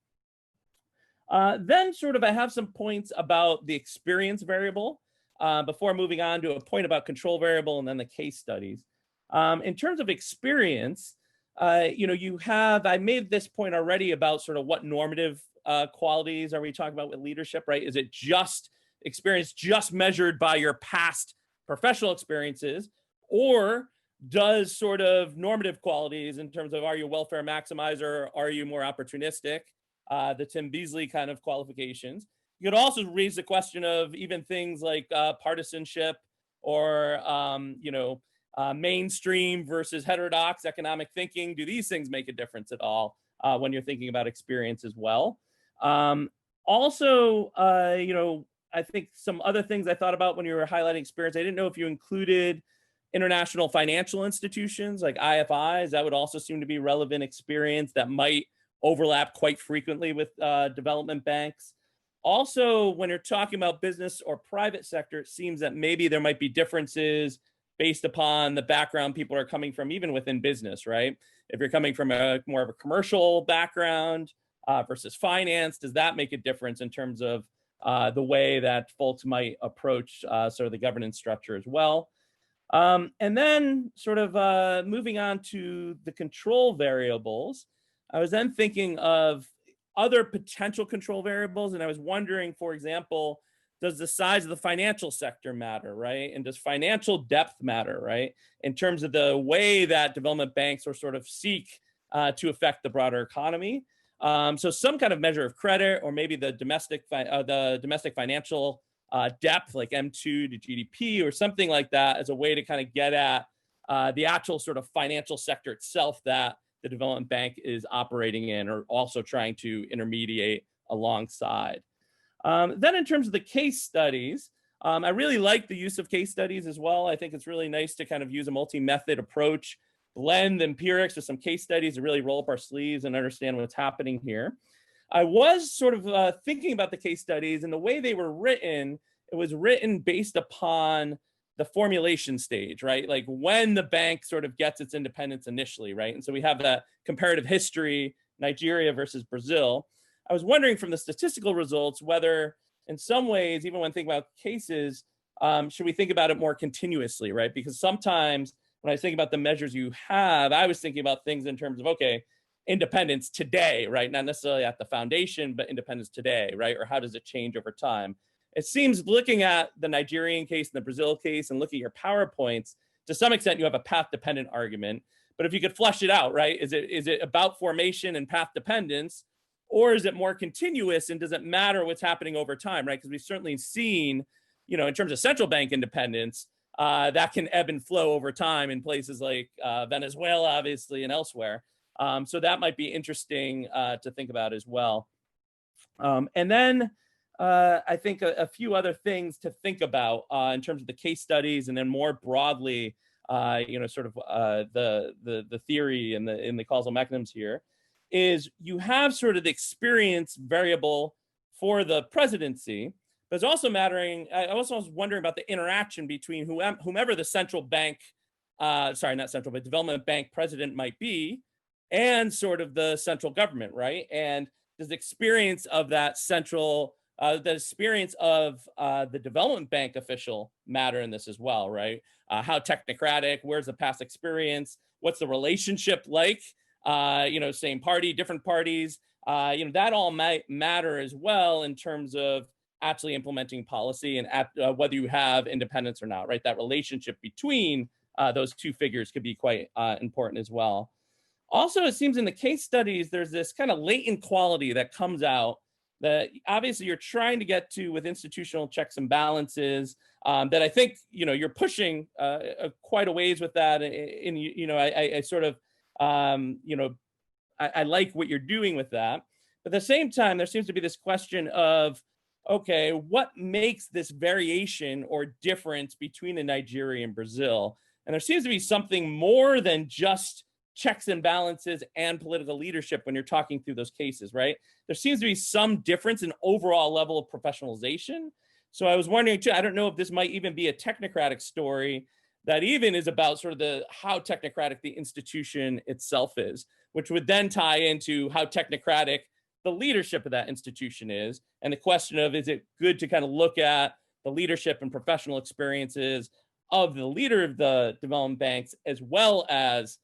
Then sort of I have some points about the experience variable before moving on to a point about control variable and then the case studies. In terms of experience, I made this point already about sort of what normative qualities are we talking about with leadership, right? Is it just experience just measured by your past professional experiences, or does sort of normative qualities in terms of, are you a welfare maximizer, are you more opportunistic, the Tim Besley kind of qualifications, you could also raise the question of even things like partisanship or, mainstream versus heterodox economic thinking. Do these things make a difference at all when you're thinking about experience as well? Also, I think some other things I thought about when you were highlighting experience, I didn't know if you included international financial institutions like IFIs. That would also seem to be relevant experience that might overlap quite frequently with development banks. Also, when you're talking about business or private sector, it seems that maybe there might be differences based upon the background people are coming from, even within business, right? If you're coming from more of a commercial background versus finance, does that make a difference in terms of the way that folks might approach sort of the governance structure as well? And then sort of moving on to the control variables, I was then thinking of other potential control variables, and I was wondering, for example, does the size of the financial sector matter, right? And does financial depth matter, right? In terms of the way that development banks are sort of seek to affect the broader economy. So some kind of measure of credit, or maybe the domestic financial depth, like M2 to GDP or something like that, as a way to kind of get at the actual sort of financial sector itself that the development bank is operating in, or also trying to intermediate alongside. Then in terms of the case studies, I really like the use of case studies as well. I think it's really nice to kind of use a multi-method approach, blend empirics with some case studies to really roll up our sleeves and understand what's happening here. I was sort of thinking about the case studies and the way they were written. It was written based upon the formulation stage, right? Like when the bank sort of gets its independence initially, right? And so we have that comparative history, Nigeria versus Brazil. I was wondering from the statistical results whether in some ways, even when thinking about cases, should we think about it more continuously, right? Because sometimes when I was thinking about the measures you have, I was thinking about things in terms of, okay, independence today, right? Not necessarily at the foundation, but independence today, right? Or how does it change over time? It seems looking at the Nigerian case and the Brazil case and looking at your PowerPoints, to some extent you have a path-dependent argument, but if you could flesh it out, right? Is it about formation and path dependence, or is it more continuous, and does it matter what's happening over time, right? Because we've certainly seen, in terms of central bank independence, that can ebb and flow over time in places like Venezuela, obviously, and elsewhere. So that might be interesting to think about as well. And then I think a few other things to think about in terms of the case studies, and then more broadly, sort of the theory and the causal mechanisms here, is you have sort of the experience variable for the presidency, but it's also mattering. I also was wondering about the interaction between whomever the central bank, development bank president might be, and sort of the central government, right? And does the experience of that central, the experience of the development bank official matter in this as well, right? How technocratic, where's the past experience? What's the relationship like? Same party, different parties, that all might matter as well in terms of actually implementing policy and whether you have independence or not, right? That relationship between those two figures could be quite important as well. Also, it seems in the case studies, there's this kind of latent quality that comes out that obviously you're trying to get to with institutional checks and balances, that I think, you're pushing quite a ways with that. I like what you're doing with that. But at the same time, there seems to be this question of, okay, what makes this variation or difference between the Nigeria and Brazil? And there seems to be something more than just checks and balances and political leadership when you're talking through those cases, right? There seems to be some difference in overall level of professionalization. So I was wondering too, I don't know if this might even be a technocratic story that even is about sort of how technocratic the institution itself is, which would then tie into how technocratic the leadership of that institution is. And the question of, is it good to kind of look at the leadership and professional experiences of the leader of the development banks, as well as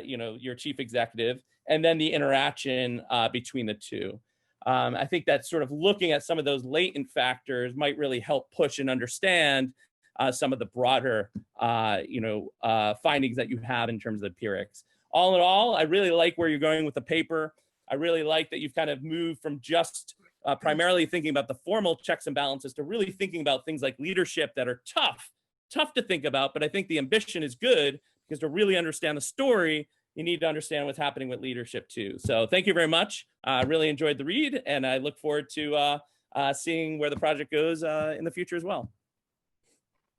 your chief executive, and then the interaction between the two. I think that sort of looking at some of those latent factors might really help push and understand some of the broader findings that you have in terms of empirics. All in all, I really like where you're going with the paper. I really like that you've kind of moved from just primarily thinking about the formal checks and balances to really thinking about things like leadership that are tough to think about. But I think the ambition is good, because to really understand the story, you need to understand what's happening with leadership too. So thank you very much. I really enjoyed the read, and I look forward to seeing where the project goes in the future as well.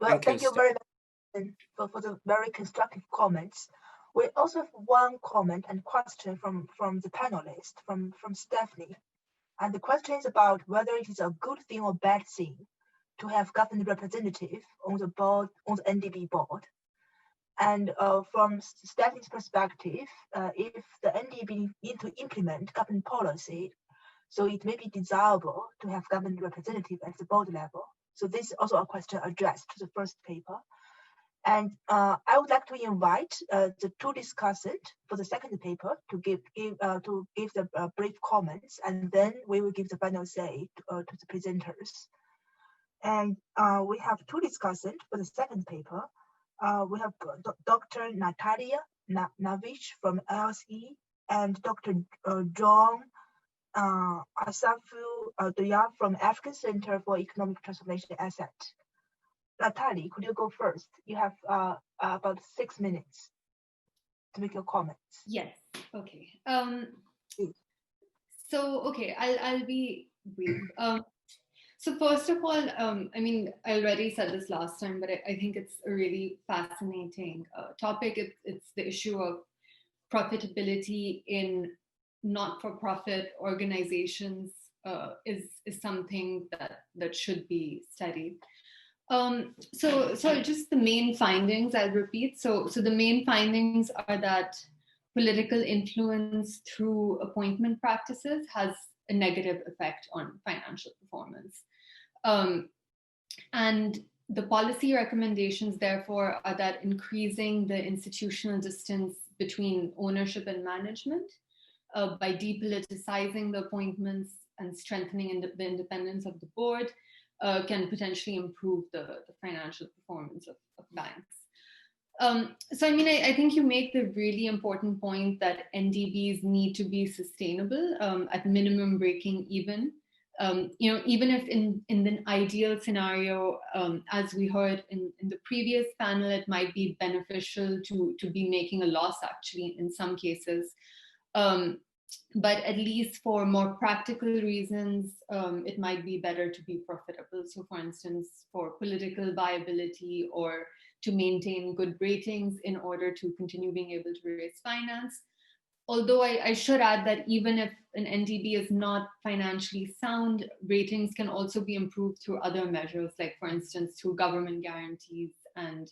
Well, thank you very much for the very constructive comments. We also have one comment and question from the panelist, from Stephanie. And the question is about whether it is a good thing or bad thing to have government representative on the board, on the Ndb board. And from Stephanie's perspective, if the Ndb need to implement government policy, so it may be desirable to have government representative at the board level. So this is also a question addressed to the first paper. And I would like to invite the two discussants for the second paper to give the brief comments, and then we will give the final say to the presenters. And we have two discussants for the second paper. We have Dr. Natalia Navic from INSE and Dr. John Asafu Doya from African Center for Economic Transformation Asset. Natalie, could you go first? You have about 6 minutes to make your comments. Yes. Okay. So okay, I'll be brief. So first of all, I mean, I already said this last time, but I think it's a really fascinating topic. It's the issue of profitability in not-for-profit organizations is something that should be studied. So just the main findings, I'll repeat. So the main findings are that political influence through appointment practices has a negative effect on financial performance. And the policy recommendations, therefore, are that increasing the institutional distance between ownership and management by depoliticizing the appointments and strengthening the independence of the board can potentially improve the financial performance of banks. So I mean, I think you make the really important point that Ndbs need to be sustainable, at minimum breaking even. You know, even if in the ideal scenario, as we heard in the previous panel, it might be beneficial to be making a loss actually in some cases. But at least for more practical reasons, it might be better to be profitable. So for instance, for political viability or to maintain good ratings in order to continue being able to raise finance. Although I should add that even if an Ndb is not financially sound, ratings can also be improved through other measures, like for instance, through government guarantees and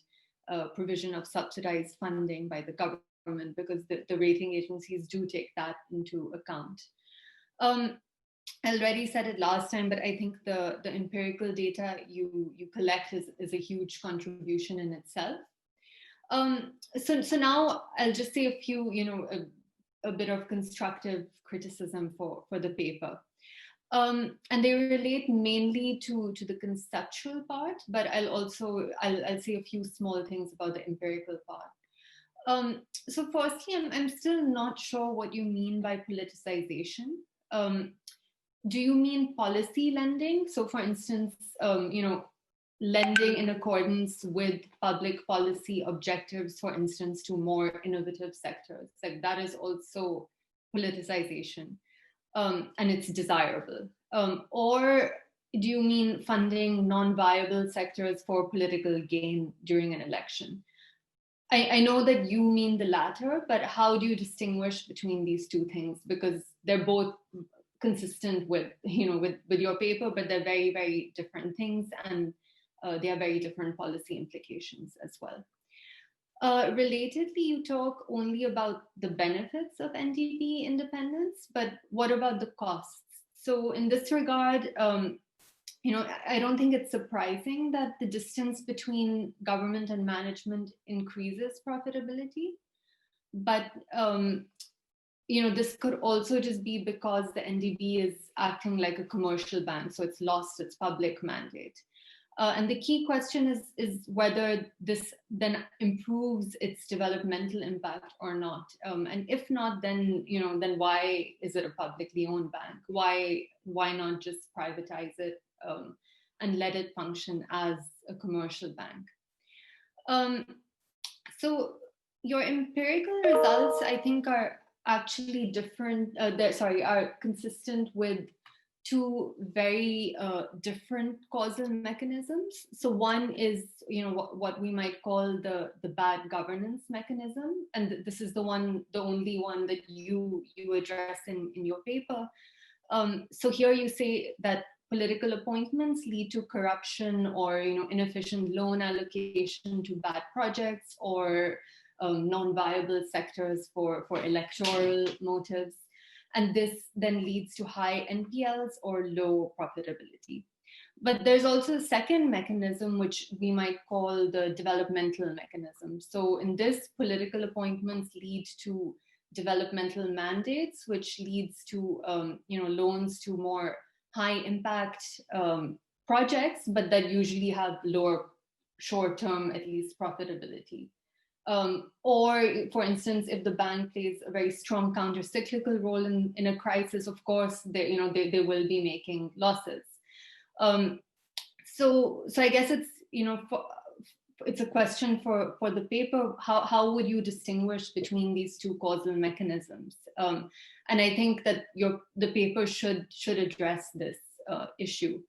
provision of subsidized funding by the government, because the rating agencies do take that into account. I already said it last time, but I think the empirical data you collect is a huge contribution in itself. So now I'll just say a few, you know, a bit of constructive criticism for the paper. And they relate mainly to the conceptual part, but I'll say a few small things about the empirical part. So firstly, I'm still not sure what you mean by politicization. Do you mean policy lending? So for instance, you know, lending in accordance with public policy objectives, for instance, to more innovative sectors, like that is also politicization, and it's desirable. Or do you mean funding non-viable sectors for political gain during an election? I know that you mean the latter, but how do you distinguish between these two things? Because they're both consistent with, you know, with your paper, but they're very, very different things, and they have very different policy implications as well. Relatedly, you talk only about the benefits of Ndb independence, but what about the costs? So in this regard, you know, I don't think it's surprising that the distance between government and management increases profitability, but you know, this could also just be because the Ndb is acting like a commercial bank, so it's lost its public mandate. And the key question is whether this then improves its developmental impact or not. And if not, then then why is it a publicly owned bank? Why not just privatize it and let it function as a commercial bank? So your empirical results, I think, are actually different. Are consistent with two very different causal mechanisms. So one is, what we might call the bad governance mechanism, and this is the only one that you address in your paper. So here you say that political appointments lead to corruption or inefficient loan allocation to bad projects or non-viable sectors for electoral motives. And this then leads to high NPLs or low profitability. But there's also a second mechanism, which we might call the developmental mechanism. So in this, political appointments lead to developmental mandates, which leads to loans to more high impact projects, but that usually have lower short-term, at least, profitability. Or, for instance, if the bank plays a very strong counter-cyclical role in a crisis, of course, they will be making losses. So I guess it's it's a question for the paper. How would you distinguish between these two causal mechanisms? And I think that the paper should address this issue.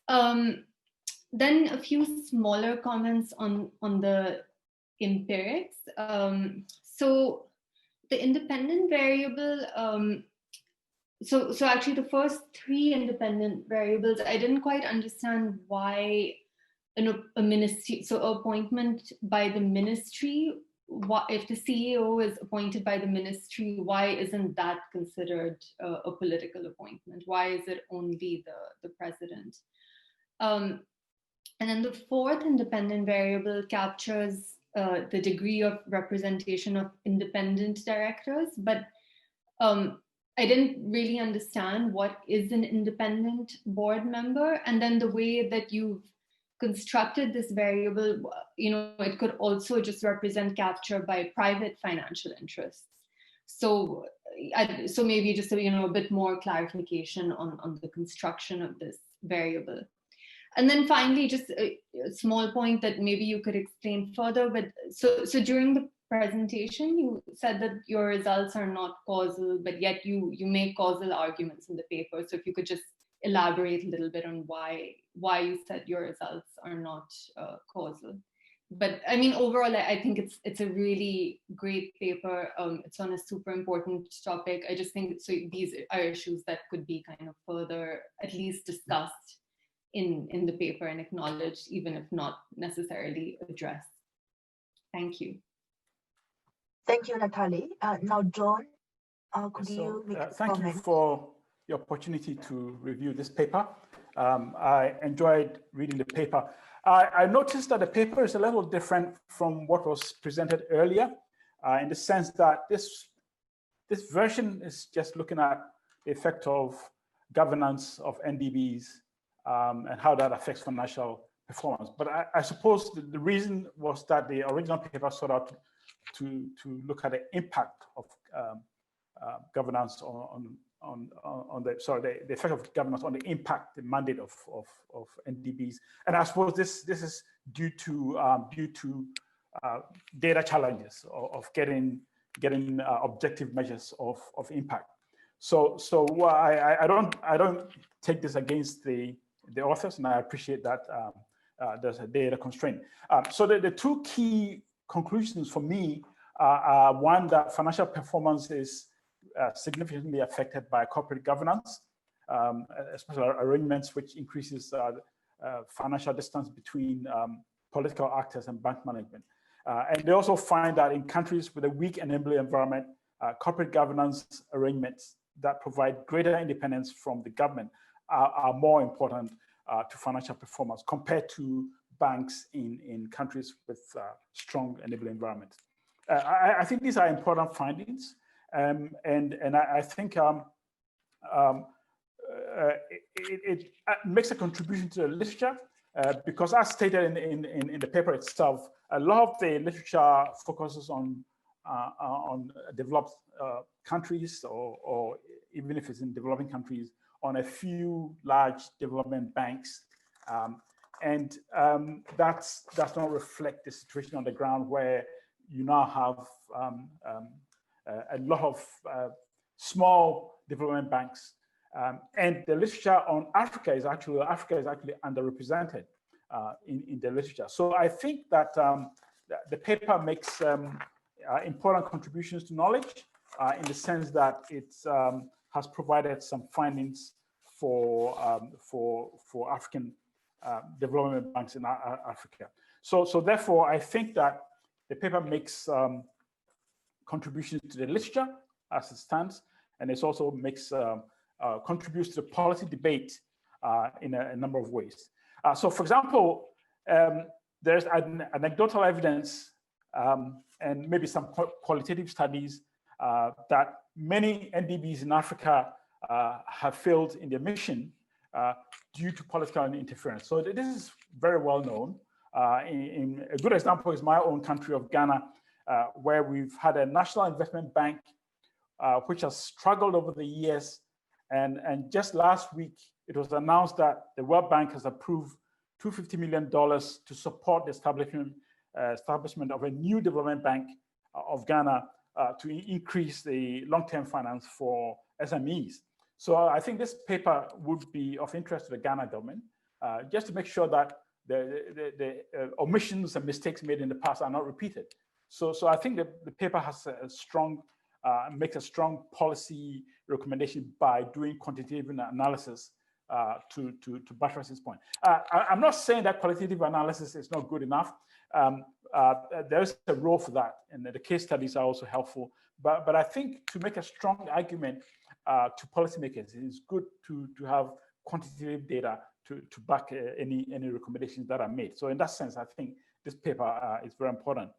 Then a few smaller comments on the empirics. So the independent variable, so actually the first three independent variables, I didn't quite understand why a ministry, so appointment by the ministry, if the CEO is appointed by the ministry, why isn't that considered a political appointment? Why is it only the president? And then the fourth independent variable captures the degree of representation of independent directors, but I didn't really understand what is an independent board member. And then the way that you've constructed this variable, it could also just represent capture by private financial interests. So maybe just a bit more clarification on the construction of this variable. And then finally, just a small point that maybe you could explain further. But so during the presentation, you said that your results are not causal, but yet you make causal arguments in the paper. So if you could just elaborate a little bit on why you said your results are not causal. But I mean, overall, I think it's a really great paper. It's on a super important topic. I just think these are issues that could be kind of further at least discussed in the paper and acknowledged, even if not necessarily addressed. Thank you. Thank you, Natalie. Now, John, could you make a thank comment? you for the opportunity to review this paper. I enjoyed reading the paper. I noticed that the paper is a little different from what was presented earlier, in the sense that this version is just looking at the effect of governance of Ndbs and how that affects financial performance. But I suppose the reason was that the original paper sought out to look at the impact of governance the effect of governance on the impact, the mandate of Ndbs. And I suppose this is due to data challenges of getting objective measures of impact. So I don't take this against the authors, and I appreciate that there's a data constraint. So the two key conclusions for me are one, that financial performance is significantly affected by corporate governance, especially arrangements which increases financial distance between political actors and bank management. And they also find that in countries with a weak enabling environment, corporate governance arrangements that provide greater independence from the government are more important to financial performance compared to banks in countries with strong enabling environments. I think these are important findings. And I think it makes a contribution to the literature because as stated in the paper itself, a lot of the literature focuses on developed countries, or even if it's in developing countries, on a few large development banks. And that does not reflect the situation on the ground, where you now have a lot of small development banks. And the literature on Africa is actually underrepresented in the literature. So I think that the paper makes important contributions to knowledge in the sense that it has provided some findings for African development banks in Africa. So therefore, I think that the paper makes contributions to the literature as it stands, and it also makes contributes to the policy debate in a number of ways. So, for example, there's anecdotal evidence and maybe some qualitative studies that many Ndbs in Africa have failed in their mission due to political interference. So this is very well known. A good example is my own country of Ghana, where we've had a national investment bank which has struggled over the years. And just last week, it was announced that the World Bank has approved $250 million to support the establishment of a new development bank of Ghana to increase the long-term finance for SMEs. So I think this paper would be of interest to the Ghana government, just to make sure that the omissions and mistakes made in the past are not repeated. So I think that the paper has a strong, makes a strong policy recommendation by doing quantitative analysis to buttress this point. I'm not saying that qualitative analysis is not good enough. There's a role for that, and the case studies are also helpful. But I think to make a strong argument to policymakers, it's good to have quantitative data to back any recommendations that are made. So in that sense, I think this paper is very important.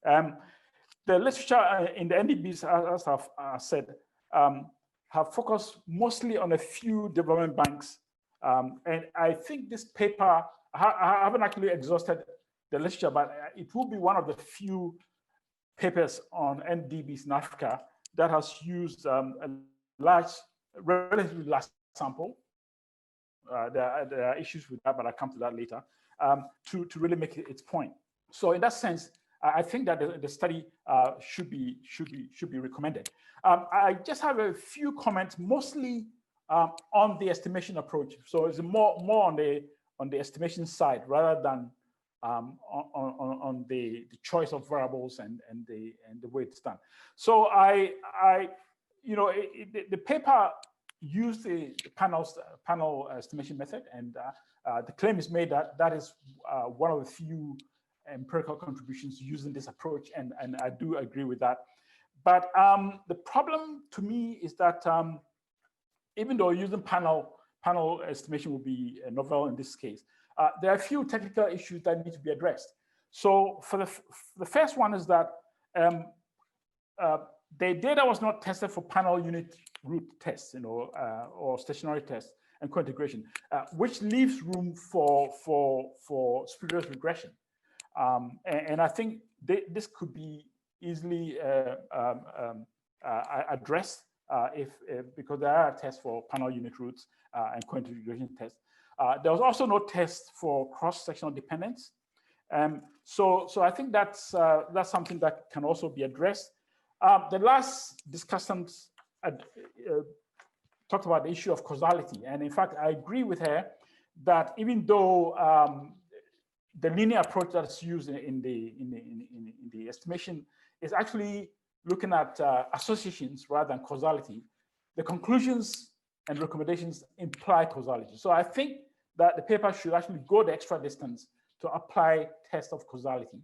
The literature in the Ndbs, as I've said, have focused mostly on a few development banks. And I think this paper, I haven't actually exhausted the literature, but it will be one of the few papers on Ndbs in Africa that has used a relatively large sample. There are issues with that, but I'll come to that later, to really make its point. So in that sense, I think that the study should be recommended. I just have a few comments, mostly on the estimation approach. So it's more on the estimation side rather than on the choice of variables and the way it's done. So the paper used the panel estimation method, and the claim is made that that is one of the few empirical contributions using this approach, and I do agree with that. But the problem to me is that even though using panel estimation will be novel in this case, there are a few technical issues that need to be addressed. So for the first one is that the data was not tested for panel unit root tests, or stationary tests and co-integration, which leaves room for spurious regression. And I think this could be easily addressed because there are tests for panel unit roots and co-integration tests. There was also no test for cross-sectional dependence. So I think that's something that can also be addressed. The last discussants talked about the issue of causality. And in fact, I agree with her that even though the linear approach that's used in the estimation is actually looking at associations rather than causality, the conclusions and recommendations imply causality. So I think that the paper should actually go the extra distance to apply test of causality,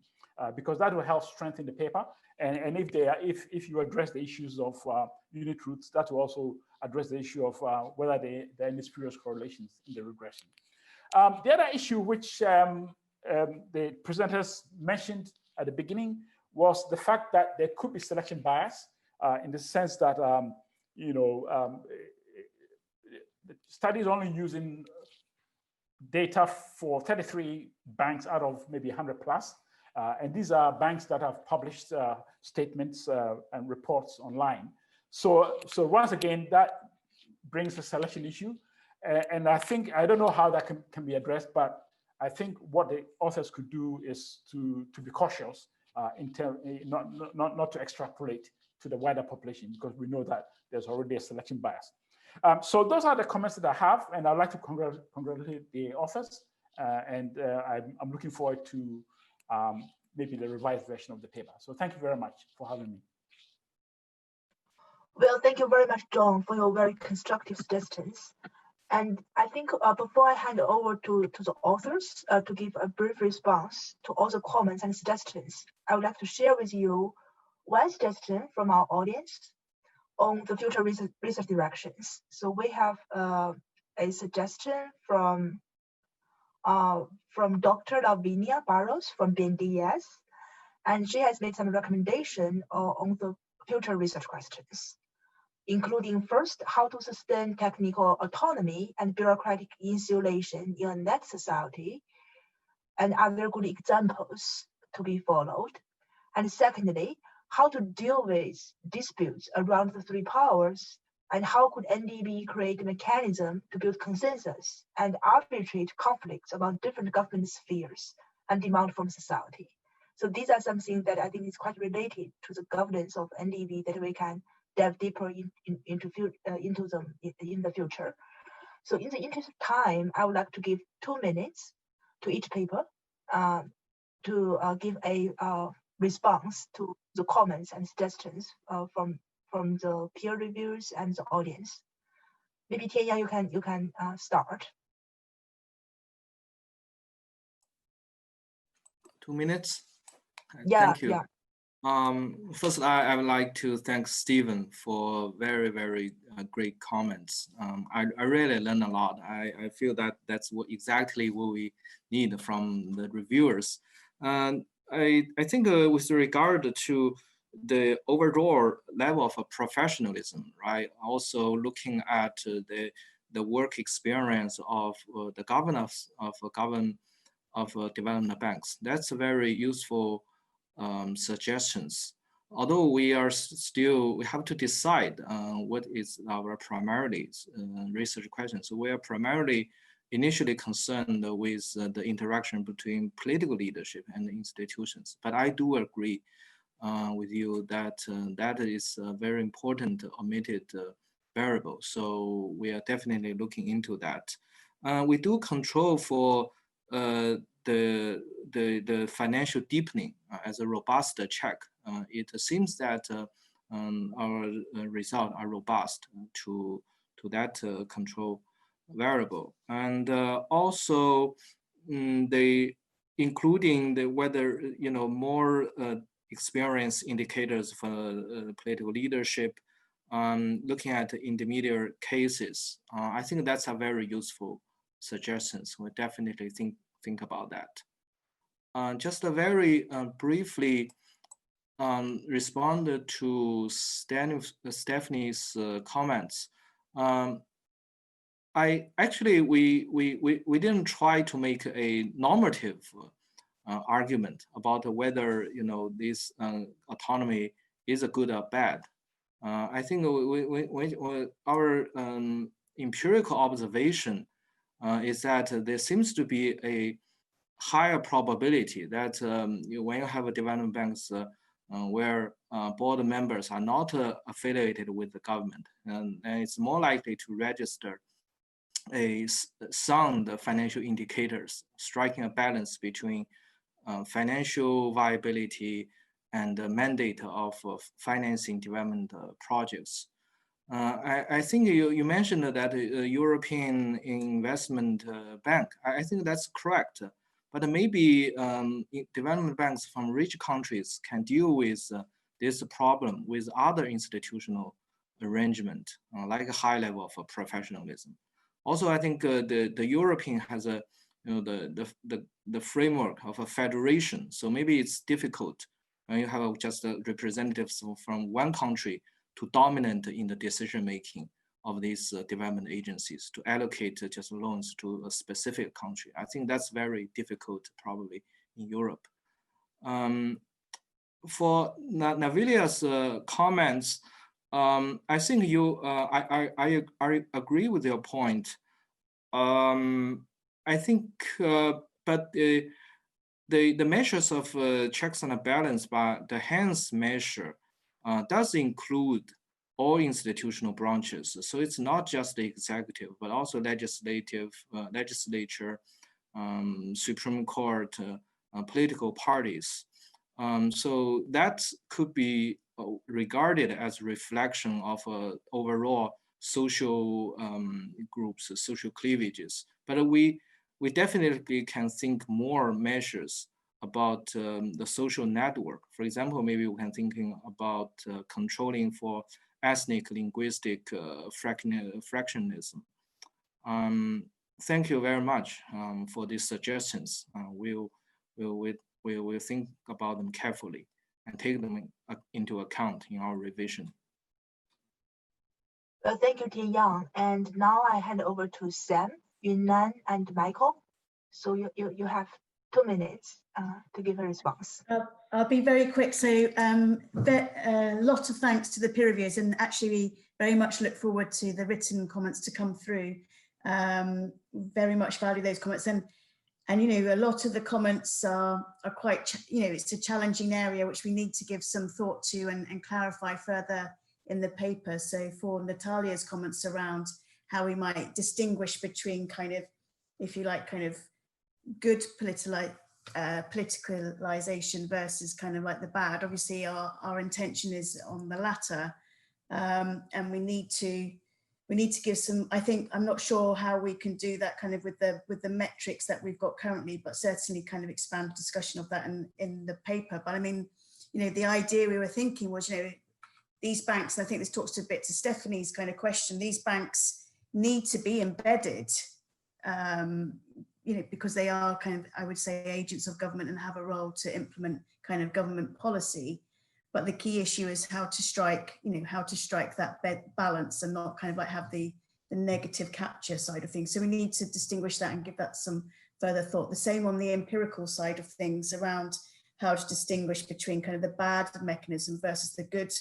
because that will help strengthen the paper. And if you address the issues of unit roots, that will also address the issue of whether there are any spurious correlations in the regression. The other issue which the presenters mentioned at the beginning was the fact that there could be selection bias in the sense that the study is only using data for 33 banks out of maybe 100 plus. And these are banks that have published statements and reports online. So once again, that brings a selection issue. And I think, I don't know how that can be addressed, but I think what the authors could do is to be cautious not to extrapolate to the wider population, because we know that there's already a selection bias. So those are the comments that I have, and I'd like to congratulate the authors, and I'm looking forward to maybe the revised version of the paper. So thank you very much for having me. Well, thank you very much, John, for your very constructive suggestions. And I think before I hand over to the authors to give a brief response to all the comments and suggestions, I would like to share with you one suggestion from our audience on the future research directions. So we have a suggestion from Dr. Lavinia Barros from BNDES, and she has made some recommendation on the future research questions, including first, how to sustain technical autonomy and bureaucratic insulation in a net society, and other good examples to be followed. And secondly, how to deal with disputes around the three powers, and how could Ndb create a mechanism to build consensus and arbitrate conflicts among different government spheres and demand from society. So these are something that I think is quite related to the governance of Ndb that we can delve deeper into them in the future. So in the interest of time, I would like to give 2 minutes to each paper to give a response to the comments and suggestions from the peer reviewers and the audience. Maybe Tianya, you can start. 2 minutes. Yeah, thank you. Yeah. First, I would like to thank Stephen for very, very great comments. I really learned a lot. I feel that that's exactly what we need from the reviewers. And I think with regard to the overall level of professionalism, right? Also looking at the work experience of the governors of development banks. That's a very useful suggestions. Although we have to decide what is our primarily research question. So we are primarily initially concerned with the interaction between political leadership and institutions. But I do agree with you that that is a very important omitted variable. So we are definitely looking into that. We do control for the financial deepening as a robust check. It seems that our results are robust to that control variable, and also including the whether more experience indicators for political leadership, looking at intermediate cases. I think that's a very useful suggestions. We definitely think about that. Just a very briefly responded to Stephanie's comments. We didn't try to make a normative argument about whether this autonomy is a good or bad. I think our empirical observation is that there seems to be a higher probability that when you have a development banks where board members are not affiliated with the government, and it's more likely to register a sound financial indicators, striking a balance between financial viability and the mandate of financing development projects. I think you mentioned that European Investment Bank. I think that's correct, but maybe development banks from rich countries can deal with this problem with other institutional arrangement, like a high level of professionalism. Also, I think the European has a the framework of a federation, so maybe it's difficult when you have just representatives from one country to dominate in the decision making of these development agencies to allocate just loans to a specific country. I think that's very difficult probably in Europe. For Navilia's comments, I think I agree with your point. I think, but the measures of checks and balance by the HANS measure does include all institutional branches. So it's not just the executive, but also legislature, Supreme Court, political parties. So that could be regarded as a reflection of overall social groups, social cleavages. But we definitely can think more measures about the social network. For example, maybe we can thinking about controlling for ethnic linguistic fractionism. Thank you very much for these suggestions. We'll think about them carefully and take them into account in our revision. Well, thank you, Tianyang. And now I hand over to Sam, Yunnan, and Michael. So you have 2 minutes to give a response. I'll be very quick. So a lot of thanks to the peer reviewers, and actually we very much look forward to the written comments to come through. Very much value those comments. And you know, a lot of the comments are quite, you know, it's a challenging area which we need to give some thought to and clarify further in the paper. So for Natalia's comments around how we might distinguish between kind of, if you like, kind of good politicalization versus kind of like the bad. Obviously our intention is on the latter, and we need to give some, I think, I'm not sure how we can do that kind of with the metrics that we've got currently, but certainly kind of expand discussion of that in the paper. But I mean, you know, the idea we were thinking was, you know, these banks, and I think this talks a bit to Stephanie's kind of question, these banks need to be embedded, you know, because they are kind of, I would say, agents of government and have a role to implement kind of government policy. But the key issue is how to strike, you know, how to strike that balance and not kind of like have the negative capture side of things. So we need to distinguish that and give that some further thought. The same on the empirical side of things around how to distinguish between kind of the bad mechanism versus the good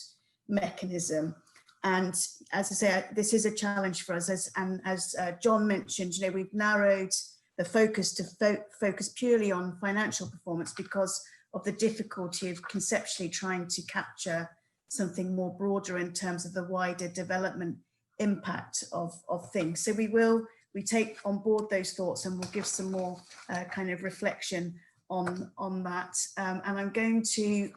mechanism. And as I say, this is a challenge for us, as John mentioned, you know, we've narrowed the focus to focus purely on financial performance because of the difficulty of conceptually trying to capture something more broader in terms of the wider development impact of things. So we take on board those thoughts and we'll give some more kind of reflection on that. And I'm going to,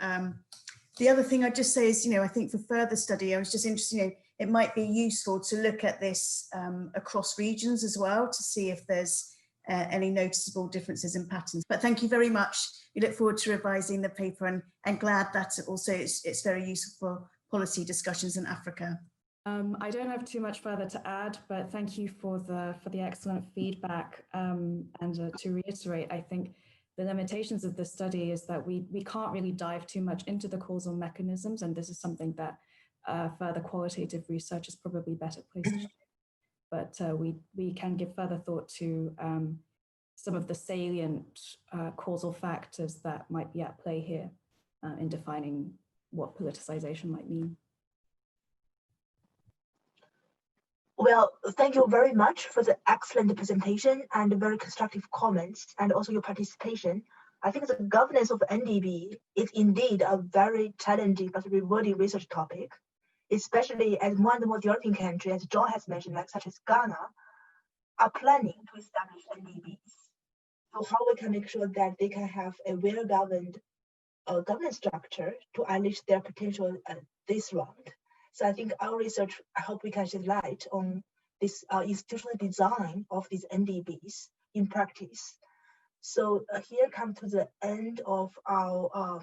the other thing I'd just say is, you know, I think for further study, I was just interested, you know, it might be useful to look at this across regions as well to see if there's any noticeable differences in patterns. But thank you very much. We look forward to revising the paper and glad that also it's very useful for policy discussions in Africa. I don't have too much further to add, but thank you for the excellent feedback. And to reiterate, I think the limitations of the study is that we can't really dive too much into the causal mechanisms, and this is something that further qualitative research is probably better placed to do. But we can give further thought to some of the salient causal factors that might be at play here in defining what politicization might mean. Well, thank you very much for the excellent presentation and very constructive comments and also your participation. I think the governance of Ndb is indeed a very challenging but rewarding research topic, especially as more and more developing countries, as John has mentioned, like such as Ghana, are planning to establish Ndbs. So how we can make sure that they can have a well-governed governance structure to unleash their potential this round. So I think our research, I hope we can shed light on this institutional design of these Ndbs in practice. So here come to the end of our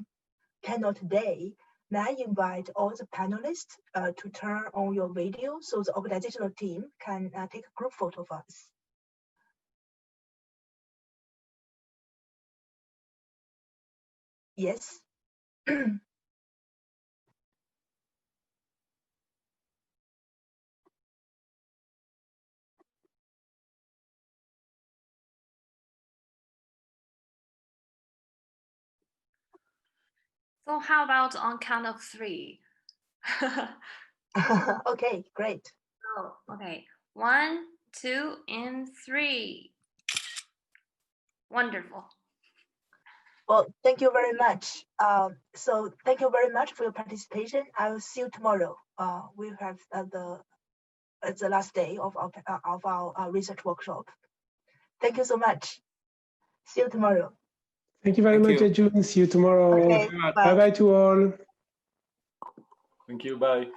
panel today. May I invite all the panelists to turn on your video so the organizational team can take a group photo of us. Yes. So how about on count of 3? Okay, great. Oh, okay. 1, 2, and 3. Wonderful. Well, thank you very much. So thank you very much for your participation. I will see you tomorrow. We have it's the last day of our research workshop. Thank you so much. See you tomorrow. Thank you very much, Jiajun. See you tomorrow. Okay, bye bye to all. Thank you. Bye.